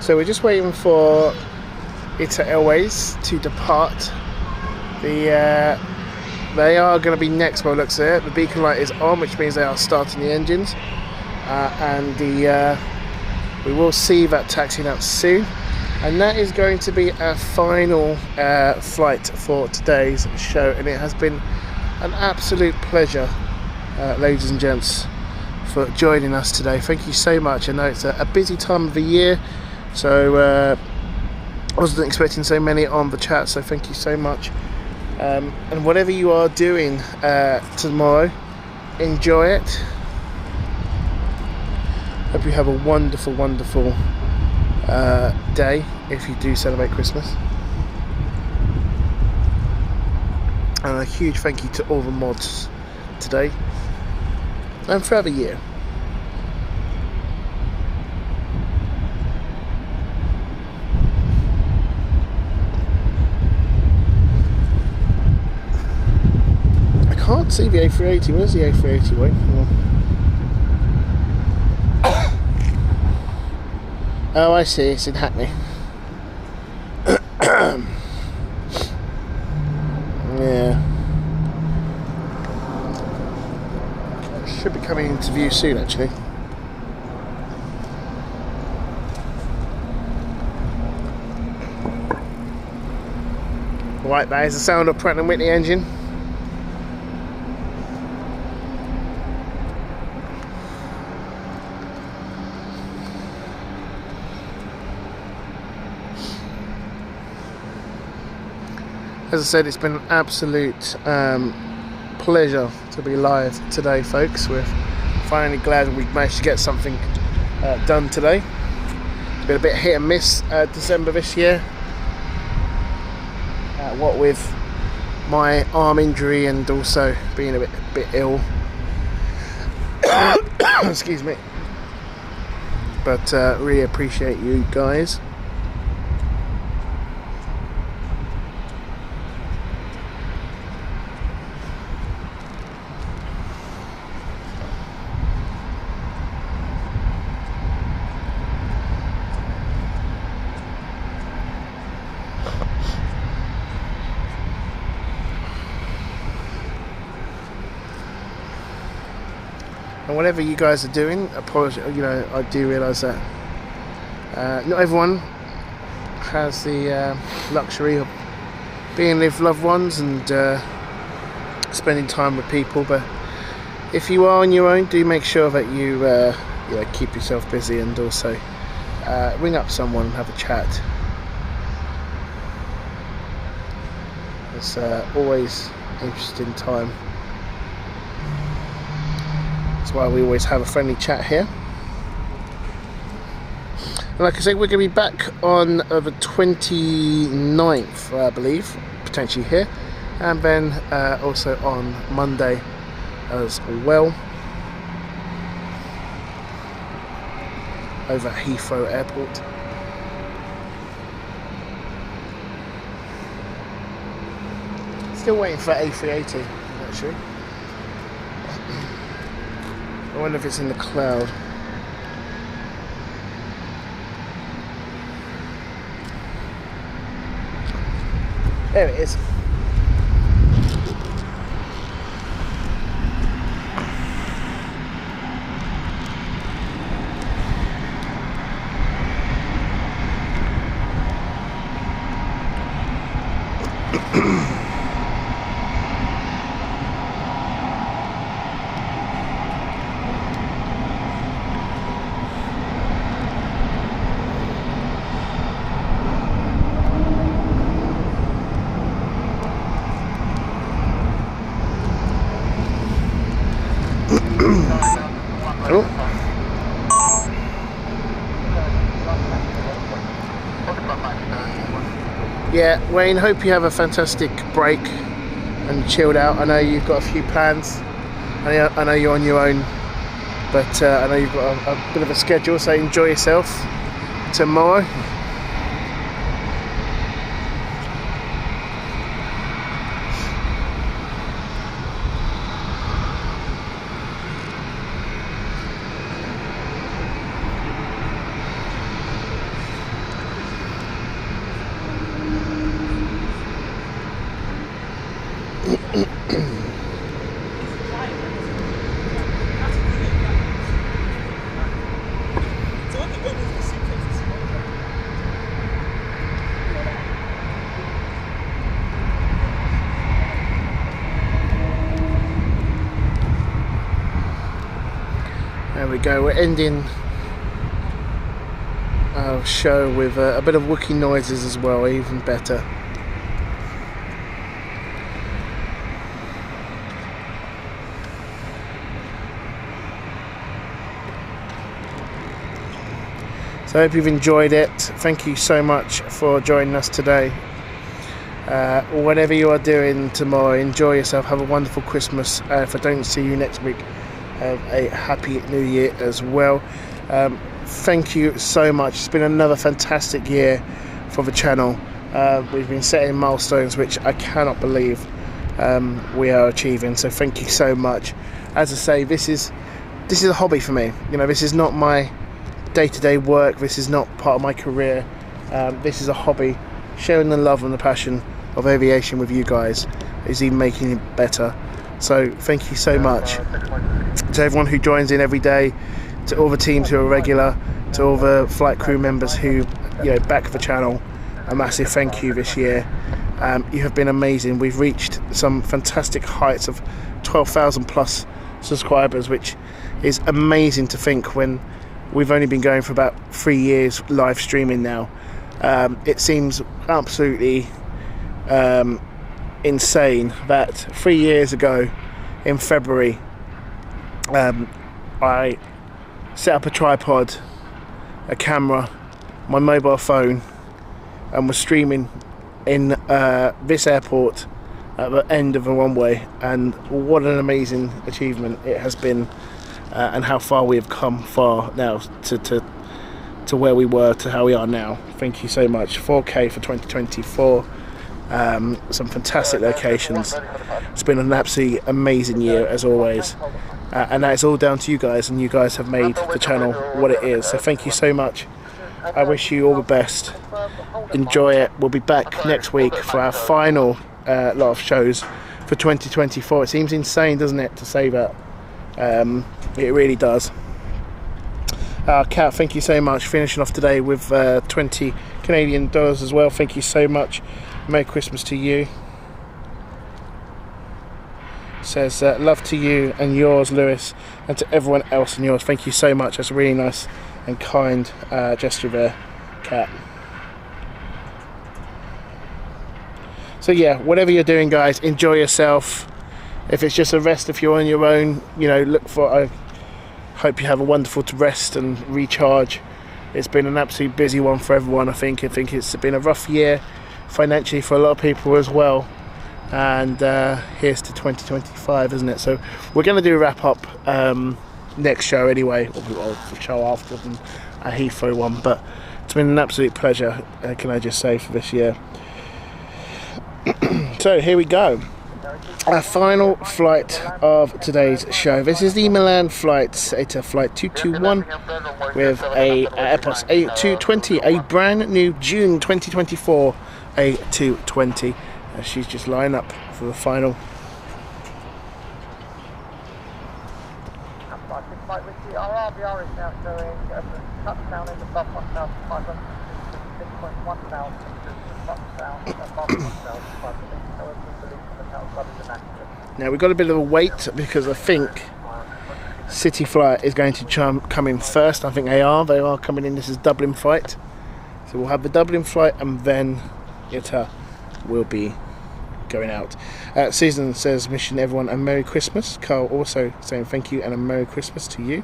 So we're just waiting for ITA Airways to depart. They are going to be next by the looks of it. The beacon light is on, which means they are starting the engines, and we will see that taxiing out soon. And that is going to be our final flight for today's show, and it has been an absolute pleasure, ladies and gents, for joining us today. Thank you so much. I know it's a busy time of the year, so I wasn't expecting so many on the chat, so thank you so much. And whatever you are doing tomorrow, enjoy it. Hope you have a wonderful, wonderful day if you do celebrate Christmas. And a huge thank you to all the mods today and throughout the year. I can't see the A380. Where's the A380 way? Oh, I see, it's in Hackney. Yeah. Should be coming into view soon, actually. Right, that is the sound of Pratt & Whitney engine. As I said, it's been an absolute pleasure to be live today, folks. We're finally glad we managed to get something done today. It's been a bit hit and miss December this year. What with my arm injury and also being a bit ill. Excuse me. But really appreciate you guys. And whatever you guys are doing, apologize. You know, I do realise that not everyone has the luxury of being with loved ones and spending time with people. But if you are on your own, do make sure that you keep yourself busy and also ring up someone and have a chat. It's always interesting time. That's why we always have a friendly chat here. And like I say, we're going to be back on the 29th, I believe, potentially here, and then also on Monday as well, over at Heathrow Airport. Still waiting for A380 actually. I wonder if it's in the cloud. There it is. Yeah, Wayne, hope you have a fantastic break and chilled out. I know you've got a few plans. I know you're on your own, but I know you've got a bit of a schedule, so enjoy yourself tomorrow. There we go, we're ending our show with a bit of Wookiee noises as well, even better. So I hope you've enjoyed it. Thank you so much for joining us today. Whatever you are doing tomorrow, enjoy yourself, have a wonderful Christmas. If I don't see you next week, have a happy new year as well. Thank you so much. It's been another fantastic year for the channel. We've been setting milestones which I cannot believe we are achieving, so thank you so much. As I say, this is a hobby for me. You know, this is not my day-to-day work, this is not part of my career. This is a hobby. Sharing the love and the passion of aviation with you guys is even making it better. So thank you so much to everyone who joins in every day, to all the teams who are regular, to all the flight crew members who back the channel. A massive thank you this year. You have been amazing. We've reached some fantastic heights of 12,000 plus subscribers, which is amazing to think when we've only been going for about 3 years live streaming now. It seems absolutely insane that 3 years ago in February I set up a tripod, a camera, my mobile phone, and was streaming in this airport at the end of a runway, and what an amazing achievement it has been, and how far we have come far now to where we were to how we are now. Thank you so much. 4K for 2024, some fantastic locations. It's been an absolutely amazing year as always, and that is all down to you guys, and you guys have made the channel what it is, so thank you so much. I wish you all the best. Enjoy it. We'll be back next week for our final lot of shows for 2024. It seems insane, doesn't it, to say that? It really does. Kat, thank you so much. Finishing off today with 20 Canadian dollars as well. Thank you so much. Merry Christmas to you. Says love to you and yours, Lewis, and to everyone else and yours. Thank you so much. That's a really nice and kind gesture there, Kat. So yeah, whatever you're doing, guys, enjoy yourself. If it's just a rest, if you're on your own, you know, look for. I hope you have a wonderful rest and recharge. It's been an absolutely busy one for everyone. I think it's been a rough year financially for a lot of people as well. And here's to 2025, isn't it? So we're going to do a wrap up next show anyway, or the show after than a Heathrow one. But it's been an absolute pleasure, can I just say, for this year. So here we go. Our final flight of today's show. This is the Milan flight. It's a flight 221 with a Airbus A220, a brand new June 2024 A220. She's just lining up for the final. Our RBR is now showing touchdown in the above 1,500, 6.1 thousand, touchdown above 1,500. Now we've got a bit of a wait because I think City Flight is going to come in first. I think they are coming in. This is Dublin flight, so we'll have the Dublin flight and then ITA will be going out. Susan says, wishing everyone a Merry Christmas. Carl also saying thank you and a Merry Christmas to you.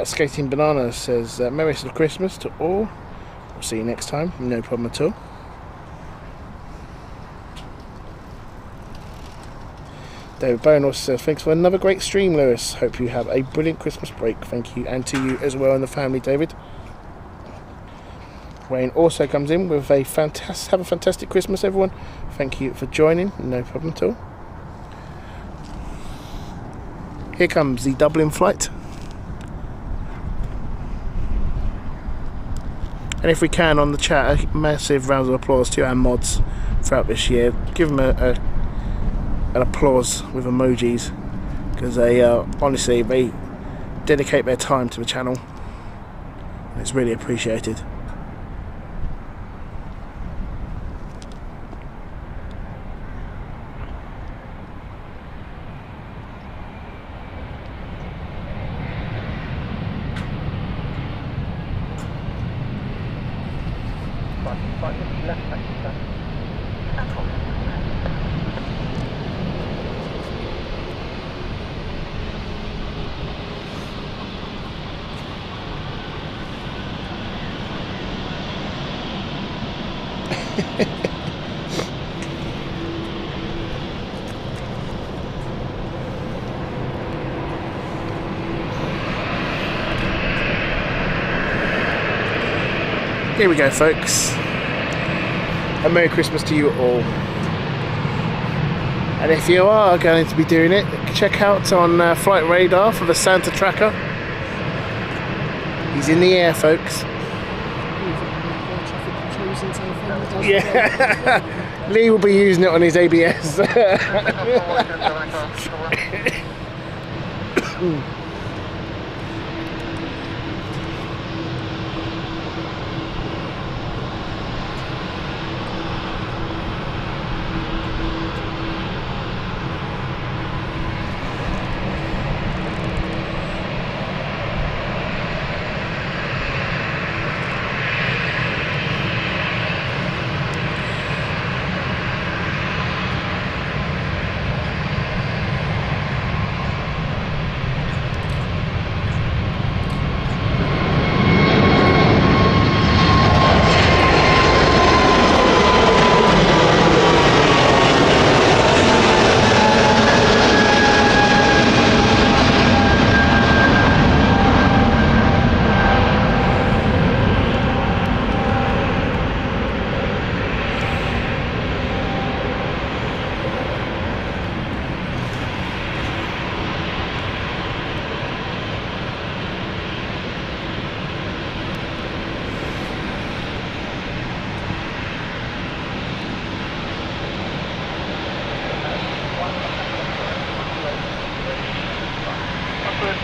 Skating Banana says Merry Christmas to all. We'll see you next time. No problem at all. David Bowen also says thanks for another great stream, Lewis. Hope you have a brilliant Christmas break. Thank you, and to you as well and the family, David. Wayne also comes in with a fantastic Christmas, everyone. Thank you for joining. No problem at all. Here comes the Dublin flight. And if we can, on the chat, a massive round of applause to our mods throughout this year. Give them an applause with emojis, because they honestly, they dedicate their time to the channel. And it's really appreciated. Here we go, folks. A Merry Christmas to you all. And if you are going to be doing it, check out on Flight Radar for the Santa tracker. He's in the air, folks. Yeah. Lee will be using it on his ABS.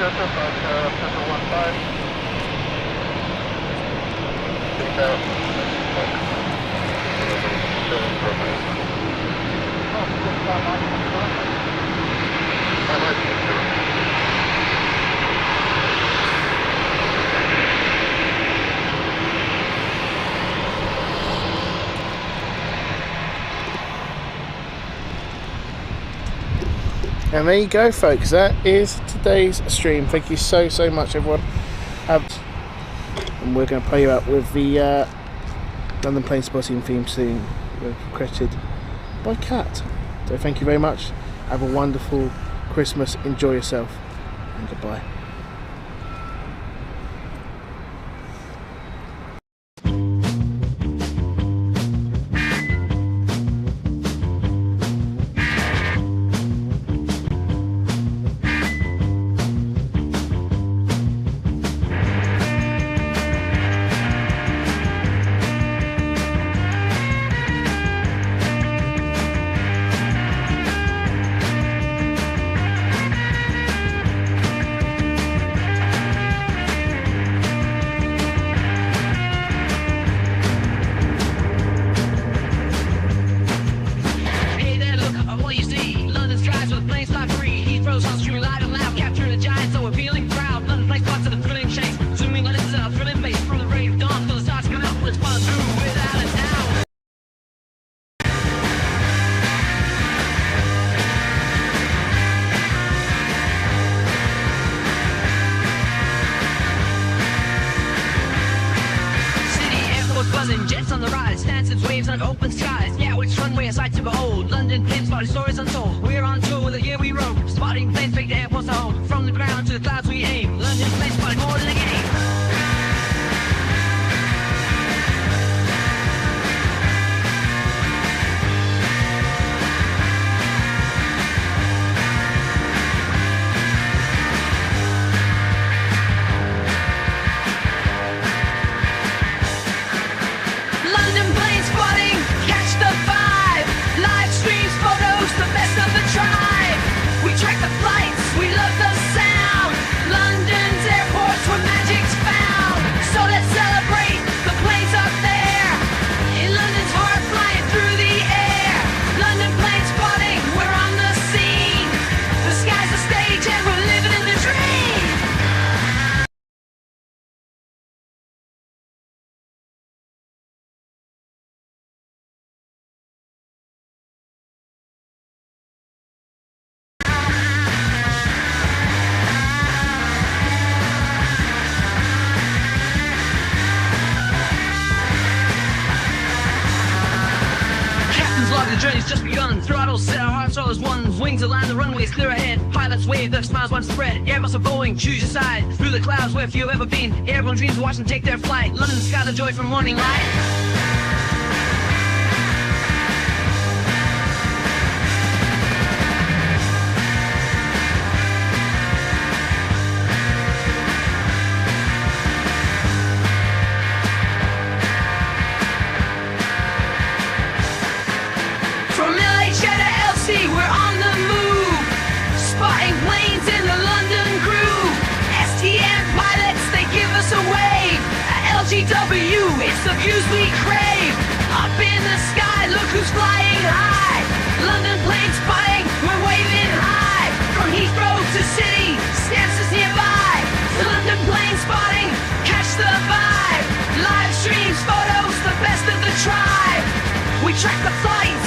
Joseph on Central 15. Seatbelt. And there you go, folks, that is today's stream. Thank you so much, everyone. And we're going to play you out with the London Planespotting theme tune, credited by Kat. So thank you very much. Have a wonderful Christmas, enjoy yourself, and goodbye. Jets on the rise, dancing waves on open skies. Yeah, which runway a sight to behold? London Planespotting stories untold. We're on tour with the year we roam, spotting planes fake the airports to home. From the ground to the clouds we aim. London Planespotting more than a game. The journey's just begun. Throttles set, our hearts all as one. Wings align, the runway's clear ahead. Pilots wave, their smiles once spread. Airbus or Boeing, choose your side. Through the clouds where few have ever been. Airborne dreams watch them take their flight. London skies a joy from morning light. We're on the move, spotting planes in the London groove. STM pilots, they give us a wave. At LGW, it's the views we crave. Up in the sky, look who's flying high. London Planespotting, we're waving high. From Heathrow to City, Stansted nearby. London Planespotting, catch the vibe. Live streams, photos, the best of the tribe. We track the flight.